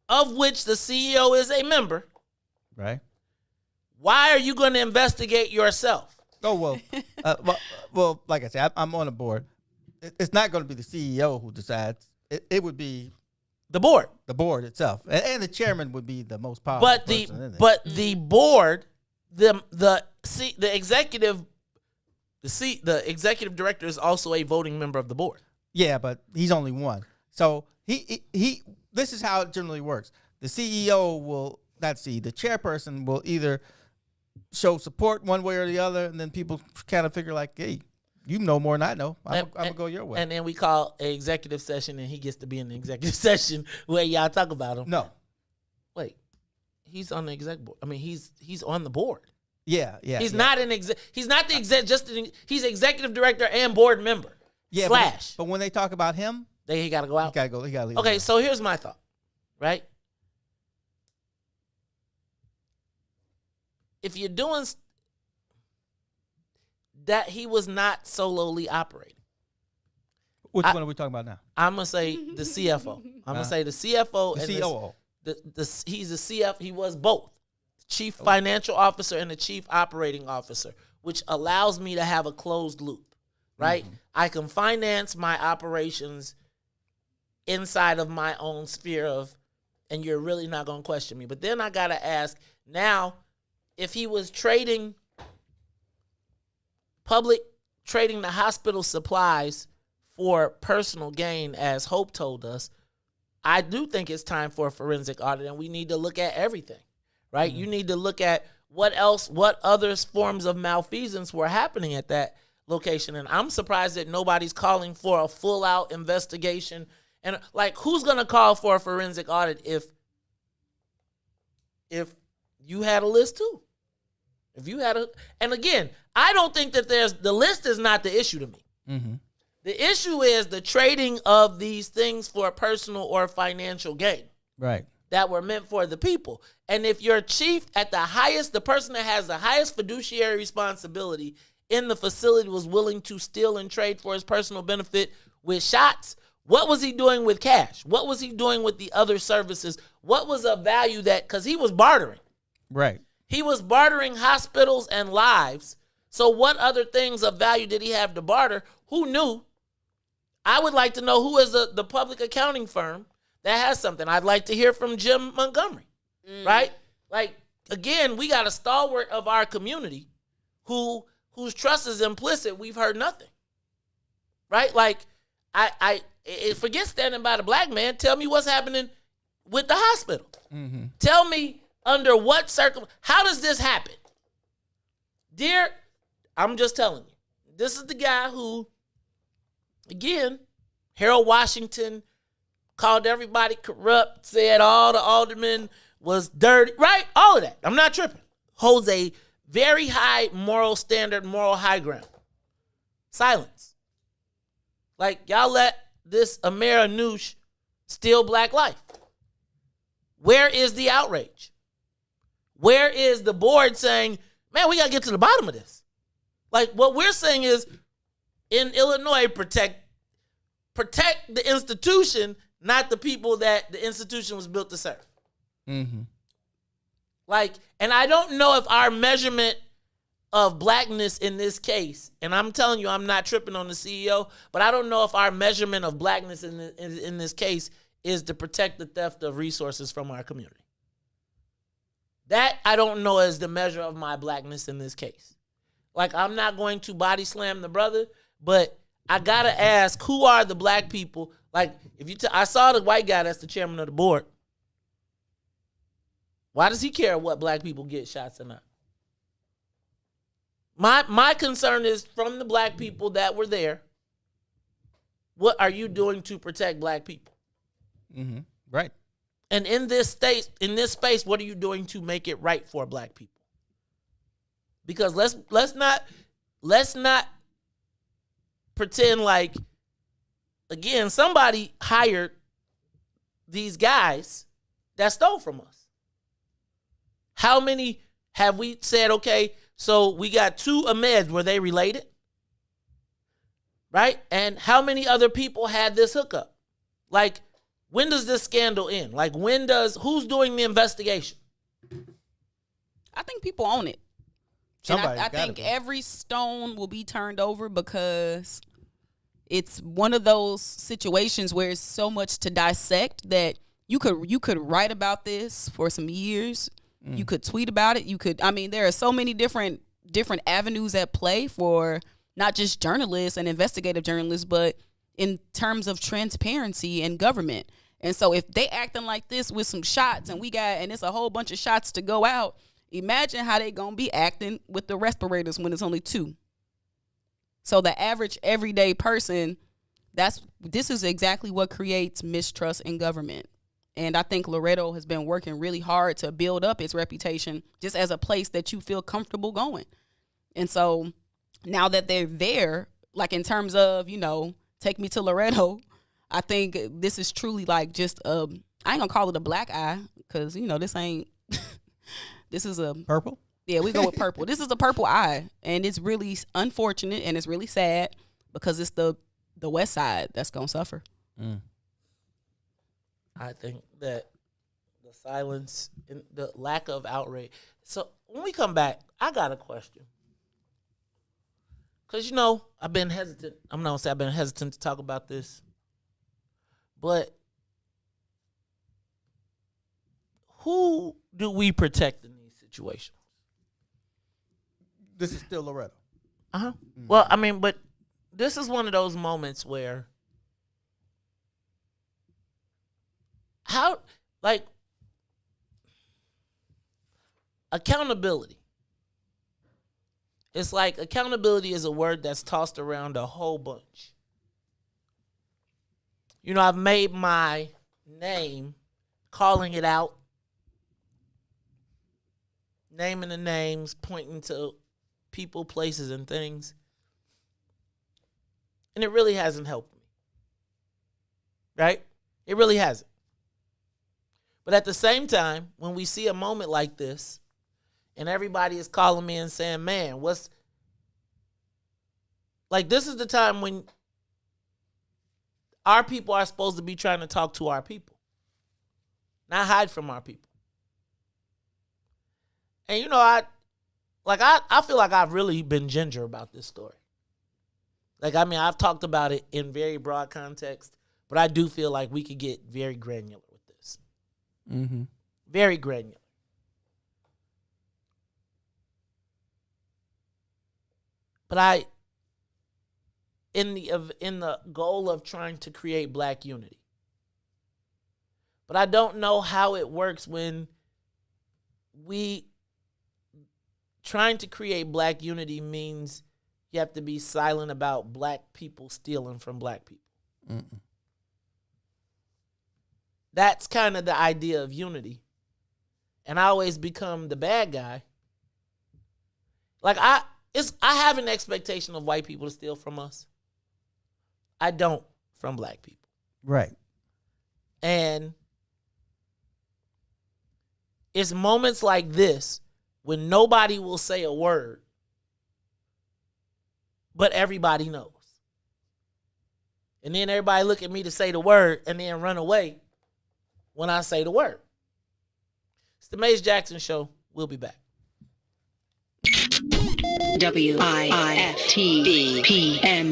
of which the CEO is a member, right? Why are you going to investigate yourself? Oh, well, like I said, I'm on a board. It's not going to be the CEO who decides. It would be the board. The board itself. And the chairman would be the most powerful person in it. But the board, the executive director is also a voting member of the board. Yeah, but he's only one. So he this is how it generally works. The CEO the chairperson will either show support one way or the other, and then people kind of figure like, hey, you know more than I know. I'm going to go your way. And then we call an executive session, and he gets to be in the executive session where y'all talk about him. No. Wait. He's on the exec board. I mean, he's on the board. Yeah. He's not an exec. He's not the exec. He's executive director and board member. Yeah. / But when they talk about him, he got to go out. He got to leave. Okay, so here's my thought. Right? If you're doing, that he was not solely operating. Which one are we talking about now? I'm gonna say the CFO. I'm gonna say the CFO The and COO. He's a CF. He was both chief financial officer and the chief operating officer, which allows me to have a closed loop. Right, I can finance my operations inside of my own sphere of, and you're really not gonna question me. But then I gotta ask now, if he was trading the hospital supplies for personal gain, as Hope told us, I do think it's time for a forensic audit, and we need to look at everything, right? You need to look at what other forms of malfeasance were happening at that location. And I'm surprised that nobody's calling for a full-out investigation. And, like, who's going to call for a forensic audit if you had a list too? And again, I don't think that the list is not the issue to me. The issue is the trading of these things for personal or financial gain. Right. That were meant for the people. And if your chief at the highest, the person that has the highest fiduciary responsibility in the facility was willing to steal and trade for his personal benefit with shots, what was he doing with cash? What was he doing with the other services? What was of value because he was bartering. Right. He was bartering hospitals and lives. So what other things of value did he have to barter? Who knew? I would like to know who is the public accounting firm that has something. I'd like to hear from Jim Montgomery, right? Like, again, we got a stalwart of our community whose trust is implicit. We've heard nothing, right? Like, I forget standing by the black man. Tell me what's happening with the hospital. Tell me under what how does this happen? Dear, I'm just telling you, this is the guy who, again, Harold Washington called everybody corrupt, said all the aldermen was dirty, right? All of that. I'm not tripping. Holds a very high moral standard, moral high ground. Silence. Like, y'all let this Amira Noosh steal black life. Where is the outrage? Where is the board saying, man, we got to get to the bottom of this? Like, what we're saying is, in Illinois, protect the institution, not the people that the institution was built to serve. Like, and I don't know if our measurement of blackness in this case, and I'm telling you, I'm not tripping on the CEO, but I don't know if our measurement of blackness in this case is to protect the theft of resources from our community. That I don't know is the measure of my blackness in this case. Like, I'm not going to body slam the brother, but I gotta ask, who are the black people? Like, if I saw the white guy that's the chairman of the board. Why does he care what black people get shots or not? My concern is from the black people that were there. What are you doing to protect black people? Right. And in this space, what are you doing to make it right for black people? Because let's not pretend like, again, somebody hired these guys that stole from us. How many have we said, okay, so we got 2 Ahmeds, were they related? Right? And how many other people had this hookup? Like, when does this scandal end? Like, who's doing the investigation? I think people own it. And I think every stone will be turned over because it's one of those situations where it's so much to dissect that you could write about this for some years. You could tweet about it. There are so many different avenues at play for not just journalists and investigative journalists, but in terms of transparency and government. And so if they acting like this with some shots and it's a whole bunch of shots to go out, imagine how they gonna be acting with the respirators when it's only 2. So the average everyday person, this is exactly what creates mistrust in government. And I think Loretto has been working really hard to build up its reputation just as a place that you feel comfortable going. And so now that they're there, like in terms of, take me to Loretto, I think this is truly like just I ain't gonna call it a black eye because, this ain't, this is a purple. Yeah, we go with purple. This is a purple eye, and it's really unfortunate and it's really sad because it's the West Side that's gonna suffer. I think that the silence and the lack of outrage. So when we come back, I got a question. Because, I've been hesitant. I'm not going to say I've been hesitant to talk about this. But who do we protect in these situations? This is still Loretto. Uh-huh. Well, but this is one of those moments where accountability. It's like accountability is a word that's tossed around a whole bunch. I've made my name calling it out, naming the names, pointing to people, places, and things. And it really hasn't helped me. Right? It really hasn't. But at the same time, when we see a moment like this, and everybody is calling me and saying, man, this is the time when our people are supposed to be trying to talk to our people, not hide from our people. And, I feel like I've really been ginger about this story. I've talked about it in very broad context, but I do feel like we could get very granular with this. Mm-hmm. Very granular. But in the goal of trying to create black unity. But I don't know how it works when trying to create black unity means you have to be silent about black people stealing from black people. Mm-mm. That's kind of the idea of unity. And I always become the bad guy. I have an expectation of white people to steal from us. I don't from black people. Right. And it's moments like this when nobody will say a word, but everybody knows. And then everybody look at me to say the word and then run away when I say the word. It's the Mays Jackson Show. We'll be back. WIFTBPM.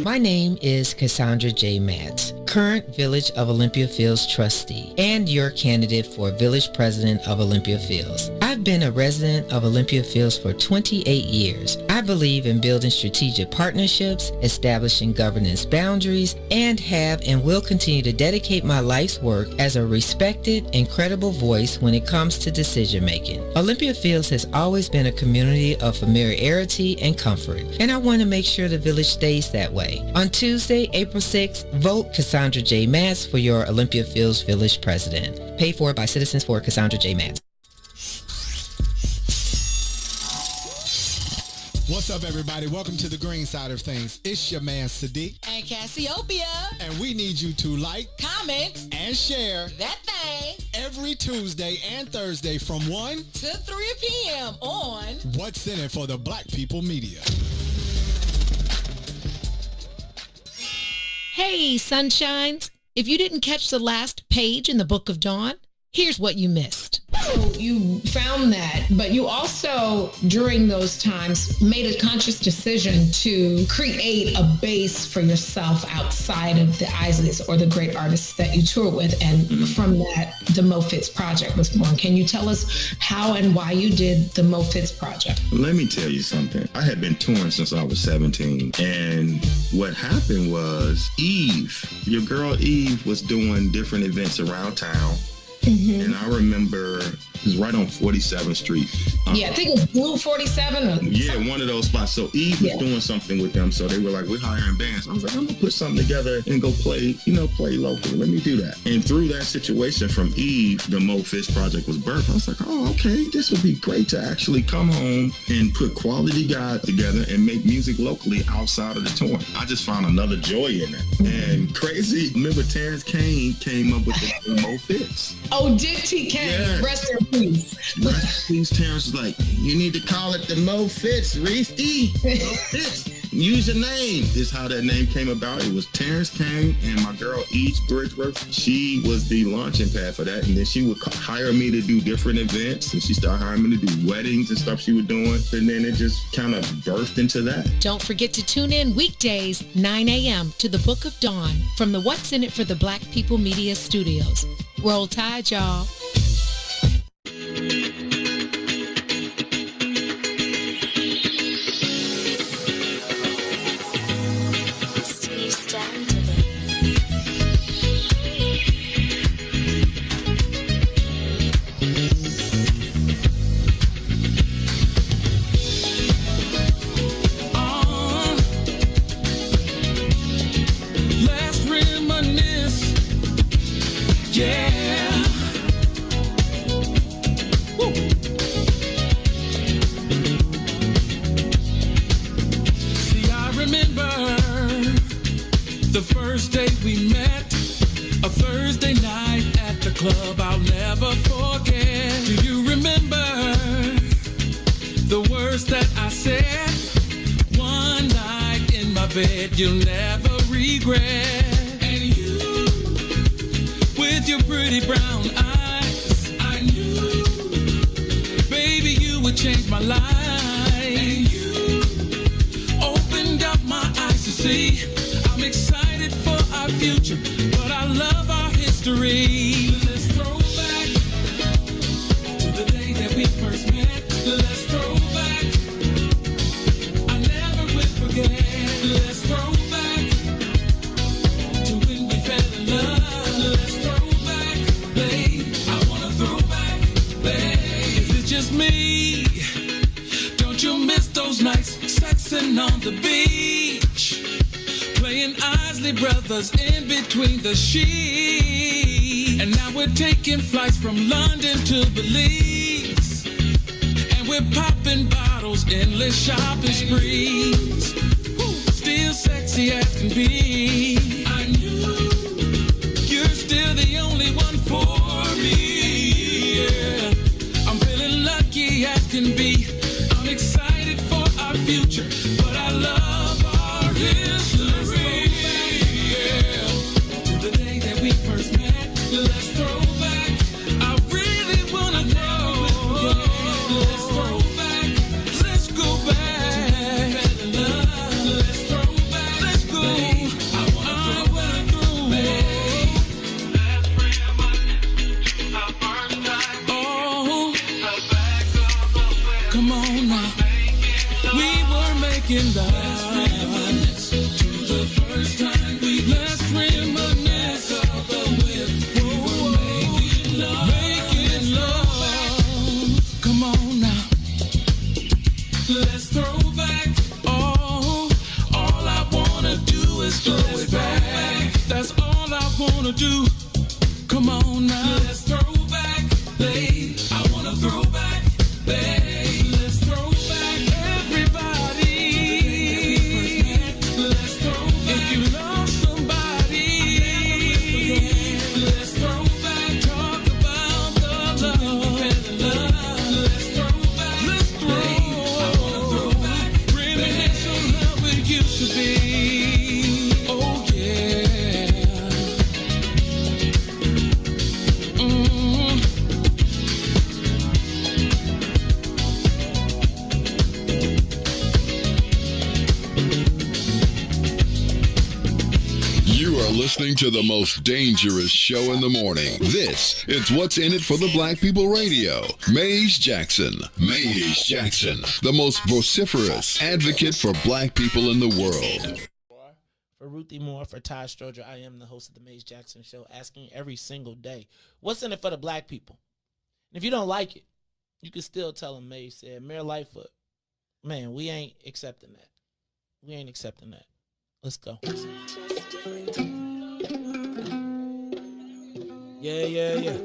My name is Cassandra J. Matz, current Village of Olympia Fields trustee and your candidate for Village President of Olympia Fields. I've been a resident of Olympia Fields for 28 years. I believe in building strategic partnerships, establishing governance boundaries, and have and will continue to dedicate my life's work as a respected and credible voice when it comes to decision making. Olympia Fields has always been a community of familiarity and comfort, and I want to make sure the village stays that way. On Tuesday, April 6th, vote Cassandra J. Matz for your Olympia Fields Village President. Paid for by Citizens for Cassandra J. Matz. What's up, everybody? Welcome to the green side of things. It's your man, Sadiq and Cassiopeia. And we need you to like, comment, and share that thing every Tuesday and Thursday from 1 to 3 p.m. on What's in It for the Black People Media. Hey, sunshines. If you didn't catch the last page in the Book of Dawn, here's what you missed. You found that, but you also, during those times, made a conscious decision to create a base for yourself outside of the Isleys or the great artists that you tour with. And from that, the Mo Fitz Project was born. Can you tell us how and why you did the Mo Fitz Project? Let me tell you something. I had been touring since I was 17. And what happened was your girl Eve was doing different events around town. Mm-hmm. And I remember it was right on 47th Street. Yeah, I think it was Blue 47. Yeah, one of those spots. So Eve was doing something with them. So they were like, we're hiring bands. I was like, I'm going to put something together and go play local. Let me do that. And through that situation from Eve, the Mo Fitz Project was birthed. I was like, oh, okay, this would be great to actually come home and put quality guys together and make music locally outside of the touring. I just found another joy in it. And crazy, remember Terrence Kane came up with the Mo Fitz. Oh, Dick T. Kane, rest in peace. Rest in peace. Terrence was like, you need to call it the Mo Fitz, Reefy. Mo Fitz. Use your name. This is how that name came about. It was Terrence Kane and my girl Each Bridgeworth. She was the launching pad for that, and then she would hire me to do different events, and she started hiring me to do weddings and stuff she was doing, and then it just kind of birthed into that. Don't forget to tune in weekdays, 9 a.m. to the Book of Dawn from the What's in It for the Black People Media Studios. Roll Tide, y'all. The first day we met, a Thursday night at the club I'll never forget. Do you remember the words that I said? One night in my bed you'll never regret. And you, with your pretty brown eyes, I knew, baby, you would change my life. And you opened up my eyes to see I'm excited for our future, but I love our history. Let's throw back to the day that we first met. Let's throw back, I never will forget. Let's throw back to when we fell in love. Let's throw back, babe. I wanna throw back, babe. Is it just me? Don't you miss those nights sexing on the beach? Playing Isley Brothers in between the sheets. And now we're taking flights from London to Belize. And we're popping bottles, endless shopping sprees. Still sexy as can be. I knew you're still the only one for me. Yeah. I'm feeling lucky as can be. I'm excited for our future, but I love our history. Let's throw back. I really wanna know. Let's throw back. Let's go back. Let's throw back. Let's go. I wanna throw back. Oh, come on now. We were making love to the first time we let's reminisce of the whip. Making love, come on now. Let's throw back. Oh, all I wanna do is throw it back. That's all I wanna do. Come on now. Let's throw back, babe. I wanna throw back, babe. Let's throw back, everybody. Let's throw back. If you love somebody, let's throw back. Talk about the love. Let's throw back. Let's throw. I wanna throw back. Reminisce on how it used to be. Oh yeah. You are listening to the most dangerous show in the morning. This is What's in It for the Black People Radio. Mays Jackson. Mays Jackson, the most vociferous advocate for black people in the world. For Ruthie Moore, for Todd Stroger, I am the host of the Mays Jackson Show, asking every single day, what's in it for the black people? And if you don't like it, you can still tell them Mays said, Mayor Lightfoot, man, we ain't accepting that. We ain't accepting that. Let's go. Yeah.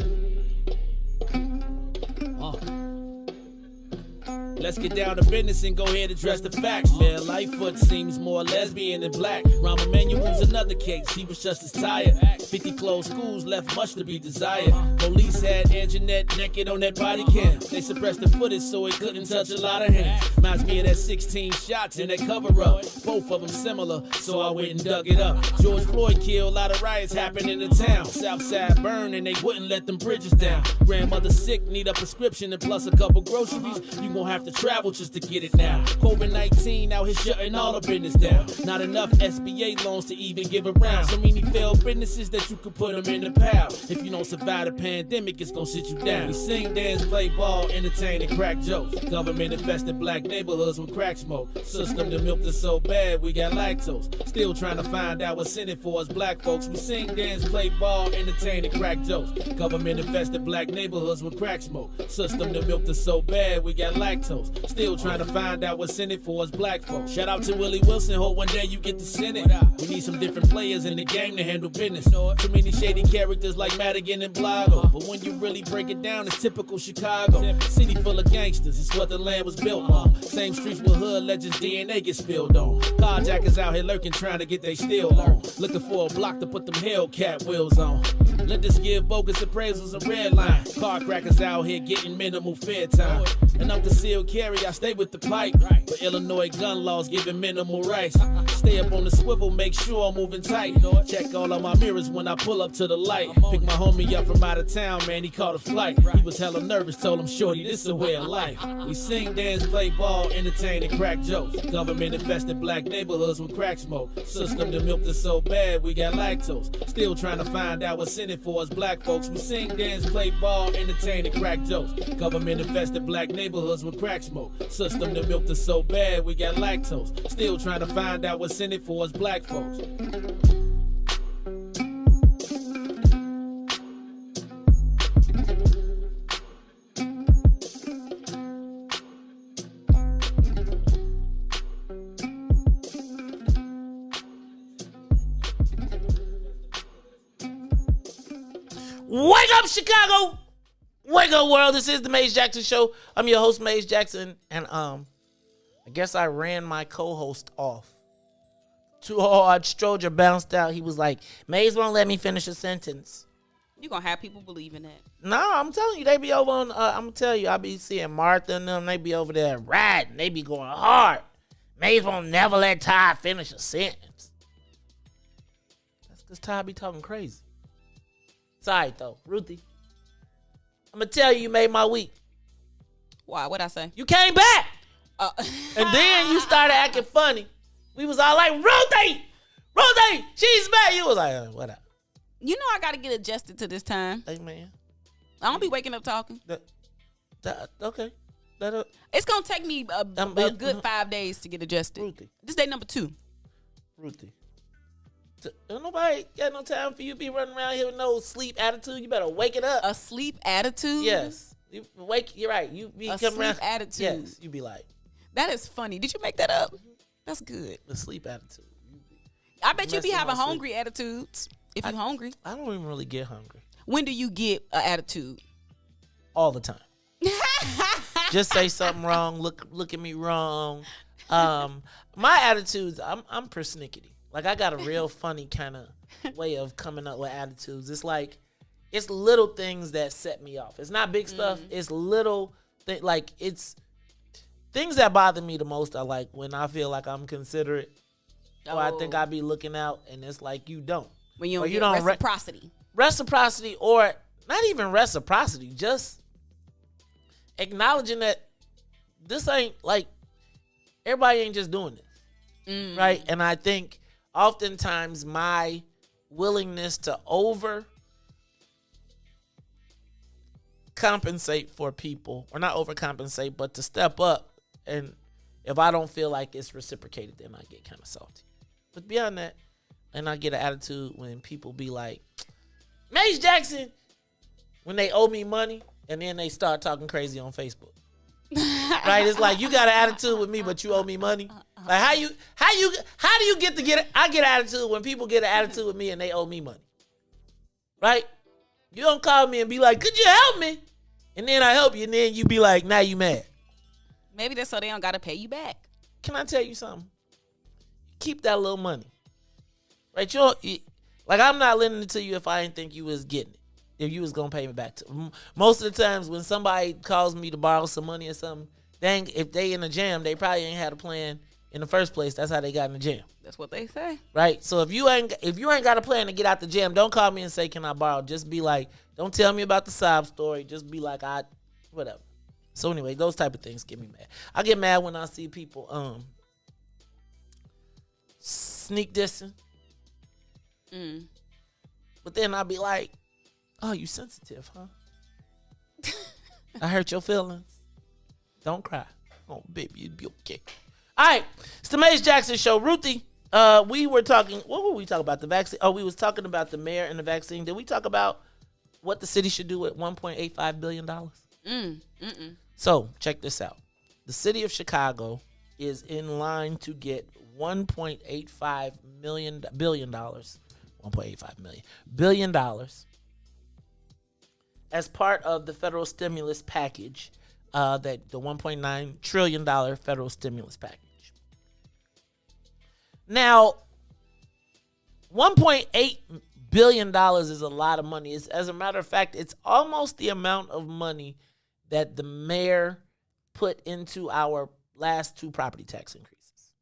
Let's get down to business and go ahead and address the facts, man. Lightfoot seems more lesbian than black. Rahm Emanuel's another case, he was just as tired. 50 closed schools left much to be desired. Police had Anjanette naked on that body cam. They suppressed the footage so it couldn't touch a lot of hands. Reminds me of that 16 shots in that cover-up. Both of them similar, so I went and dug it up. George Floyd killed, a lot of riots happened in the town. Southside burned and they wouldn't let them bridges down. Grandmother sick, need a prescription and plus a couple groceries. You gon' have to travel just to get it now. COVID-19 out here shutting all the business down. Not enough SBA loans to even give around. So many failed businesses that you could put them in the pile. If you don't survive the pandemic, it's gon' sit you down. We sing, dance, play ball, entertain, and crack jokes. Government infested black neighborhoods with crack smoke. System that milked us so bad we got lactose. Still trying to find out what's in it for us black folks. We sing, dance, play ball, entertain, and crack jokes. Government infested black neighborhoods with crack smoke. System that milked us so bad we got lactose. Still trying to find out what's in it for us black folks. Shout out to Willie Wilson, hope one day you get to send it. We need some different players in the game to handle business. Too many shady characters like Madigan and Blago. But when you really break it down, it's typical Chicago. City full of gangsters, it's what the land was built on. Same streets with hood legends DNA get spilled on. Carjackers out here lurking trying to get they steal on. Looking for a block to put them Hellcat wheels on. Let us give bogus appraisals a red line. Car crackers out here getting minimal fair time. And I'm concealed carry, I stay with the pipe. But Illinois gun laws giving minimal rights. Stay up on the swivel, make sure I'm moving tight. Check all of my mirrors when I pull up to the light. Pick my homie up from out of town, man, he caught a flight. He was hella nervous, told him, shorty, this a way of life. We sing, dance, play ball, entertain, and crack jokes. Government infested black neighborhoods with crack smoke. System that milked us so bad we got lactose. Still trying to find out what's in it for us black folks. We sing, dance, play ball, entertain, and crack jokes. Government infested black neighborhoods with crack smoke. System that milked us so bad we got lactose. Still trying to find out what's in it for us black folks. Wake up, Chicago! Wake up, world! This is the Maze Jackson Show. I'm your host, Maze Jackson, and I guess I ran my co-host off. Too hard. Stroger bounced out. He was like, "Maze won't let me finish a sentence." You gonna have people believing that? No, I'm telling you, they be over on. I'm gonna tell you, I be seeing Martha and them. They be over there riding. They be going hard. Maze won't never let Todd finish a sentence. That's because Todd be talking crazy. It's all right, though. Ruthie, I'm going to tell you made my week. Why? What'd I say? You came back. And then you started acting funny. We was all like, Ruthie, she's back. You was like, what up? You know I got to get adjusted to this time. Hey, man. I don't be waking up talking. Okay. It's going to take me a good 5 days to get adjusted. Ruthie. This day number 2. Ruthie. Don't nobody got no time for you to be running around here with no sleep attitude. You better wake it up. A sleep attitude? Yes. You're right. You be coming around. Attitude. Yes. You be like. That is funny. Did you make that up? That's good. The sleep attitude. I bet you be having hungry attitudes if you're hungry. I don't even really get hungry. When do you get an attitude? All the time. Just say something wrong. Look at me wrong. My attitudes, I'm persnickety. Like, I got a real funny kind of way of coming up with attitudes. It's like, it's little things that set me off. It's not big stuff. It's little it's things that bother me the most are like when I feel like I'm considerate or I think I be looking out and it's like you don't. When you don't get reciprocity. Reciprocity, or not even reciprocity, just acknowledging that this ain't like, everybody ain't just doing this. Right? And I think oftentimes my willingness to compensate for people, or not overcompensate, but to step up, and if I don't feel like it's reciprocated, then I get kind of salty. But beyond that, and I get an attitude when people be like, Maze Jackson, when they owe me money, and then they start talking crazy on Facebook. Right? It's like, you got an attitude with me, but you owe me money. Like, how do you get it? I get an attitude when people get an attitude with me and they owe me money. Right? You don't call me and be like, could you help me? And then I help you, and then you be like, now you mad. Maybe that's so they don't got to pay you back. Can I tell you something? Keep that little money. Right? Like, I'm not lending it to you if I didn't think you was getting it. If you was going to pay me back. Most of the times when somebody calls me to borrow some money or something, if they in a jam, they probably ain't had a plan in the first place. That's how they got in the jam. That's what they say. Right? So if you ain't got a plan to get out the jam, don't call me and say, can I borrow? Just be like, don't tell me about the sob story. Just be like, whatever. So anyway, those type of things get me mad. I get mad when I see people sneak dissing. But then I'll be like, oh, you sensitive, huh? I hurt your feelings. Don't cry. Oh, baby, you'd be okay. All right, it's the Maze Jackson Show. Ruthie, we were talking, what were we talking about? The vaccine? Oh, we was talking about the mayor and the vaccine. Did we talk about what the city should do with $1.85 billion? So, check this out. The city of Chicago is in line to get $1.85 billion as part of the federal stimulus package, the $1.9 trillion federal stimulus package. Now, $1.8 billion is a lot of money. As a matter of fact, it's almost the amount of money that the mayor put into our last 2 property tax increases.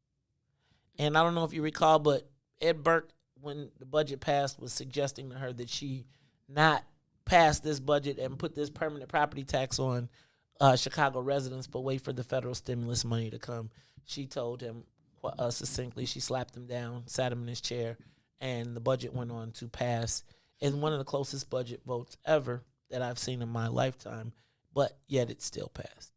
And I don't know if you recall, but Ed Burke, when the budget passed, was suggesting to her that she not pass this budget and put this permanent property tax on Chicago residents, but wait for the federal stimulus money to come. She told him succinctly, she slapped him down, sat him in his chair, and the budget went on to pass in one of the closest budget votes ever that I've seen in my lifetime, but yet it still passed.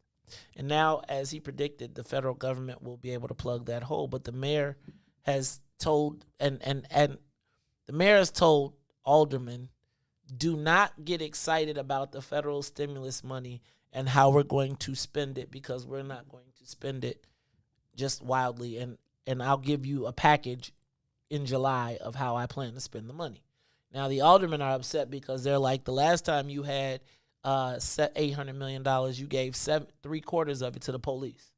And now, as he predicted, the federal government will be able to plug that hole, but the mayor has told, and the mayor has told aldermen, do not get excited about the federal stimulus money and how we're going to spend it, because we're not going to spend it just wildly. And I'll give you a package in July of how I plan to spend the money. Now, the aldermen are upset because they're like, the last time you had $800 million, you gave 3/4 of it to the police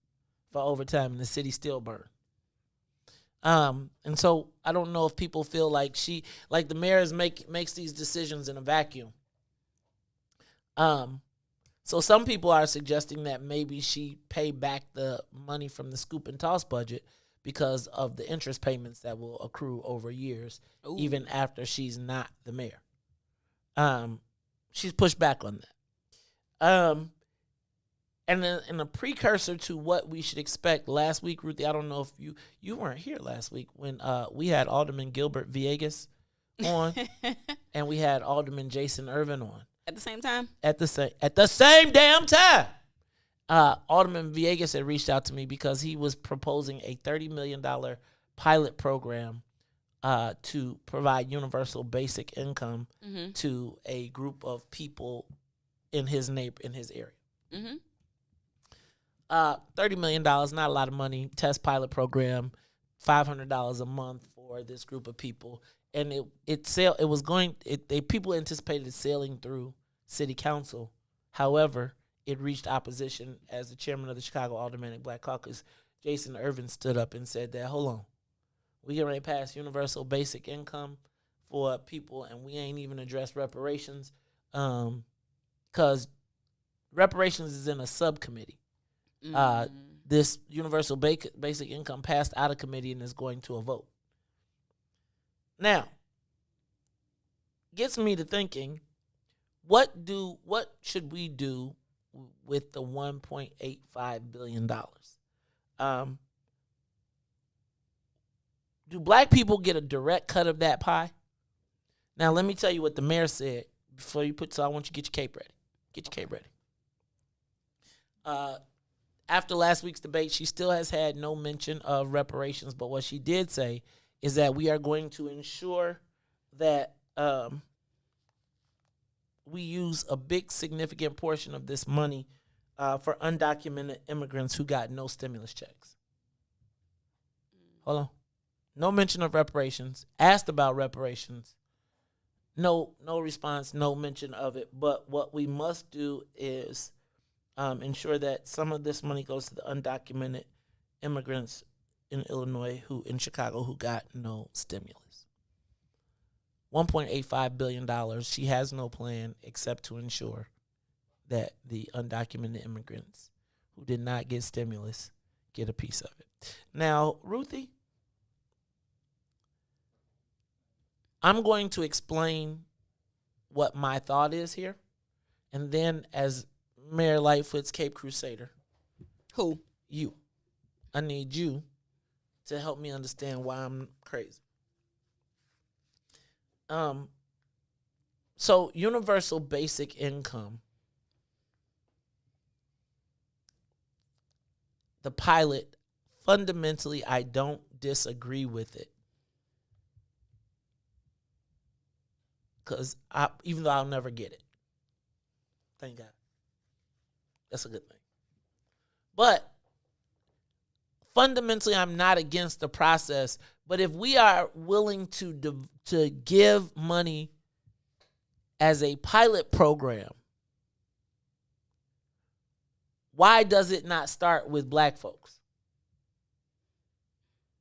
for overtime, and the city still burned. And so I don't know if people feel like the mayor makes these decisions in a vacuum. So some people are suggesting that maybe she pay back the money from the scoop and toss budget because of the interest payments that will accrue over years, even after she's not the mayor. She's pushed back on that. And then in a precursor to what we should expect, last week, Ruthie, I don't know if you weren't here last week when we had Alderman Gilbert Villegas on, and we had Alderman Jason Irvin on. At the same time? At the same damn time. Alderman Villegas had reached out to me because he was proposing a $30 million pilot program to provide universal basic income to a group of people in his area. Mm-hmm. $30 million, not a lot of money. Test pilot program, $500 a month for this group of people, and people anticipated it sailing through City Council. However, it reached opposition as the chairman of the Chicago Aldermanic Black Caucus, Jason Irvin, stood up and said that, hold on, we get ready to pass universal basic income for people, and we ain't even addressed reparations, because reparations is in a subcommittee. This universal basic income passed out of committee and is going to a vote. Now, gets me to thinking, what should we do with the $1.85 billion? Do black people get a direct cut of that pie? Now, let me tell you what the mayor said before you so I want you to get your cape ready. Get your cape ready. After last week's debate, she still has had no mention of reparations, but what she did say is that we are going to ensure that we use a big significant portion of this money for undocumented immigrants who got no stimulus checks. Hold on. No mention of reparations. Asked about reparations. No response, no mention of it. But what we must do is ensure that some of this money goes to the undocumented immigrants in Illinois in Chicago who got no stimulus. $1.85 billion. She has no plan except to ensure that the undocumented immigrants who did not get stimulus get a piece of it. Now, Ruthie, I'm going to explain what my thought is here. And then as Mayor Lightfoot's Cape Crusader. Who? You. I need you to help me understand why I'm crazy. So universal basic income, the pilot, fundamentally, I don't disagree with it. Because even though I'll never get it. Thank God. That's a good thing. But fundamentally, I'm not against the process. But if we are willing to give money as a pilot program, why does it not start with black folks?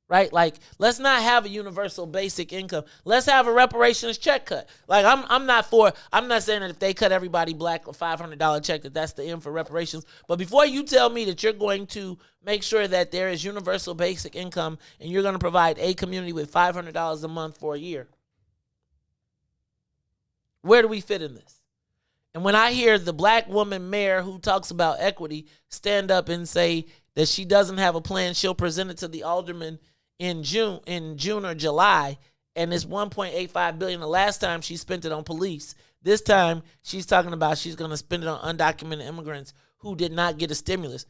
Right? Like, let's not have a universal basic income. Let's have a reparations check cut. Like, I'm not saying that if they cut everybody black a $500 check, that's the end for reparations. But before you tell me that you're going to make sure that there is universal basic income and you're going to provide a community with $500 a month for a year, where do we fit in this? And when I hear the black woman mayor who talks about equity stand up and say that she doesn't have a plan, she'll present it to the aldermen in June or July, and it's $1.85 billion. The last time she spent it on police. This time she's talking about she's going to spend it on undocumented immigrants who did not get a stimulus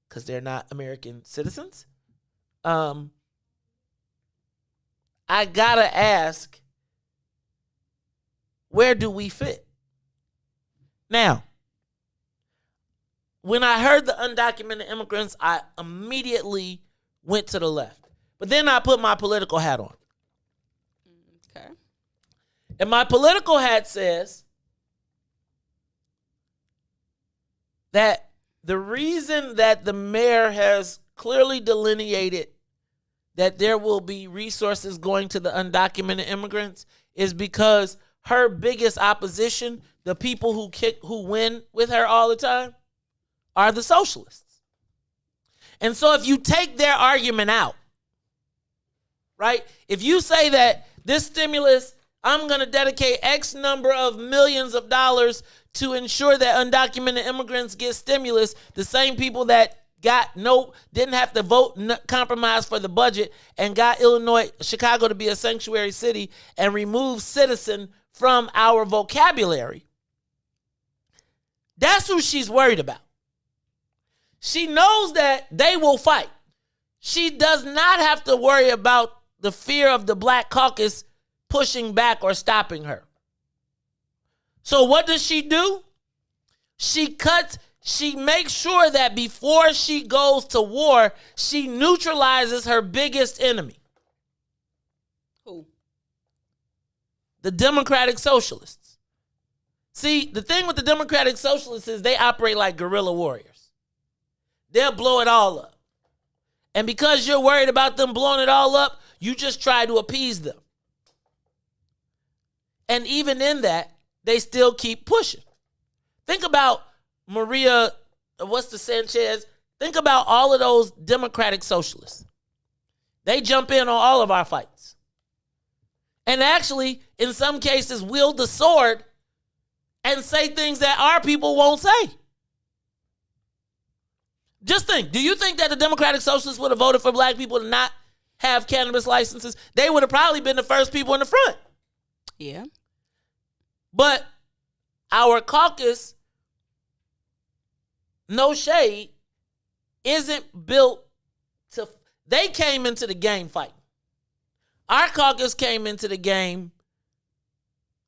because they're not American citizens. I gotta ask, where do we fit? Now, when I heard the undocumented immigrants, I immediately went to the left. But then I put my political hat on. Okay. And my political hat says that the reason that the mayor has clearly delineated that there will be resources going to the undocumented immigrants is because her biggest opposition, the people who win with her all the time, are the socialists. And so if you take their argument out, right? If you say that this stimulus, I'm going to dedicate X number of millions of dollars to ensure that undocumented immigrants get stimulus, the same people that didn't have to vote, compromise for the budget, and got Chicago to be a sanctuary city and remove citizen from our vocabulary, that's who she's worried about. She knows that they will fight. She does not have to worry about the fear of the Black Caucus pushing back or stopping her. So what does she do? She makes sure that before she goes to war, she neutralizes her biggest enemy. Who? The Democratic Socialists. See, the thing with the Democratic Socialists is they operate like guerrilla warriors. They'll blow it all up. And because you're worried about them blowing it all up, you just try to appease them. And even in that, they still keep pushing. Think about Maria, Sanchez. Think about all of those Democratic Socialists. They jump in on all of our fights. And actually, in some cases, wield the sword and say things that our people won't say. Just think, do you think that the Democratic Socialists would have voted for black people to not have cannabis licenses? They would have probably been the first people in the front. Yeah. But our caucus, no shade, isn't built to... They came into the game fighting. Our caucus came into the game,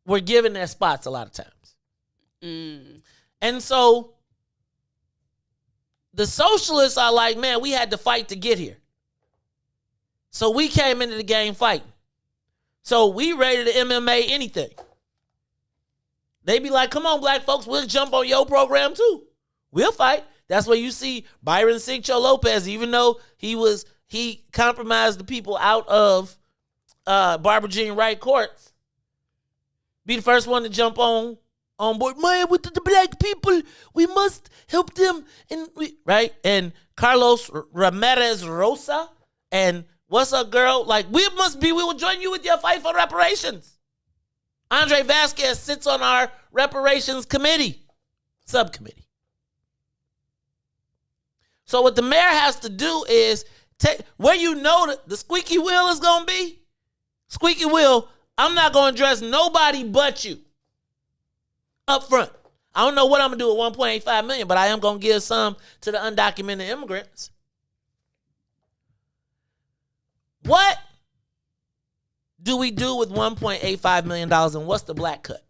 were given their spots a lot of times. And so the socialists are like, man, we had to fight to get here. So we came into the game fighting. So we ready to MMA anything. They be like, come on, black folks, we'll jump on your program too. We'll fight. That's where you see Byron Cincho Lopez, even though he compromised the people out of Barbara Jean Wright courts, be the first one to jump on board. Man, with the black people, we must help them. Right? And Carlos Ramirez Rosa, and what's up, girl? Like, we will join you with your fight for reparations. Andre Vasquez sits on our reparations committee, subcommittee. So what the mayor has to do is take where you know that the squeaky wheel is going to be. Squeaky wheel, I'm not going to address nobody but you up front. I don't know what I'm going to do with $1.85 million, but I am going to give some to the undocumented immigrants. What do we do with $1.85 million, and what's the black cut?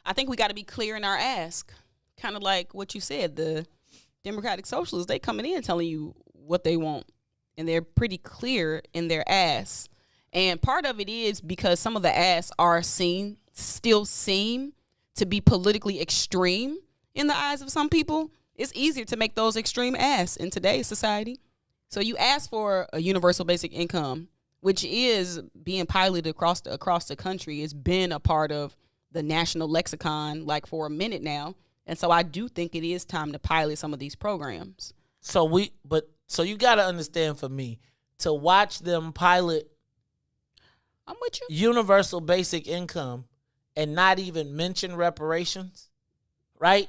I think we got to be clear in our ask. Kind of like what you said, the Democratic Socialists, they coming in telling you what they want, and they're pretty clear in their asks. And part of it is because some of the asks are still seem to be politically extreme in the eyes of some people. It's easier to make those extreme asks in today's society. So you ask for a universal basic income, which is being piloted across the country. It's been a part of the national lexicon like for a minute now. And so I do think it is time to pilot some of these programs. So you got to understand, for me, to watch them pilot I'm with you. universal basic income and not even mention reparations, right?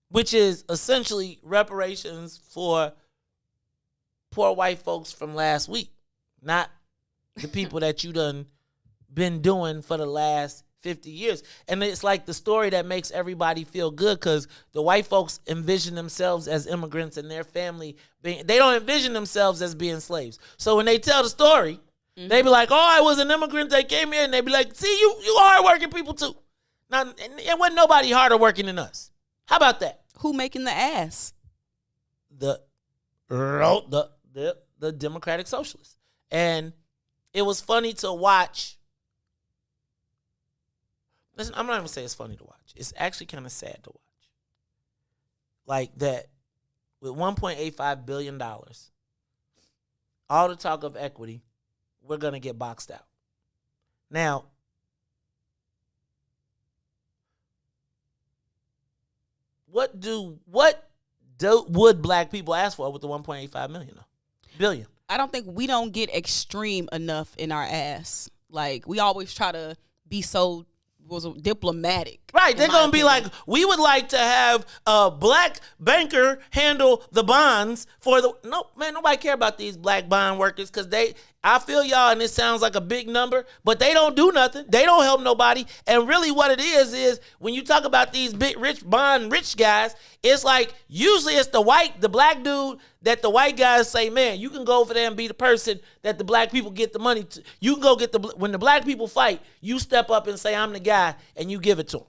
Which is essentially reparations for poor white folks from last week, not the people that you done been doing for the last 50 years. And it's like the story that makes everybody feel good, because the white folks envision themselves as immigrants and their family they don't envision themselves as being slaves. So when they tell the story, they be like, oh, I was an immigrant that came here, and they be like, see, you hard-working people too. Now, it wasn't nobody harder working than us. How about that? Who making the ass? The Democratic Socialists. And it was funny to watch. Listen, I'm not even gonna say it's funny to watch. It's actually kind of sad to watch. Like that, with $1.85 billion, all the talk of equity, we're gonna get boxed out. Now, what would black people ask for with the $1.85 billion? I don't think we don't get extreme enough in our ass. Like, we always try to be so diplomatic. Right. They're going to be like, we would like to have a black banker handle the bonds for the... No, man, nobody care about these black bond workers, because I feel y'all, and it sounds like a big number, but they don't do nothing. They don't help nobody. And really what it is when you talk about these big rich guys, it's like usually it's the black dude that the white guys say, man, you can go over there and be the person that the black people get the money to. You can go when the black people fight, you step up and say, I'm the guy, and you give it to them.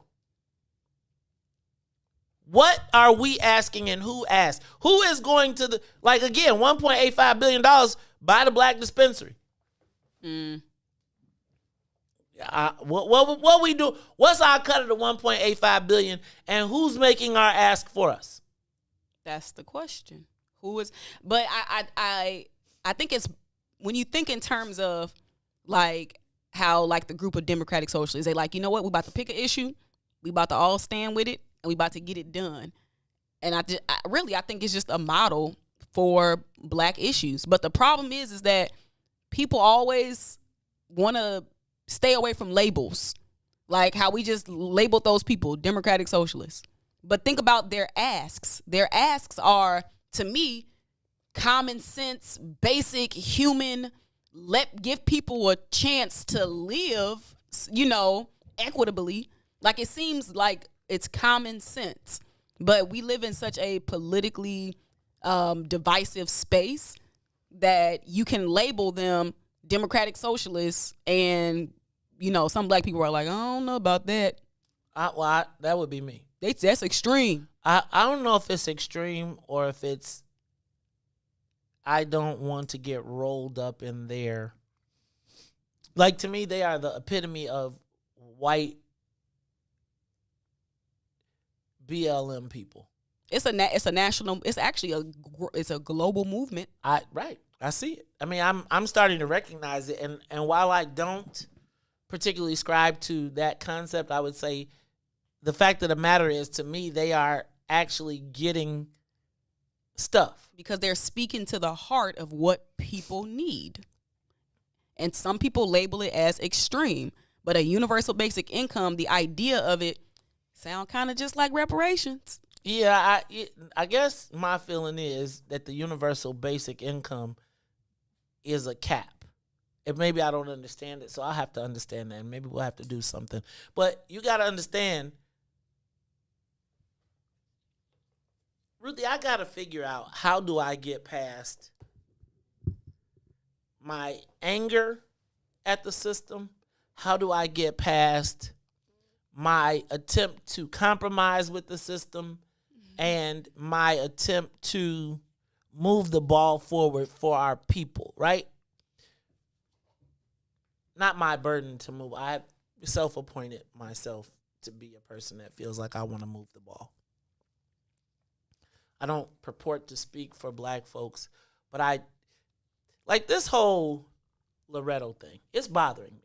What are we asking, and who asked? Who is going to again, $1.85 billion by the black dispensary? What we do? What's our cut of the $1.85 billion, and who's making our ask for us? That's the question. Who is? But I think it's when you think in terms of how the group of Democratic Socialists, they you know what, we about to pick an issue, we about to all stand with it, and we about to get it done. And I think it's just a model for black issues. But the problem is that people always want to stay away from labels, like how we just labeled those people Democratic Socialists. But think about their asks. Their asks are, to me, common sense, basic human, give people a chance to live, equitably. It seems like it's common sense. But we live in such a politically divisive space that you can label them Democratic Socialists, and some black people are like, I don't know about that. That would be me. That's extreme. I don't know if it's extreme or if it's I don't want to get rolled up in there. To me, they are the epitome of white BLM people. It's a national. It's actually it's a global movement. I see it. I mean, I'm starting to recognize it, and while I don't particularly ascribe to that concept, I would say the fact of the matter is, to me, they are actually getting stuff because they're speaking to the heart of what people need. And some people label it as extreme, but a universal basic income, the idea of it, sound kind of just like reparations. Yeah, I guess my feeling is that the universal basic income is a cap. And maybe I don't understand it, so I'll have to understand that, and maybe we'll have to do something. But you got to understand, Ruthie, I got to figure out, how do I get past my anger at the system? How do I get past my attempt to compromise with the system and my attempt to move the ball forward for our people, right? Not my burden to move. I have self-appointed myself to be a person that feels like I want to move the ball. I don't purport to speak for black folks, but I like this whole Loretto thing. It's bothering me.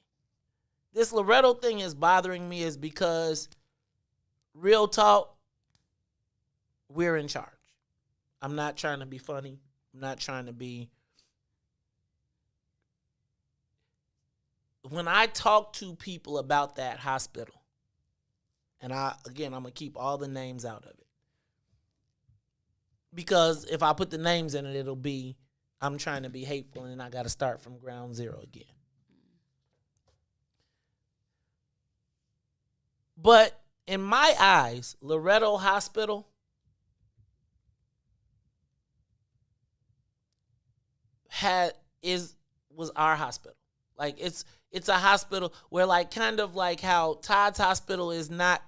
This Loretto thing is bothering me is because, real talk, we're in charge. I'm not trying to be funny. I'm not trying to be. When I talk to people about that hospital, and I'm going to keep all the names out of it. Because if I put the names in it, it'll be, I'm trying to be hateful and I got to start from ground zero again. But in my eyes, Loretto Hospital was our hospital. Like it's a hospital where, like, kind of like how Todd's hospital is not,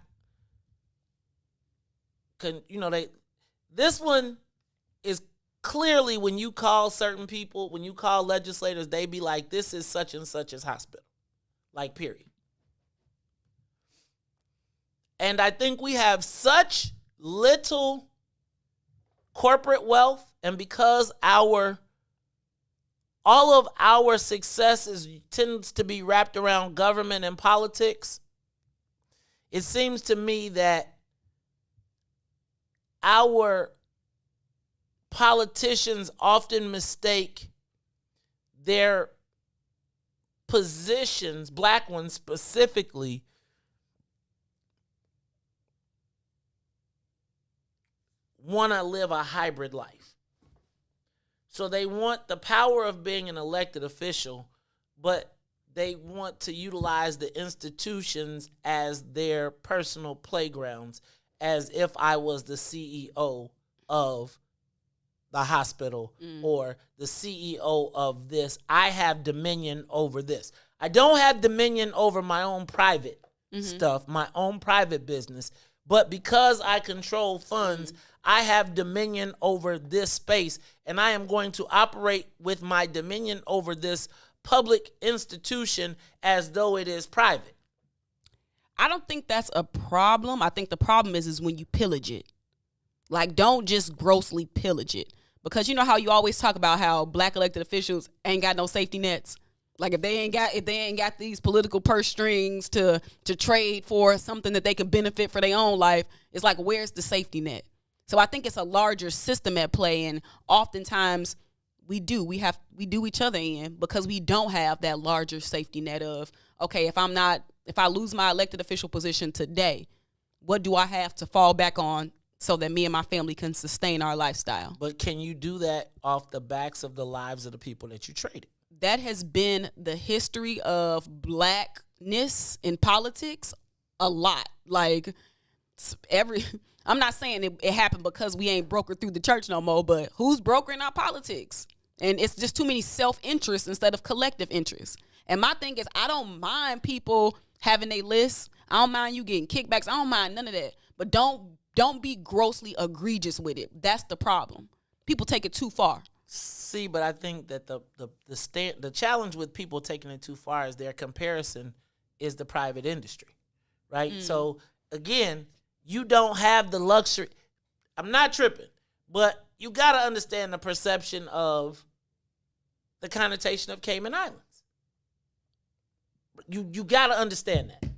this one is clearly, when you call certain people, when you call legislators, they be like, this is such and such as hospital. Like, period. And I think we have such little corporate wealth, and because all of our success tends to be wrapped around government and politics, it seems to me that our politicians often mistake their positions, black ones specifically, want to live a hybrid life. So they want the power of being an elected official, but they want to utilize the institutions as their personal playgrounds, as if I was the CEO of the hospital or the CEO of this. I have dominion over this. I don't have dominion over my own private stuff, my own private business, but because I control funds, I have dominion over this space, and I am going to operate with my dominion over this public institution as though it is private. I don't think that's a problem. I think the problem is when you pillage it. Like, don't just grossly pillage it. Because you know how you always talk about how black elected officials ain't got no safety nets. Like, if they ain't got these political purse strings to trade for something that they can benefit for their own life, it's like, where's the safety net? So I think it's a larger system at play, and oftentimes we do each other in because we don't have that larger safety net of, okay, if I lose my elected official position today, what do I have to fall back on so that me and my family can sustain our lifestyle? But can you do that off the backs of the lives of the people that you traded? That has been the history of blackness in politics a lot. Like, I'm not saying it happened because we ain't brokered through the church no more, but who's brokering our politics? And it's just too many self-interest instead of collective interest. And my thing is, I don't mind people having a list. I don't mind you getting kickbacks. I don't mind none of that. But don't be grossly egregious with it. That's the problem. People take it too far. See, but I think that the challenge with people taking it too far is their comparison is the private industry, right? So again, you don't have the luxury. I'm not tripping, but you got to understand the perception of the connotation of Cayman Islands. You got to understand that,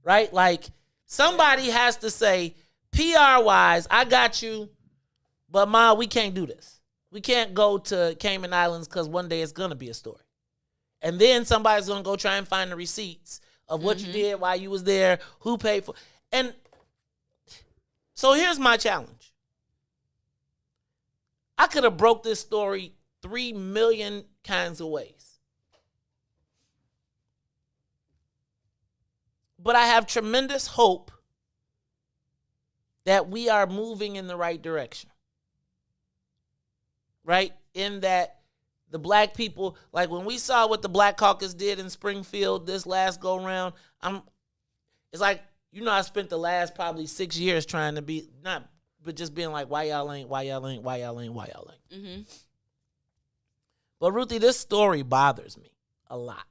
right? Like, somebody has to say, PR-wise, I got you, but Ma, we can't do this. We can't go to Cayman Islands because one day it's going to be a story. And then somebody's going to go try and find the receipts of what you did while you was there, who paid for. And so here's my challenge. I could have broke this story 3 million kinds of ways. But I have tremendous hope that we are moving in the right direction. Right? In that the black people, like when we saw what the Black Caucus did in Springfield this last go round, it's like, I spent the last probably 6 years trying to be, but just being like, why y'all ain't. Mm-hmm. But Ruthie, this story bothers me a lot.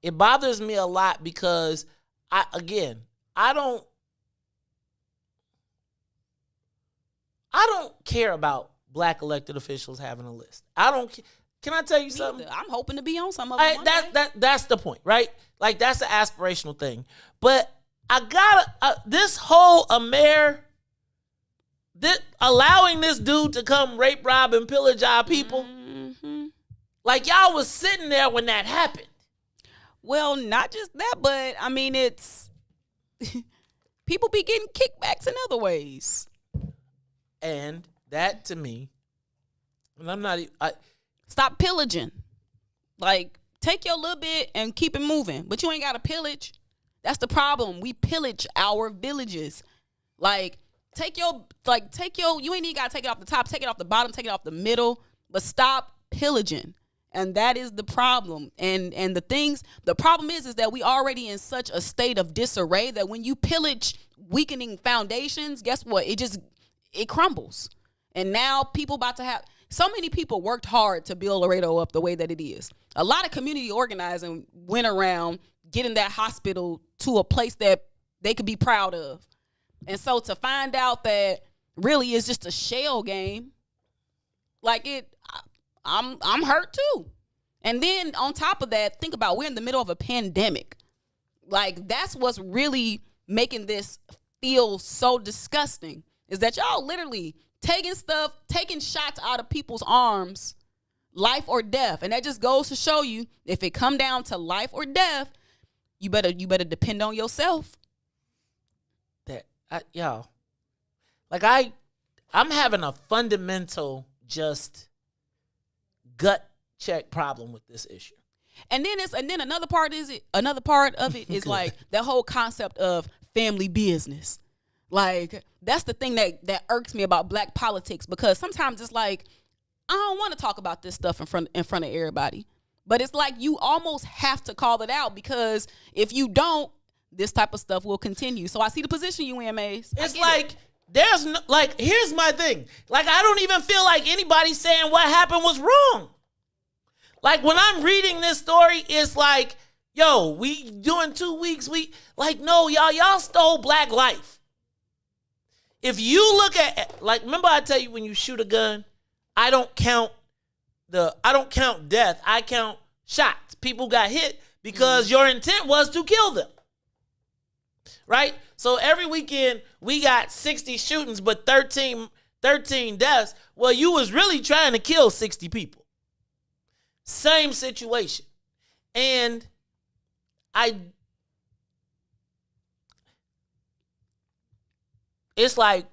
It bothers me a lot because, I don't care about black elected officials having a list. I don't care. Can I tell you something? I'm hoping to be on some of them. That's the point, right? Like, that's an aspirational thing. But I gotta, this whole allowing this dude to come rape, rob, and pillage our people, like, y'all was sitting there when that happened. Well, not just that, but I mean, it's people be getting kickbacks in other ways. And that, to me, and I'm not, stop pillaging. Like, take your little bit and keep it moving, but you ain't got to pillage. That's the problem. We pillage our villages. Like, you ain't even got to take it off the top, take it off the bottom, take it off the middle, but stop pillaging. And that is the problem. And the problem is that we already in such a state of disarray that when you pillage weakening foundations, guess what? It crumbles. And now people about to have, so many people worked hard to build Loretto up the way that it is. A lot of community organizing went around getting that hospital to a place that they could be proud of. And so to find out that really is just a shell game, like I'm hurt too. And then on top of that, think about, we're in the middle of a pandemic. Like, that's what's really making this feel so disgusting, is that y'all literally taking shots out of people's arms, life or death. And that just goes to show you, if it come down to life or death, you better depend on yourself. I'm having a fundamental just gut check problem with this issue. And then another part of it is like the whole concept of family business. Like, that's the thing that irks me about black politics, because sometimes it's like, I don't want to talk about this stuff in front of everybody. But it's like you almost have to call it out, because if you don't, this type of stuff will continue. So I see the position you in, Maze. It's like, there's no, like, here's my thing. Like, I don't even feel like anybody's saying what happened was wrong. Like, when I'm reading this story, it's like, yo, we doing 2 weeks. No, y'all stole black life. If you look at, like, remember I tell you, when you shoot a gun, I don't count death. I count shots. People got hit because your intent was to kill them. Right? So every weekend we got 60 shootings, but 13 deaths. Well, you was really trying to kill 60 people. Same situation. And it's like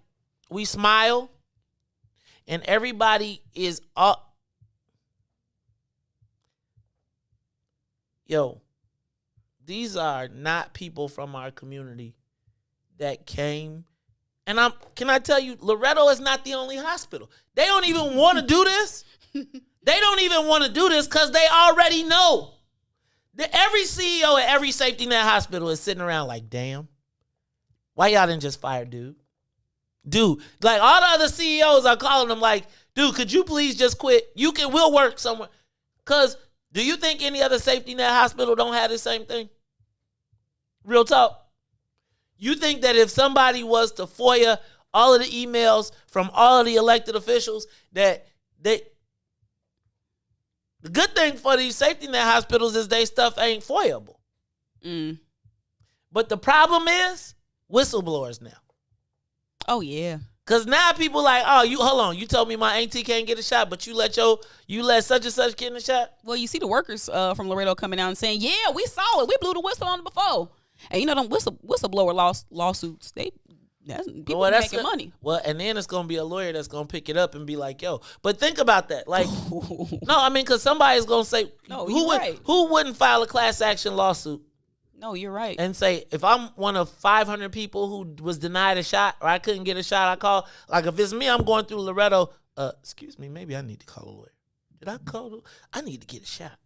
we smile and everybody is up. Yo, these are not people from our community that came. And can I tell you, Loretto is not the only hospital. They don't even want to do this. They don't even want to do this because they already know that every CEO at every safety net hospital is sitting around like, damn, why y'all didn't just fire dude? Dude, like, all the other CEOs are calling them like, dude, could you please just quit? We'll work somewhere. Because do you think any other safety net hospital don't have the same thing? Real talk. You think that if somebody was to FOIA all of the emails from all of the elected officials, that the good thing for these safety net hospitals is they stuff ain't FOIAble. But the problem is whistleblowers now. Oh yeah. Cause now people like, oh, hold on, you told me my auntie can't get a shot, but you let such and such get a shot. Well, you see the workers from Loretto coming out and saying, yeah, we saw it, we blew the whistle on it before. And you know them whistleblower lawsuits, people making money. Well, and then it's gonna be a lawyer that's gonna pick it up and be like, yo. But think about that, like, no, I mean, cause somebody's gonna say, no, who wouldn't file a class action lawsuit? No, you're right. And say, if I'm one of 500 people who was denied a shot or I couldn't get a shot, I call. Like, if it's me, I'm going through Loretto. Excuse me, maybe I need to call a lawyer. Did I call? I need to get a shot.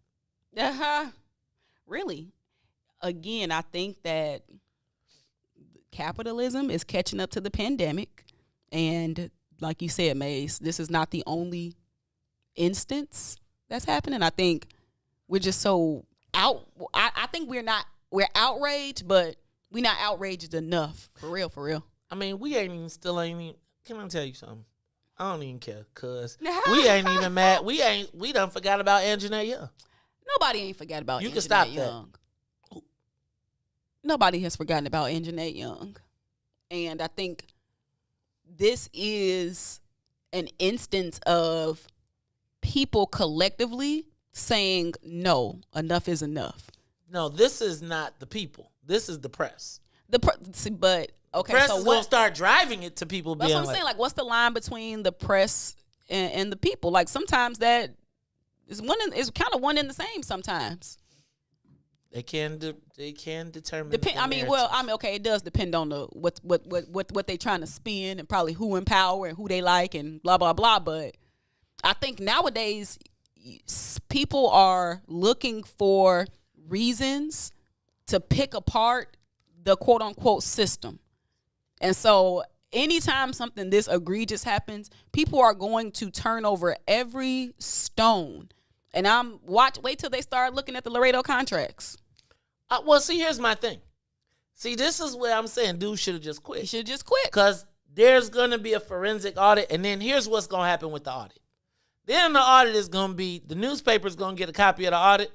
Really? Again, I think that capitalism is catching up to the pandemic. And like you said, Mace, this is not the only instance that's happening. I think we're just so out. I think we're outraged, but we're not outraged enough. For real. I mean, we ain't even. Can I tell you something? I don't even care, cuz we ain't even mad. We done forgot about Anjanette Young. Nobody ain't forgot about you Anjanette can stop Young. Nobody has forgotten about Anjanette Young. And I think this is an instance of people collectively saying, no, enough is enough. No, this is not the people. This is the press. But okay, press so is gonna start driving it to people. That's what I'm saying. Like, what's the line between the press and the people? Like, sometimes that is kind of one and the same. Sometimes they can determine. Okay, it does depend on the what they trying to spin and probably who in power and who they like and blah blah blah. But I think nowadays people are looking for reasons to pick apart the quote unquote system. And so anytime something this egregious happens, people are going to turn over every stone. And wait till they start looking at the Loretto contracts. Well, see, here's my thing. See, this is where I'm saying dude should have just quit. He should have just quit. Because there's going to be a forensic audit, and then here's what's going to happen with the audit. Then the audit is going to be, the newspaper's going to get a copy of the audit,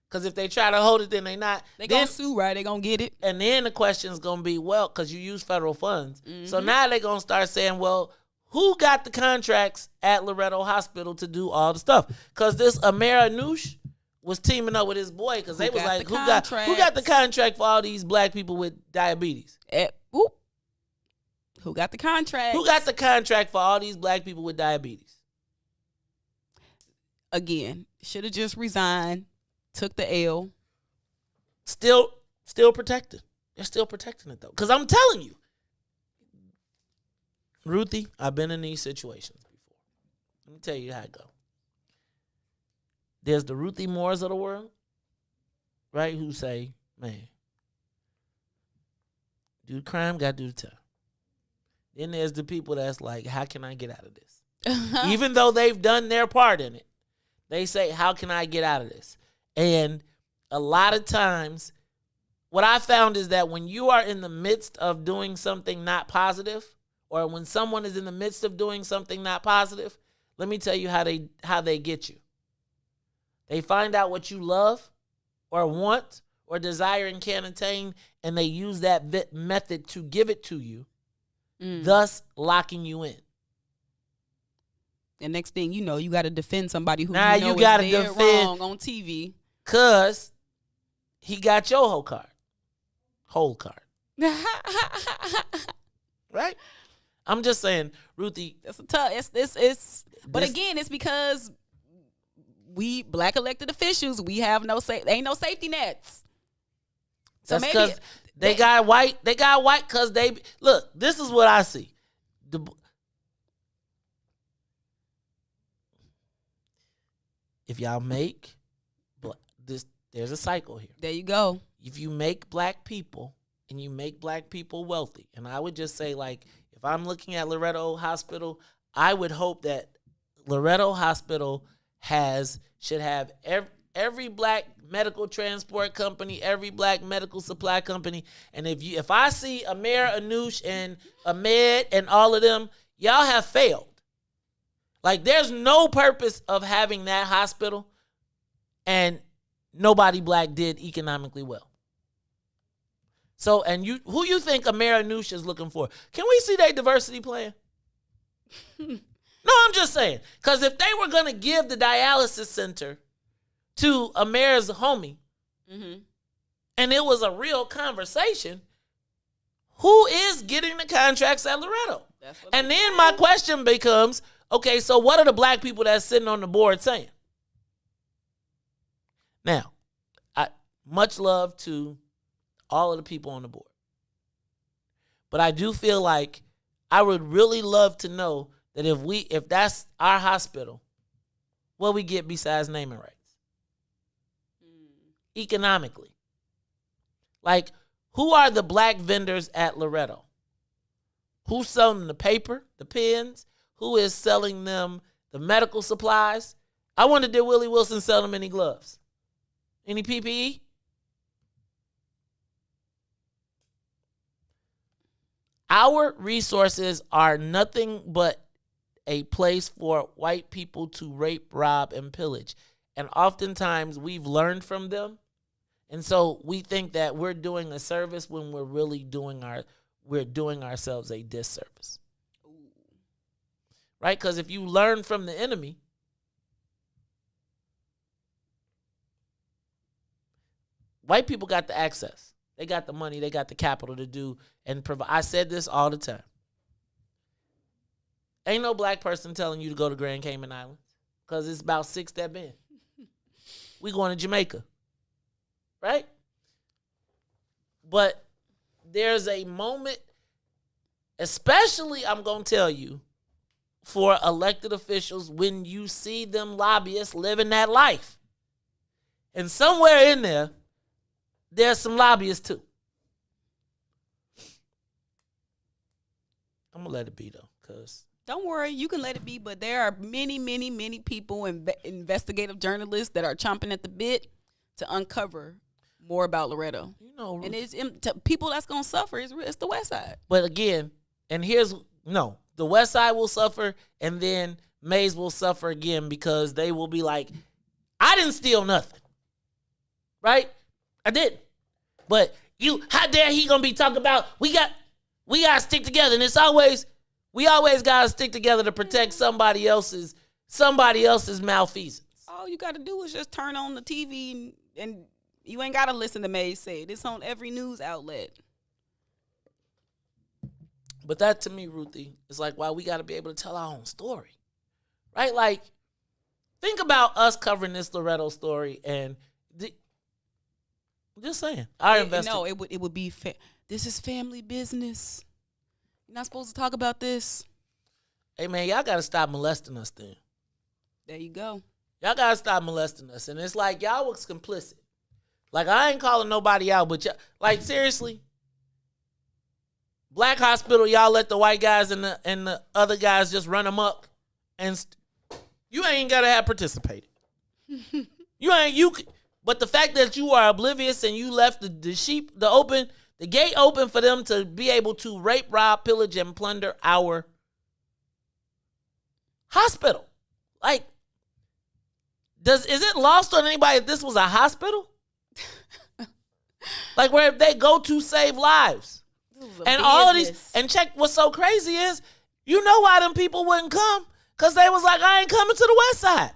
because if they try to hold it, then they not. They going to sue, right? They going to get it. And then the question is going to be, well, because you use federal funds. So now they're going to start saying, well, who got the contracts at Loretto Hospital to do all the stuff? Because this Amara Noosh was teaming up with his boy, because they was like, who got the contract for all these black people with diabetes? Who got the contract? Who got the contract for all these black people with diabetes? Again, should have just resigned, took the L. Still protected. They're still protecting it, though. Because I'm telling you, Ruthie, I've been in these situations before. Let me tell you how it go. There's the Ruthie Moores of the world, right, who say, man, do the crime, got to do the time. Then there's the people that's like, how can I get out of this? Even though they've done their part in it, they say, how can I get out of this? And a lot of times, what I found is that when you are in the midst of doing something not positive, or when someone is in the midst of doing something not positive, let me tell you how they get you. They find out what you love or want or desire and can't attain, and they use that method to give it to you, thus locking you in. And next thing you know, you got to defend somebody who you gotta is dead wrong on TV. Because he got your whole card. Right? I'm just saying, Ruthie. That's a tough. It's. But again, it's because we black elected officials, we have ain't no safety nets. So that's because they got white. They got white because they look. This is what I see. If y'all make this, there's a cycle here. There you go. If you make black people and you make black people wealthy, and I would just say, like, if I'm looking at Loretto Hospital, I would hope that Loretto Hospital should have every black medical transport company, every black medical supply company. And if I see Amir, Anush, and Ahmed and all of them, y'all have failed. Like, there's no purpose of having that hospital and nobody black did economically well. So, and who you think Amir, Anush is looking for? Can we see their diversity plan? No, I'm just saying. Because if they were going to give the dialysis center to Amir's homie, and it was a real conversation, who is getting the contracts at Loretto? And then my question becomes, okay, so what are the black people that's sitting on the board saying? Now, much love to all of the people on the board. But I do feel like I would really love to know that if that's our hospital, what we get besides naming rights? Economically. Like, who are the black vendors at Loretto? Who's selling the paper, the pens? Who is selling them the medical supplies? I wonder, did Willie Wilson sell them any gloves? Any PPE? Our resources are nothing but a place for white people to rape, rob, and pillage. And oftentimes we've learned from them. And so we think that we're doing a service when we're really doing ourselves a disservice. Right? Because if you learn from the enemy, white people got the access. They got the money. They got the capital to do and provide. I said this all the time. Ain't no black person telling you to go to Grand Cayman Islands because it's about 6 that been. We going to Jamaica. Right? But there's a moment, especially I'm going to tell you, for elected officials when you see them lobbyists living that life. And somewhere in there, there's some lobbyists too. I'm going to let it be though, because... Don't worry, you can let it be, but there are many, many, many people, investigative journalists that are chomping at the bit to uncover more about Loretto. You know, and it's people that's going to suffer. It's the West Side. But again, and the West Side will suffer, and then Mays will suffer again because they will be like, I didn't steal nothing. Right? I didn't. But how dare he gonna be talking about we gotta stick together, and we always gotta stick together to protect somebody else's malfeasance. All you gotta do is just turn on the TV and you ain't gotta listen to Mays say it. It's on every news outlet. But that to me, Ruthie, is like why we gotta be able to tell our own story. Right? Like, think about us covering this Loretto story and I'm just saying. It would be this is family business. You're not supposed to talk about this. Hey, man, y'all got to stop molesting us then. There you go. Y'all got to stop molesting us. And it's like y'all was complicit. Like, I ain't calling nobody out, but like, seriously, Black Hospital, y'all let the white guys and the other guys just run amok. And you ain't got to have participated. But the fact that you are oblivious and you left the gate open for them to be able to rape, rob, pillage, and plunder our hospital. Like, is it lost on anybody if this was a hospital? Like, where they go to save lives. And all of these, and check what's so crazy is, you know why them people wouldn't come? Because they was like, I ain't coming to the West Side.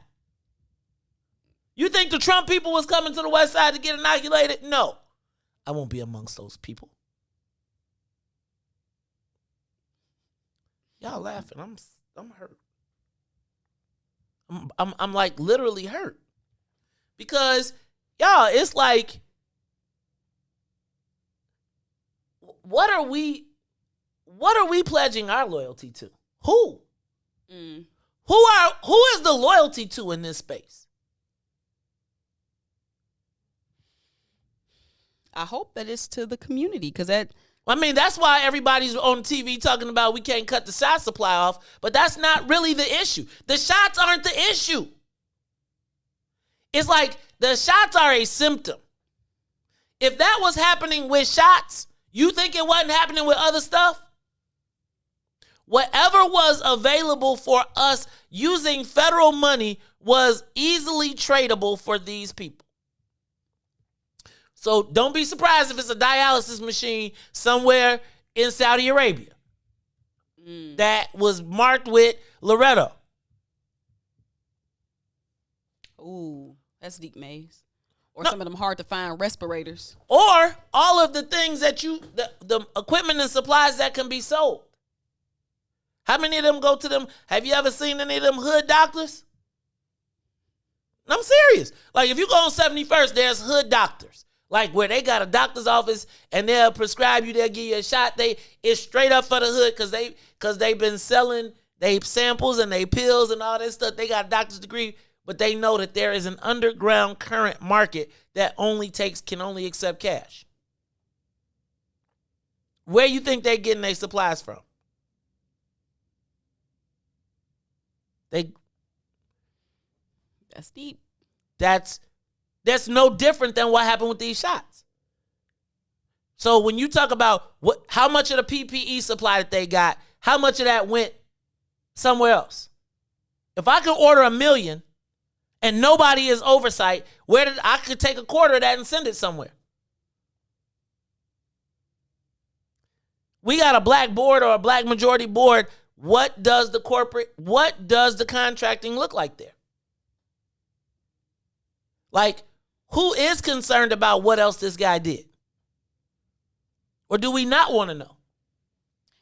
You think the Trump people was coming to the West Side to get inoculated? No. I won't be amongst those people. Y'all laughing. I'm hurt. I'm like literally hurt. Because y'all, it's like, what are we pledging our loyalty to? Who? Who is the loyalty to in this space? I hope that it's to the community because that's why everybody's on TV talking about we can't cut the shot supply off, but that's not really the issue. The shots aren't the issue. It's like the shots are a symptom. If that was happening with shots, you think it wasn't happening with other stuff? Whatever was available for us using federal money was easily tradable for these people. So don't be surprised if it's a dialysis machine somewhere in Saudi Arabia that was marked with Loretto. Ooh, that's deep, Maze. Or some of them hard to find respirators. Or all of the things that the equipment and supplies that can be sold. How many of them go to them? Have you ever seen any of them hood doctors? I'm serious. Like if you go on 71st, there's hood doctors. Like where they got a doctor's office and they'll prescribe you, they'll give you a shot. It's straight up for the hood because they've been selling they samples and they pills and all that stuff. They got a doctor's degree, but they know that there is an underground current market that can only accept cash. Where you think they're getting their supplies from? That's deep. That's no different than what happened with these shots. So when you talk about how much of the PPE supply that they got, how much of that went somewhere else? If I could order 1 million and nobody is oversight, I could take a quarter of that and send it somewhere. We got a black board or a black majority board. What does the contracting look like there? Like, who is concerned about what else this guy did? Or do we not want to know?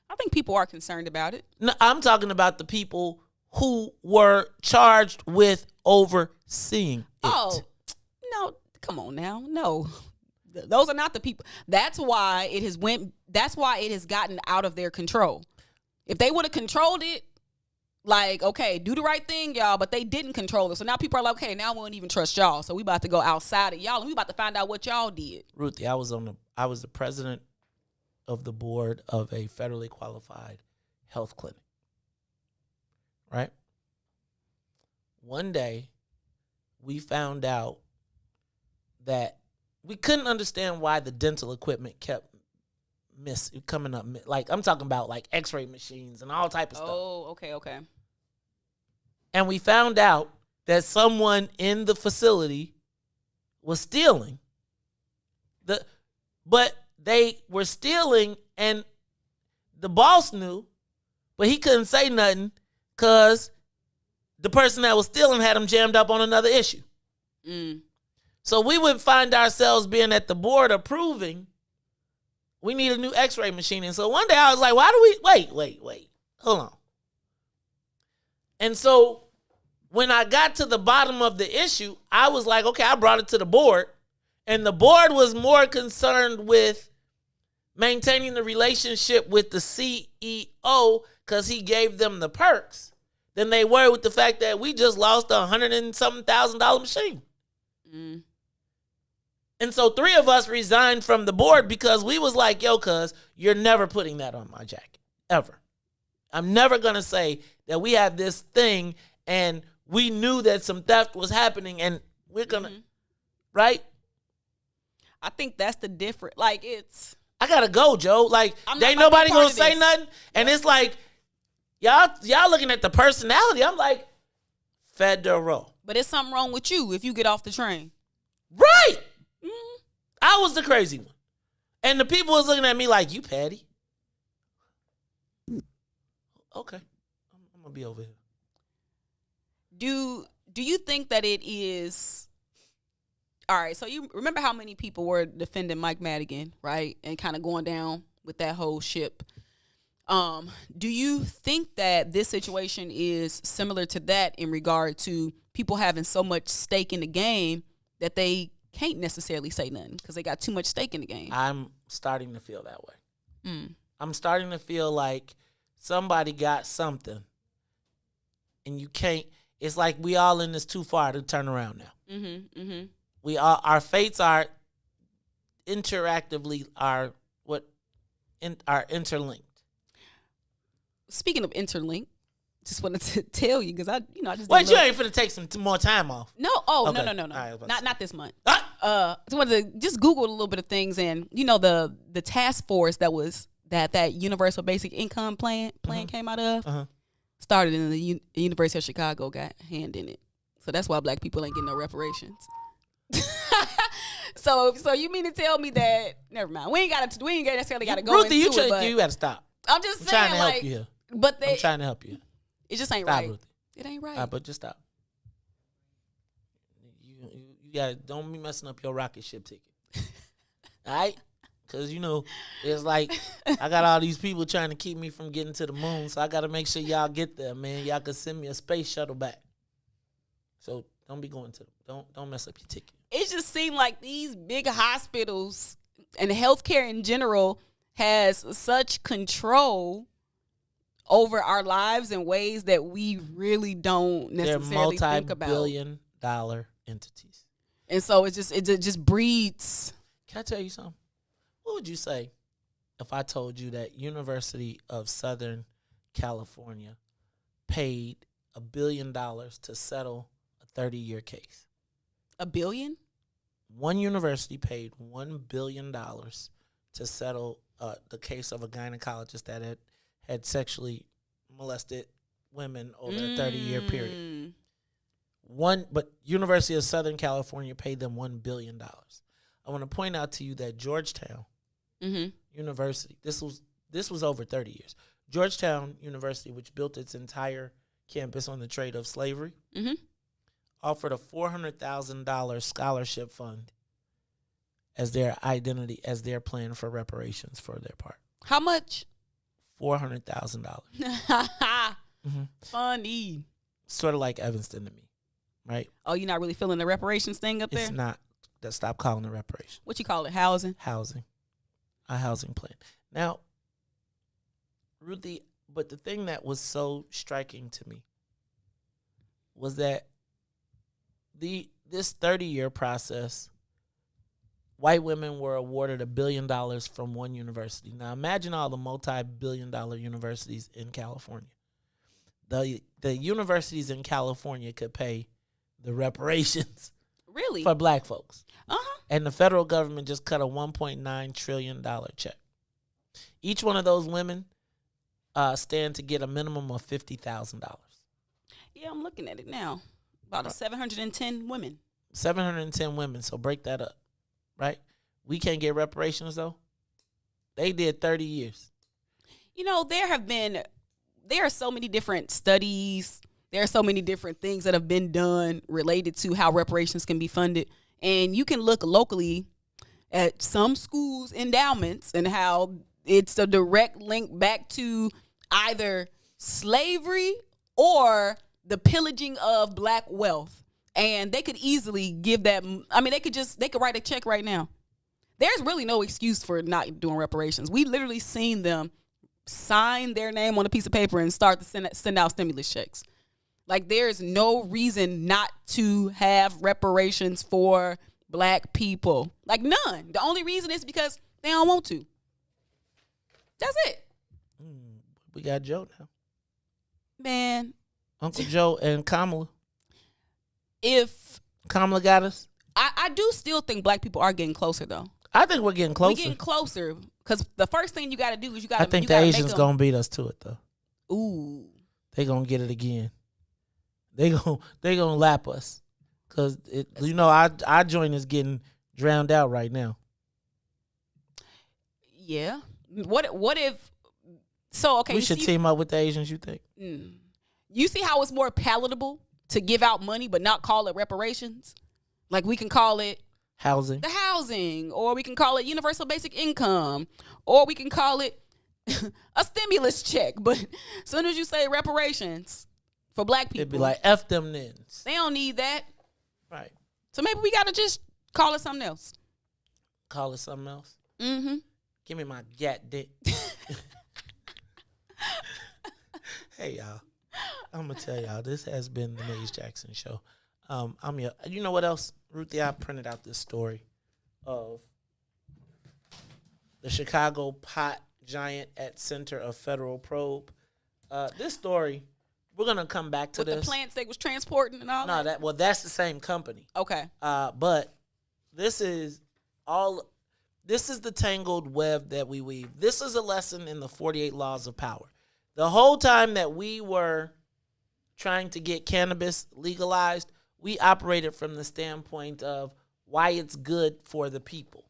I think people are concerned about it. No, I'm talking about the people who were charged with overseeing it. Oh, no, come on now. No. Those are not the people. That's why it has gotten out of their control. If they would have controlled it, like, okay, do the right thing, y'all, but they didn't control it. So now people are like, okay, now we won't even trust y'all. So we about to go outside of y'all and we about to find out what y'all did. Ruthie, I was the president of the board of a federally qualified health clinic. Right? One day, we found out that we couldn't understand why the dental equipment kept coming up. Like, I'm talking about like x-ray machines and all type of stuff. Oh, okay. And we found out that someone in the facility was stealing. But they were stealing and the boss knew, but he couldn't say nothing because the person that was stealing had him jammed up on another issue. So we would find ourselves being at the board approving we need a new x-ray machine. And so one day I was like, why do we, wait, hold on. And so when I got to the bottom of the issue, I was like, okay, I brought it to the board. And the board was more concerned with maintaining the relationship with the CEO because he gave them the perks than they were with the fact that we just lost $100,000 and something machine. And so 3 of us resigned from the board because we was like, yo, cuz, you're never putting that on my jacket, ever. I'm never going to say that we have this thing and we knew that some theft was happening and we're going to, right? I think that's the difference. Like, it's... I got to go, Joe. Like, ain't nobody going to say nothing. And it's like, y'all looking at the personality. I'm like, federal. But it's something wrong with you if you get off the train. Right. I was the crazy one. And the people was looking at me like, you petty. Okay. I'm going to be over here. Do you think that it is... All right, so you remember how many people were defending Mike Madigan, right? And kind of going down with that whole ship. Do you think that this situation is similar to that in regard to people having so much stake in the game that they can't necessarily say nothing because they got too much stake in the game? I'm starting to feel that way. I'm starting to feel like somebody got something and you can't. It's like we all in this too far to turn around now. We all, our fates are interactively are interlinked. Speaking of interlinked, just wanted to tell you because I just. Wait, you ain't finna take some more time off? No. Oh, Okay. no. Right, Not this month. Just wanted to just Google a little bit of things, and the task force that universal basic income plan came out of started in the University of Chicago, got a hand in it. So that's why black people ain't getting no reparations. So you mean to tell me that? Never mind. We ain't necessarily got to go Ruthie, into it. But you gotta stop. I'm just saying, trying to help like, you here. But I'm trying to help you. It just ain't Stop, right. Ruthie. It ain't right. But just stop. You gotta don't be messing up your rocket ship ticket. All right? Because, it's like I got all these people trying to keep me from getting to the moon, so I got to make sure y'all get there, man. Y'all can send me a space shuttle back. So don't be going to them. Don't mess up your ticket. It just seemed like these big hospitals and healthcare in general has such control over our lives in ways that we really don't necessarily think about. They're multi-billion-dollar entities. And so it just breeds. Can I tell you something? What would you say if I told you that University of Southern California paid $1 billion to settle a 30-year case? $1 billion? One university paid $1 billion to settle the case of a gynecologist that had sexually molested women over a 30-year period. But University of Southern California paid them $1 billion. I want to point out to you that Georgetown University, this was over 30 years. Georgetown University, which built its entire campus on the trade of slavery, offered a $400,000 scholarship fund as their plan for reparations for their part. How much? $400,000. Funny. Sort of like Evanston to me, right? Oh, you're not really feeling the reparations thing up there? It's not. Stop calling it reparations. What you call it? Housing? Housing. A housing plan. Now, Ruthie, but the thing that was so striking to me was that this 30-year process, white women were awarded $1 billion from one university. Now, imagine all the multi-billion-dollar universities in California. The universities in California could pay the reparations really for black folks. And the federal government just cut a $1.9 trillion check. Each one of those women stand to get a minimum of $50,000. Yeah, I'm looking at it now. About 710 women. 710 women, so break that up, right? We can't get reparations, though. They did 30 years. There are so many different studies. There are so many different things that have been done related to how reparations can be funded. And you can look locally at some schools' endowments and how it's a direct link back to either slavery or the pillaging of black wealth. And they could easily give that. I mean, they could write a check right now. There's really no excuse for not doing reparations. We literally seen them sign their name on a piece of paper and start to send out stimulus checks. Like, there's no reason not to have reparations for black people. Like, none. The only reason is because they don't want to. That's it. We got Joe now. Man. Uncle Joe and Kamala. If Kamala got us. I do still think black people are getting closer, though. I think we're getting closer. We're getting closer. Because the first thing you got to do is I think the Asians going to beat us to it, though. Ooh. They going to get it again. They gonna lap us. Because, our joint is getting drowned out right now. Yeah. What if... So, okay. We should team up with the Asians, you think? You see how it's more palatable to give out money but not call it reparations? Like, we can call it... Housing. The housing. Or we can call it universal basic income. Or we can call it a stimulus check. But as soon as you say reparations for black people... It'd be like, F them nins. They don't need that. Right. So maybe we got to just call it something else. Call it something else? Mm-hmm. Give me my gat dick. Hey, y'all. I'm going to tell y'all, this has been the Maze Jackson Show. I'm your, you know what else, Ruthie? I printed out this story of the Chicago pot giant at center of federal probe. This story, We're gonna come back to with this. the plants they was transporting and all that. That's the same company. Okay. But this is the tangled web that we weave. This is a lesson in the 48 laws of power. The whole time that we were trying to get cannabis legalized, we operated from the standpoint of why it's good for the people.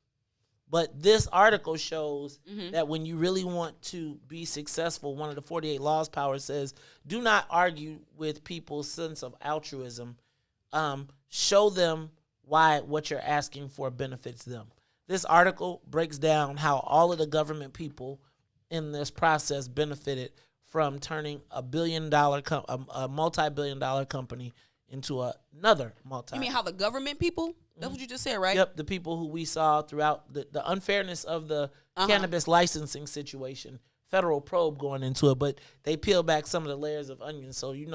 But this article shows that when you really want to be successful, one of the 48 laws power says, do not argue with people's sense of altruism. Show them why what you're asking for benefits them. This article breaks down how all of the government people in this process benefited from turning a multi-billion-dollar company into another multi. You mean how the government people? That's what you just said, right? Yep, the people who we saw throughout the unfairness of the cannabis licensing situation. Federal probe going into it, but they peel back some of the layers of onion. So, you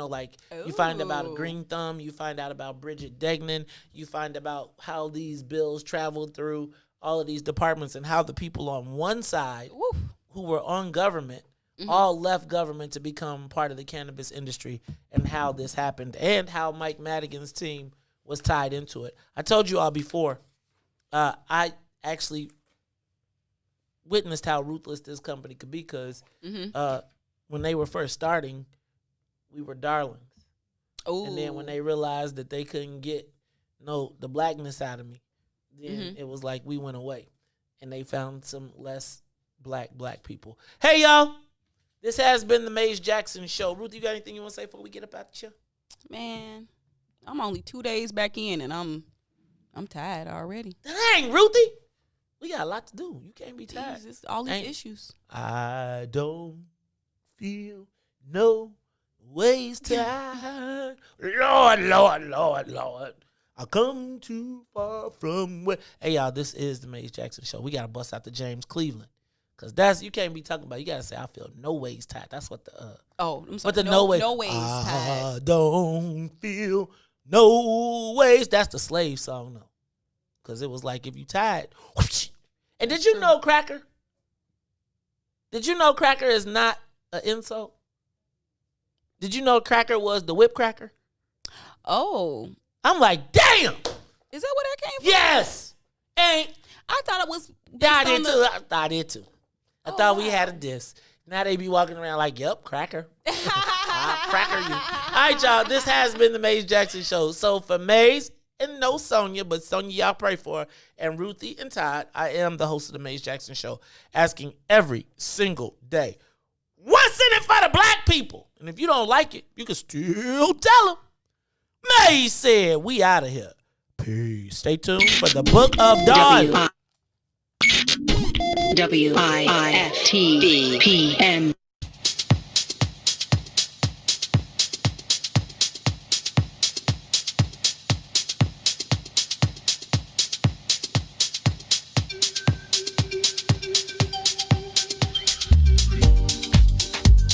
find about a Green Thumb, you find out about Bridget Degnan, you find about how these bills traveled through all of these departments and how the people on one side who were on government all left government to become part of the cannabis industry, and how this happened and how Mike Madigan's team was tied into it. I told you all before, I actually witnessed how ruthless this company could be because when they were first starting, we were darlings. Ooh. And then when they realized that they couldn't get the blackness out of me, then it was like we went away. And they found some less black people. Hey, y'all. This has been the Maze Jackson Show. Ruth, you got anything you want to say before we get up out the show? Man, I'm only 2 days back in, and I'm tired already. Dang, Ruthie. We got a lot to do. You can't be tired. Jesus, all these issues. I don't feel no ways tired. Lord. I come too far from where. Hey, y'all, this is the Maze Jackson Show. We got to bust out the James Cleveland. Because you can't be talking about, you got to say, I feel no ways tired. That's what the, I'm sorry, what the no ways tired. tired. I don't feel no ways. That's the Slave song, though. Because it was like, if you tired. Whoosh. And did you know cracker? Did you know cracker is not an insult? Did you know cracker was the whip cracker? Oh. I'm like, damn. Is that where that came from? Yes. And I thought it was. I did too. I thought we had a diss. Now they be walking around like, yep, cracker. I'll cracker you. All right, y'all. This has been the Maze Jackson Show. So for Maze and no Sonia, but Sonia y'all pray for, and Ruthie and Todd, I am the host of the Maze Jackson Show, asking every single day, what's in it for the black people? And if you don't like it, you can still tell them. Maze said, we out of here. Peace. Stay tuned for the Book of Dawn. WIFTBPN